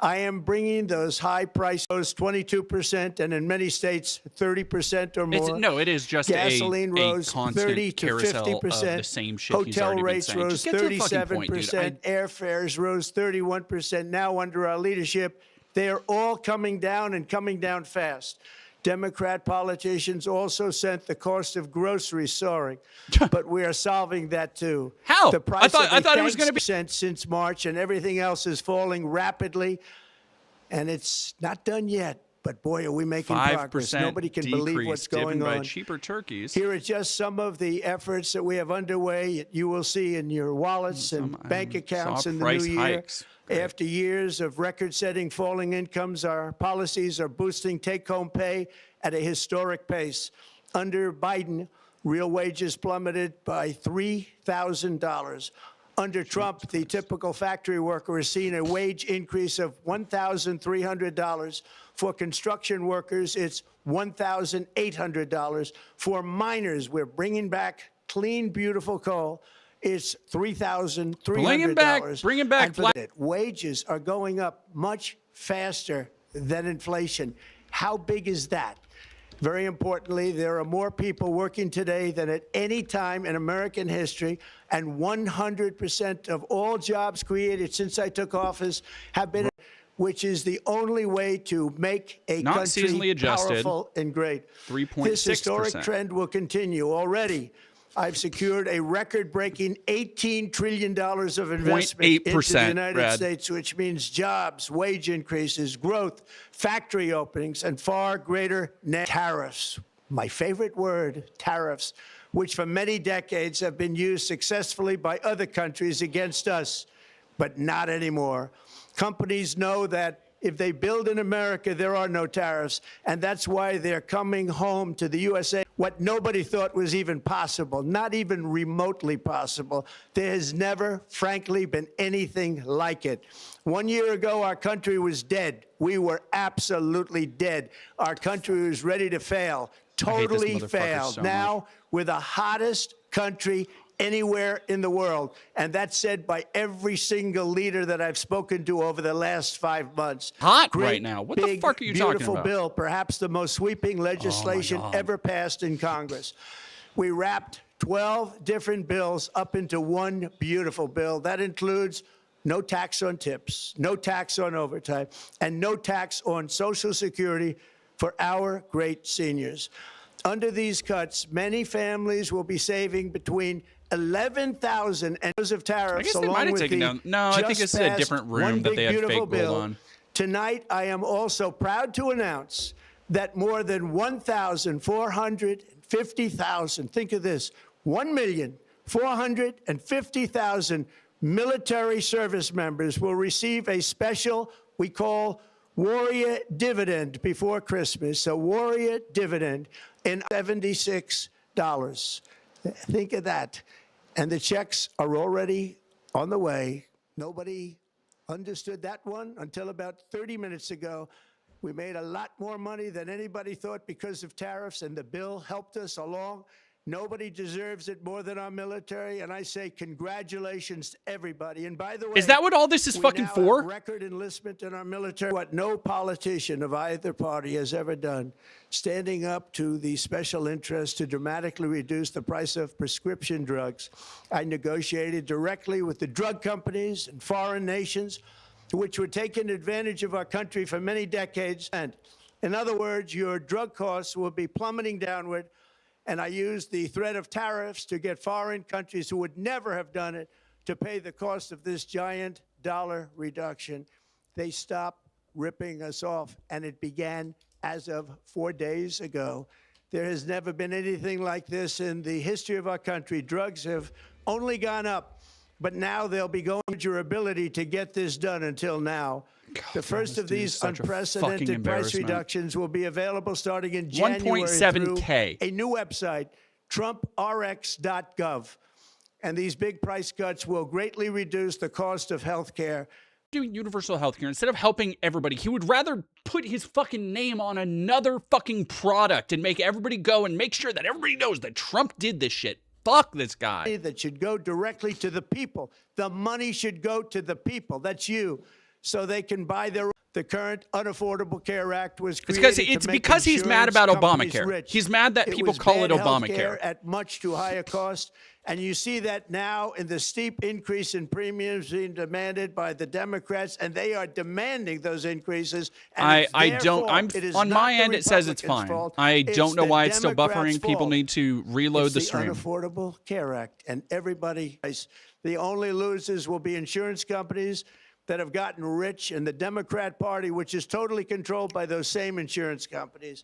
I am bringing those high prices 22% and in many states 30% or more. It is just gasoline rose constant 30 to carousel 50%. of the same shit he's Hotel already been rates saying. rose Just get to the fucking 37%. point, dude. Airfares rose 31%. Now under our leadership, they are all coming down and coming down fast. Democrat politicians also sent the cost of groceries soaring, but we are solving that too. How? The price I thought it was going to be since March, and everything else is falling rapidly, and it's not done yet. But boy, are we making progress. Nobody can believe what's going by on. cheaper turkeys. Here are just some of the efforts that we have underway. You will see in your wallets and bank accounts in the new year. Hikes. After years of record-setting falling incomes, our policies are boosting take-home pay at a historic pace. Under Biden, real wages plummeted by $3,000. Under Trump, the typical factory worker has seen a wage increase of $1,300. For construction workers, it's $1,800. For miners, we're bringing back clean, beautiful coal. It's $3,300. Bring it back. Wages are going up much faster than inflation. How big is that? Very importantly, there are more people working today than at any time in American history, and 100% of all jobs created since I took office have been, which is the only way to make a Not country seasonally adjusted. powerful and great. 3.6%. This historic trend will continue. Already, I've secured a record-breaking $18 trillion of investment into the United States, which means jobs, wage increases, growth, factory openings, and far greater net tariffs. My favorite word, tariffs, which for many decades have been used successfully by other countries against us, but not anymore. Companies know that if they build in America, there are no tariffs, and that's why they're coming home to the USA. What nobody thought was even possible, not even remotely possible. There has never, frankly, been anything like it. 1 year ago, our country was dead. We were absolutely dead. Our country was ready to fail, totally failed. So now, we're the hottest country anywhere in the world. And that's said by every single leader that I've spoken to over the last 5 months. Hot right now. What the fuck are you talking beautiful about? bill, perhaps the most sweeping legislation ever passed in Congress. We wrapped 12 different bills up into one beautiful bill. That includes no tax on tips, no tax on overtime, and no tax on Social Security for our great seniors. Under these cuts, many families will be saving between $11,000 and of tariffs. I guess they might have taken down. No, I think it's a different room that they had fake gold on. Tonight, I am also proud to announce that more than 1,450,000, think of this, 1,450,000 military service members will receive a special, we call Warrior Dividend before Christmas, a Warrior Dividend in $76. Think of that. And the checks are already on the way. Nobody understood that one until about 30 minutes ago. We made a lot more money than anybody thought because of tariffs, and the bill helped us along. Nobody deserves it more than our military, and I say congratulations to everybody. And by the way, is that what all this is fucking for? Record enlistment in our military, what no politician of either party has ever done, standing up to the special interest to dramatically reduce the price of prescription drugs. I negotiated directly with the drug companies and foreign nations, which were taking advantage of our country for many decades. And in other words, your drug costs will be plummeting downward. And I used the threat of tariffs to get foreign countries who would never have done it to pay the cost of this giant dollar reduction. They stopped ripping us off, and it began as of 4 days ago. There has never been anything like this in the history of our country. Drugs have only gone up. but now they'll be going with your ability to get this done until now. The first of these unprecedented price reductions will be available starting in January through a new website, TrumpRx.gov. And these big price cuts will greatly reduce the cost of health care. Doing universal health care instead of helping everybody, he would rather put his fucking name on another fucking product and make everybody go and make sure that everybody knows that Trump did this shit. Fuck this guy. That should go directly to the people. The money should go to the people. That's you. So they can buy their. The current Unaffordable Care Act was created it's because he's mad about Obamacare. Rich. He's mad that people call it Obamacare at much too high a cost, and you see that now in the steep increase in premiums being demanded by the Democrats, and they are demanding those increases. And I don't. I'm on my end. It says it's fine. I don't know why it's still buffering. People need to reload the stream. Unaffordable Care Act, and everybody. The only losers will be insurance companies that have gotten rich, and the Democrat Party, which is totally controlled by those same insurance companies.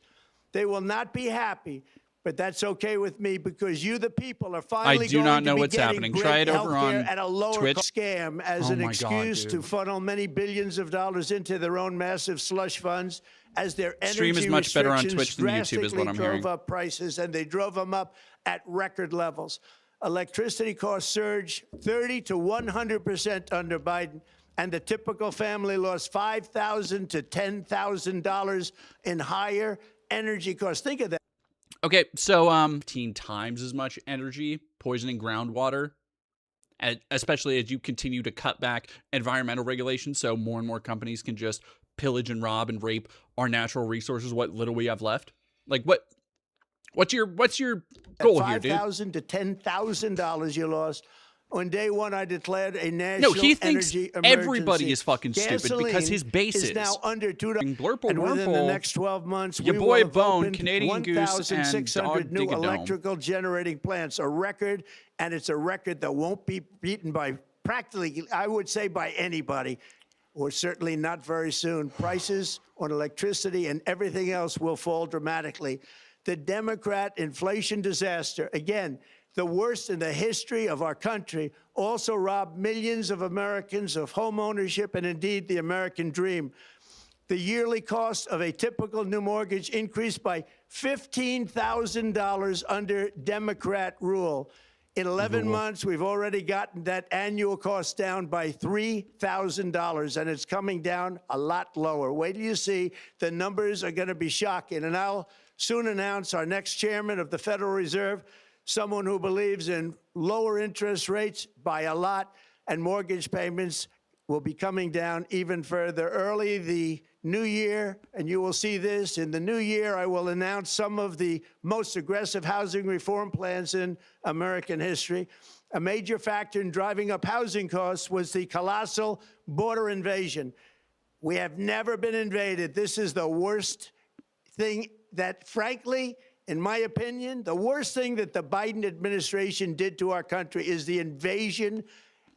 They will not be happy, but that's okay with me because you, the people, are finally going to be getting great Try it over on at a lower Twitch. Scam as an excuse to funnel many billions of dollars into their own massive slush funds as their energy Stream is much better on Twitch than YouTube is what I'm hearing. Drove up prices, and they drove them up at record levels. Electricity costs surged 30 to 100% under Biden. And the typical family lost $5,000 to $10,000 in higher energy costs. Think of that. Okay, so 15 times as much energy poisoning groundwater, especially as you continue to cut back environmental regulations, so more and more companies can just pillage and rob and rape our natural resources. What little we have left, like what's your goal here, dude? $5,000 to $10,000 you lost. On day one, I declared a national he thinks energy emergency. everybody is fucking stupid because his base is now under $2. Blurple, and within Wurple, the next 12 months, your we boy will have Bone, opened Canadian Goose, and 1,600 new Dog electrical generating plants. A record, and it's a record that won't be beaten by practically, I would say, by anybody, or certainly not very soon. Prices on electricity and everything else will fall dramatically. The Democrat inflation disaster, again, the worst in the history of our country, also robbed millions of Americans of home ownership and indeed the American dream. The yearly cost of a typical new mortgage increased by $15,000 under Democrat rule. In 11 months, we've already gotten that annual cost down by $3,000, and it's coming down a lot lower. Wait till you see. The numbers are going to be shocking. And I'll soon announce our next chairman of the Federal Reserve, someone who believes in lower interest rates by a lot, and mortgage payments will be coming down even further. Early the new year, and you will see this, in the new year, I will announce some of the most aggressive housing reform plans in American history. A major factor in driving up housing costs was the colossal border invasion. We have never been invaded. This is the worst thing that, frankly, in my opinion, the worst thing that the Biden administration did to our country is the invasion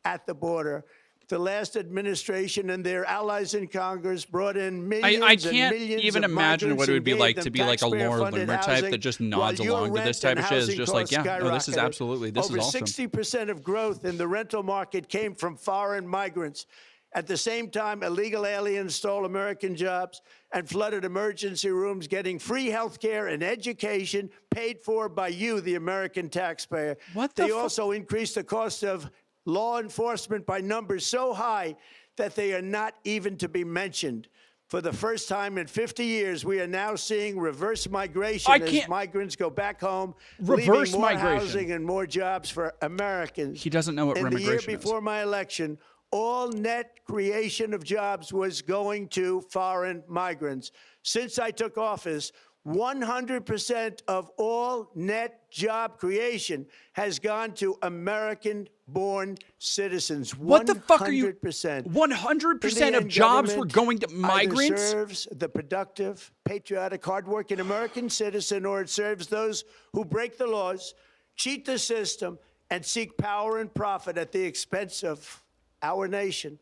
at the border. The last administration and their allies in Congress brought in millions I can't and millions even of imagine what it would be like them to be like a Lord Loomer type that just nods along to this type of shit. Is just like, yeah, no, this is absolutely, this is awesome. Over 60% of growth in the rental market came from foreign migrants. At the same time, illegal aliens stole American jobs and flooded emergency rooms, getting free health care and education paid for by you, the American taxpayer. They also increased the cost of law enforcement by numbers so high that they are not even to be mentioned. For the first time in 50 years, we are now seeing reverse migration as migrants go back home, leaving more housing and more jobs for Americans. He doesn't know what remigration is. In the year before my election, all net creation of jobs was going to foreign migrants. Since I took office, 100% of all net job creation has gone to American-born citizens. What the fuck are you? 100% of jobs were going to migrants? Either serves the productive, patriotic, hardworking American citizen, or it serves those who break the laws, cheat the system, and seek power and profit at the expense of our nation.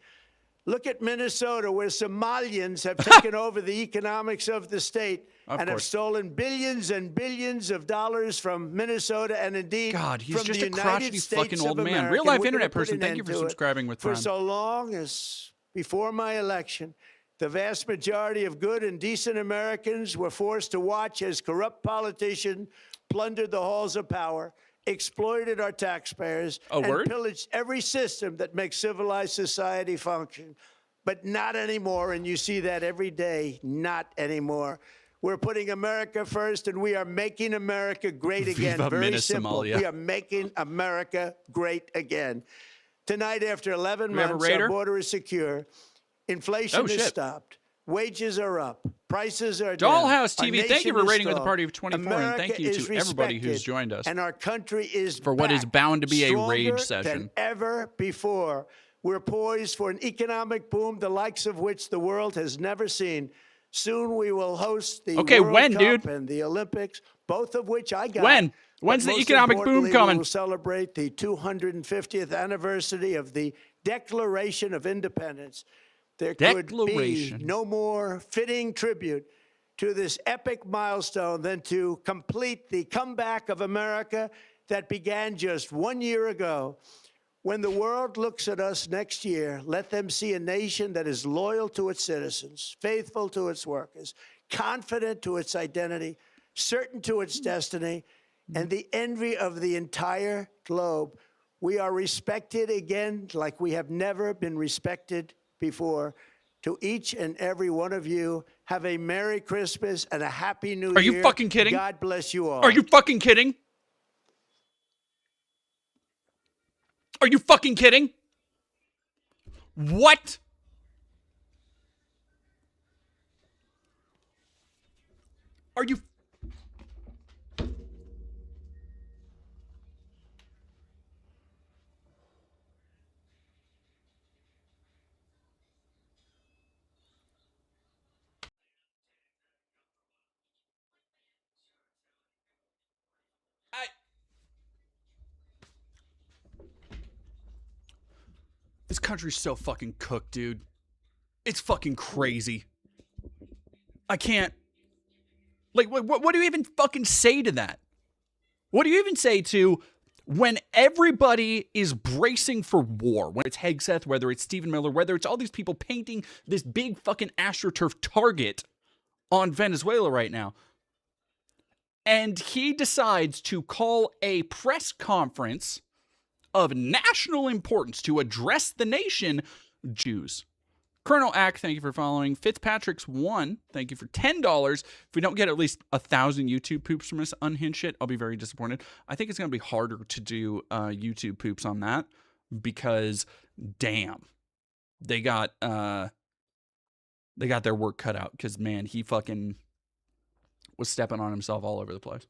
Look at Minnesota, where Somalians have taken over the economics of the state and have stolen billions and billions of dollars from Minnesota and indeed God, he's from just the a United crotchety States fucking of old man. America. Real life We're gonna internet put person. an Thank you end for to it. subscribing with For Prime. so long as before my election, the vast majority of good and decent Americans were forced to watch as corrupt politicians plundered the halls of power, exploited our taxpayers, and pillaged every system that makes civilized society function. But not anymore, and you see that every day, not anymore. We're putting America first, and we are making America great again. Viva Very Minas simple. Somalia. We are making America great again. Tonight, after 11 we have a months, raider? our border is secure. Inflation has stopped. Wages are up. Prices are down. Dollhouse Our TV, thank you nation for is rating with a strong. party of 24, and America thank you is to everybody who's respected, joined us and our country is for what is back, bound to be a rage stronger session. than ever before. We're poised for an economic boom, the likes of which the world has never seen. Soon we will host the World Cup and the Olympics, both of which I got. When? When's the economic boom We coming? will celebrate the 250th anniversary of the Declaration of Independence. There could be no more fitting tribute to this epic milestone than to complete the comeback of America that began just 1 year ago. When the world looks at us next year, let them see a nation that is loyal to its citizens, faithful to its workers, confident to its identity, certain to its destiny, and the envy of the entire globe. We are respected again like we have never been respected before. To each and every one of you, have a Merry Christmas and a Happy New Year. Are you fucking kidding? God bless you all. Are you fucking kidding? Are you fucking kidding? What? Are you... This country's so fucking cooked, dude. It's fucking crazy. I can't... Like, what do you even fucking say to that? What do you even say to when everybody is bracing for war? When it's Hegseth, whether it's Stephen Miller, whether it's all these people painting this big fucking AstroTurf target on Venezuela right now. And he decides to call a press conference of national importance to address the nation. Jews. Colonel Ack, thank you for following. Fitzpatrick's 1, thank you for $10. If we don't get at least 1,000 YouTube poops from this unhinged shit, I'll be very disappointed. I think it's going to be harder to do YouTube poops on that because, damn, they got their work cut out because, man, he fucking was stepping on himself all over the place.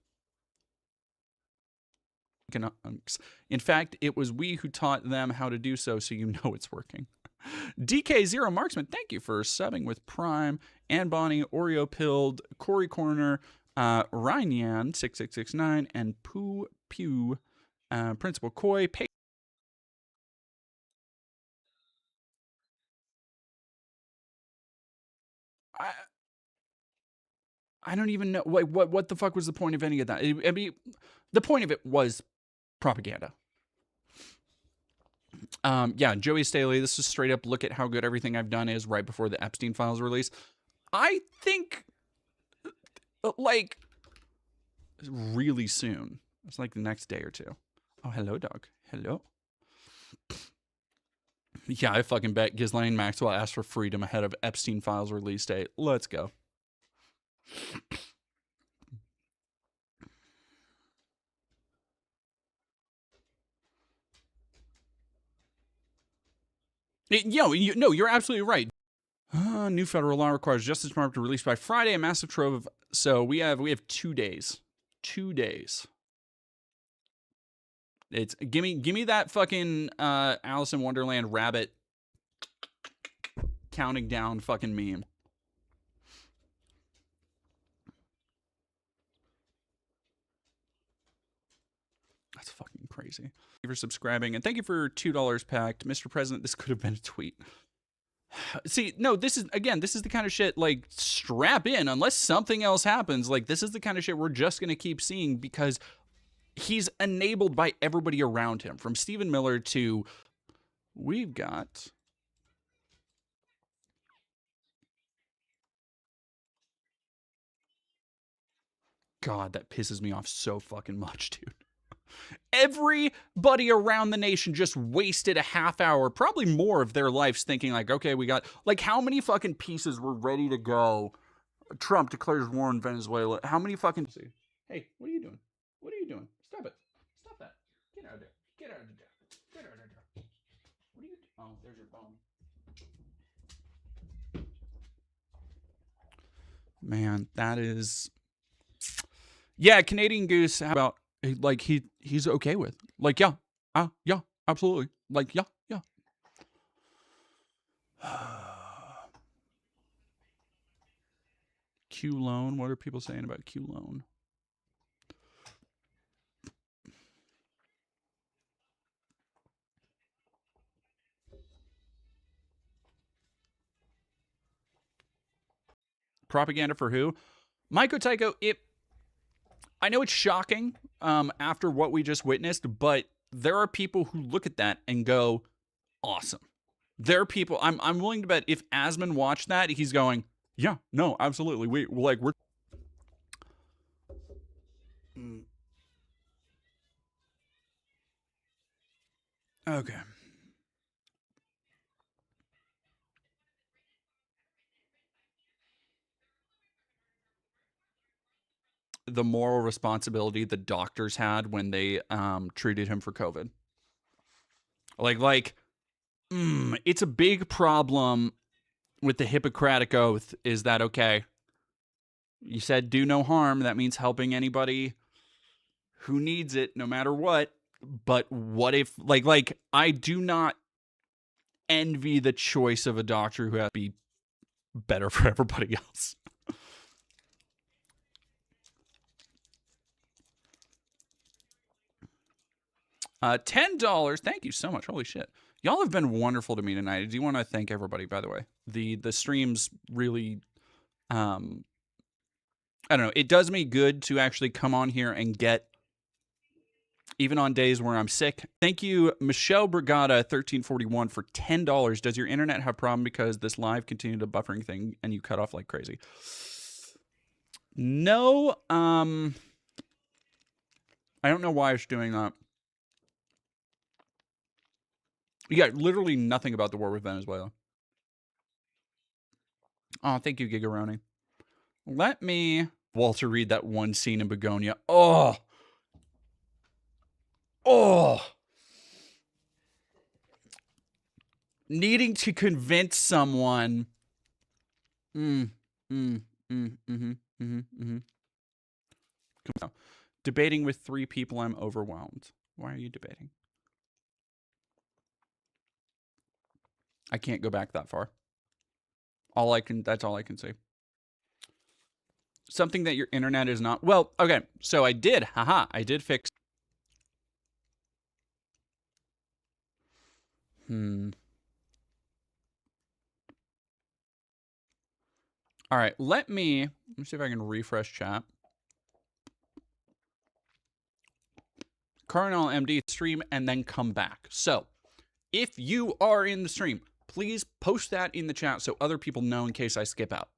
In fact, it was we who taught them how to do so you know it's working. DK0 Marksman, thank you for subbing with Prime, Ann Bonnie, Oreo Pilled, Corey Corner, Ryan 6669, and Pooh Pew, Principal Coy. I don't even know what the fuck was the point of any of that. I mean, the point of it was propaganda. Yeah, Joey Staley, this is straight up look at how good everything I've done is right before the Epstein files release. I think, like, really soon. It's like the next day or two. Oh, hello, dog. Hello. Yeah, I fucking bet Ghislaine Maxwell asked for freedom ahead of Epstein files release date. Let's go. No, you're absolutely right. New federal law requires Justice Department to release by Friday a massive trove of. So we have 2 days. 2 days. It's give me that fucking Alice in Wonderland rabbit counting down fucking meme. That's fucking crazy. Thank you for subscribing, and thank you for $2 packed. Mr. President, this could have been a tweet. See, no, this is the kind of shit, like, strap in unless something else happens. Like, this is the kind of shit we're just going to keep seeing because he's enabled by everybody around him, from Stephen Miller to we've got God, that pisses me off so fucking much, dude. Everybody around the nation just wasted a half hour, probably more of their lives thinking like, okay, we got, like, how many fucking pieces were ready to go? Trump declares war on Venezuela. How many fucking... Hey, what are you doing? What are you doing? Stop it. Stop that. Get out of there. Get out of there. Get out of there. What are you doing? Oh, there's your phone. Man, that is... Yeah, Canadian Goose, how about, like, he's okay with. Like, yeah. Yeah, absolutely. Like, yeah. Q loan. What are people saying about Q loan? Propaganda for who? Maiko Taiko, I know it's shocking after what we just witnessed, but there are people who look at that and go, awesome. There are people, I'm willing to bet if Asmon watched that, he's going, yeah, no, absolutely. We're okay. The moral responsibility the doctors had when they treated him for COVID. It's a big problem with the Hippocratic Oath is that, okay, you said do no harm. That means helping anybody who needs it, no matter what. But what if, like I do not envy the choice of a doctor who has to be better for everybody else. $10. Thank you so much. Holy shit. Y'all have been wonderful to me tonight. I do want to thank everybody, by the way. The streams really, I don't know. It does me good to actually come on here and get, even on days where I'm sick. Thank you, Michelle Brigada 1341 for $10. Does your internet have a problem because this live continued a buffering thing and you cut off like crazy? No, I don't know why it's doing that. Yeah, literally nothing about the war with Venezuela. Oh, thank you, Gigaroni. Let me, Walter, read that one scene in Begonia. Oh. Needing to convince someone. Debating with 3 people, I'm overwhelmed. Why are you debating? I can't go back that far. That's all I can say. Something that your internet is not. Well, okay. So I did fix. All right. Let me see if I can refresh chat. Carnal MD stream and then come back. So if you are in the stream, please post that in the chat so other people know in case I skip out.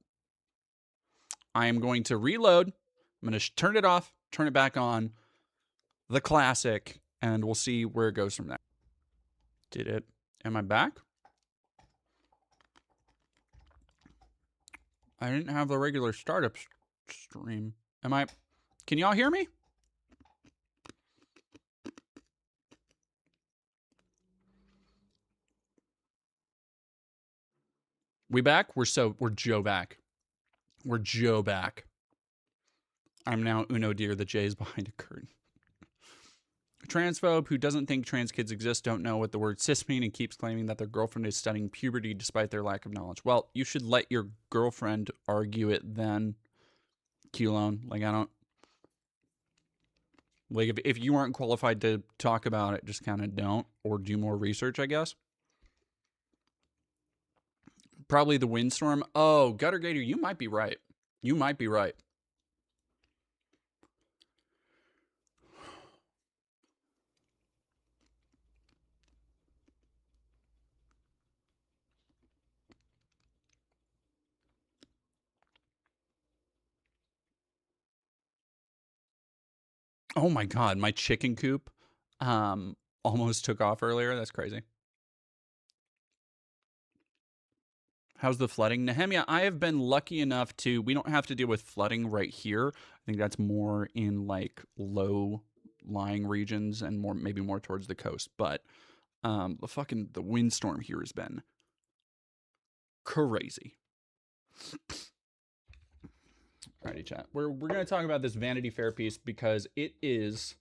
I am going to reload. I'm going to turn it off, turn it back on, the classic, and we'll see where it goes from there. Did it? Am I back? I didn't have the regular startup stream. Can y'all hear me? We back? We're Joe back. We're Joe back. I'm now Uno Deer, the J's behind a curtain. A transphobe who doesn't think trans kids exist, don't know what the word cis mean, and keeps claiming that their girlfriend is studying puberty despite their lack of knowledge. Well, you should let your girlfriend argue it then, Q-Lone. Like, I don't... Like, if you aren't qualified to talk about it, just kind of don't. Or do more research, I guess. Probably the windstorm. Oh, Gutter Gator, you might be right. You might be right. Oh my god, my chicken coop almost took off earlier. That's crazy. How's the flooding? Nehemiah, I have been lucky enough to, we don't have to deal with flooding right here. I think that's more in like low lying regions and more, maybe more towards the coast. But the windstorm here has been crazy. Alrighty, chat. We're gonna talk about this Vanity Fair piece because it is,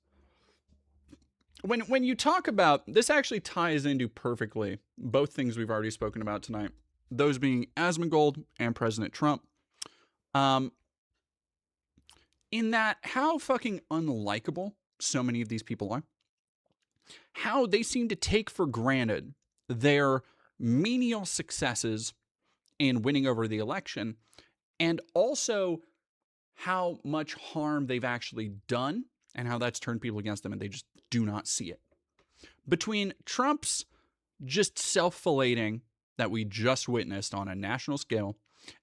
when you talk about, this actually ties into perfectly both things we've already spoken about tonight. Those being ASMONGOLD and President Trump. In that, how fucking unlikable so many of these people are. How they seem to take for granted their menial successes in winning over the election, and also how much harm they've actually done and how that's turned people against them and they just do not see it. Between Trump's just self-filleting that we just witnessed on a national scale,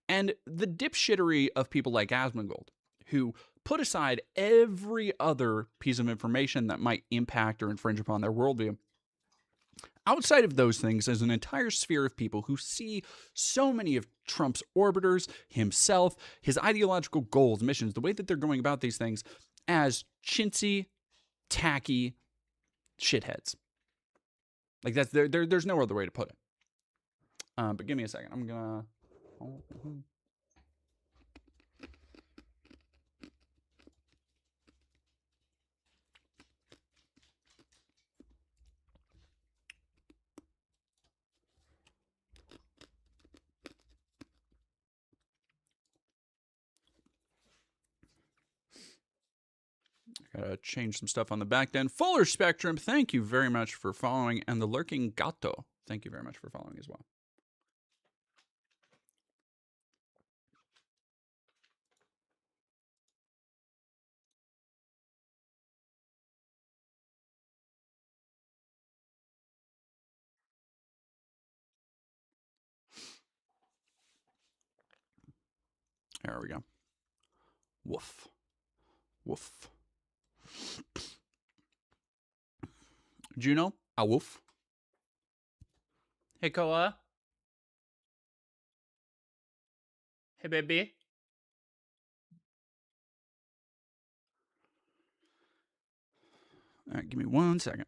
and the dipshittery of people like ASMONGOLD, who put aside every other piece of information that might impact or infringe upon their worldview. Outside of those things, there's an entire sphere of people who see so many of Trump's orbiters, himself, his ideological goals, missions, the way that they're going about these things as chintzy, tacky shitheads. Like that's there's no other way to put it. But give me a second. I'm gonna. Gotta change some stuff on the back end. Fuller Spectrum, thank you very much for following. And the Lurking Gato, thank you very much for following as well. There we go. Woof. Woof. Juno, a woof. Hey, Koa. Hey, baby. All right, give me 1 second.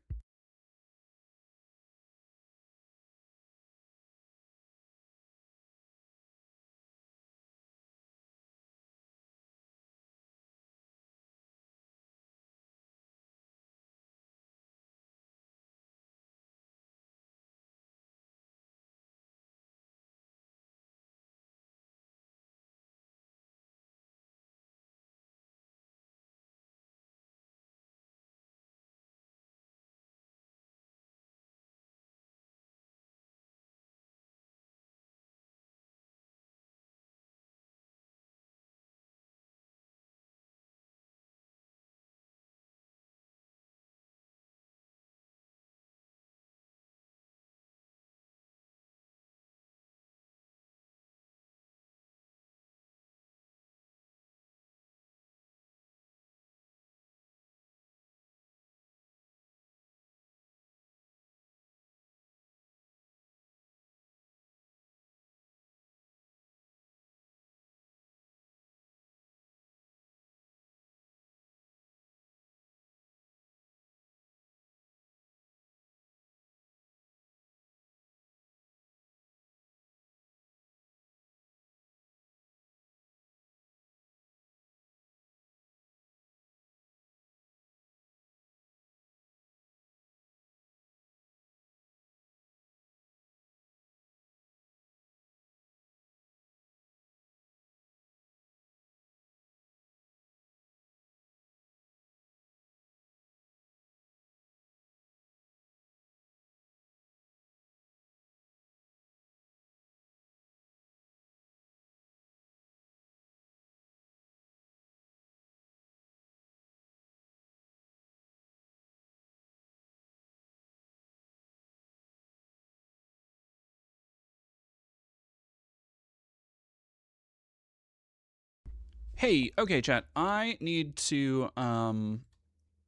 Hey, okay, chat. I need to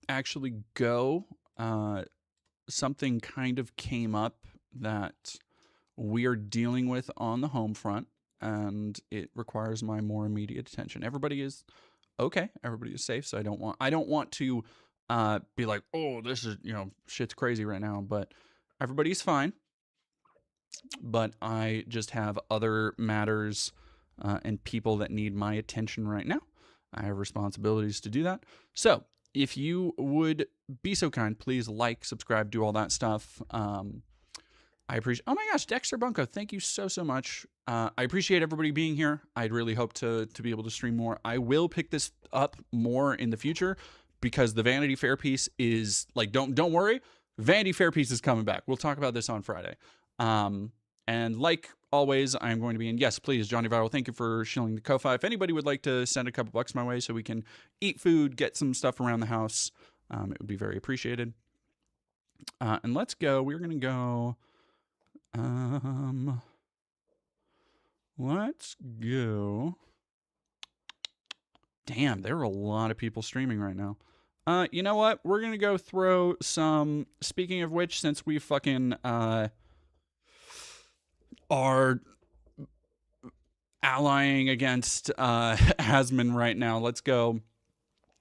actually go. Something kind of came up that we're dealing with on the home front, and it requires my more immediate attention. Everybody is okay. Everybody is safe, so I don't want to be like, oh, this is, shit's crazy right now, but everybody's fine. But I just have other matters and people that need my attention right now. I have responsibilities to do that. So if you would be so kind, please like, subscribe, do all that stuff. I appreciate. Oh my gosh, Dexter Bunko, thank you so much. I appreciate everybody being here. I'd really hope to be able to stream more. I will pick this up more in the future because the Vanity Fair piece is like, don't worry, Vanity Fair piece is coming back. We'll talk about this on Friday. And like always, I'm going to be in. Yes, please, Johnny Viral. Thank you for shilling the Ko-Fi. If anybody would like to send a couple bucks my way so we can eat food, get some stuff around the house, it would be very appreciated. And let's go. We're gonna go. Let's go. Damn, there are a lot of people streaming right now. You know what? We're gonna go throw some. Speaking of which, since we fucking are allying against Asmon right now, let's go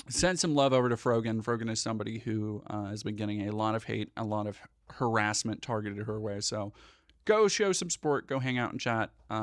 send some love over to Frogan. Frogan is somebody who has been getting a lot of hate, a lot of harassment targeted her way. So go show some support, go hang out and chat.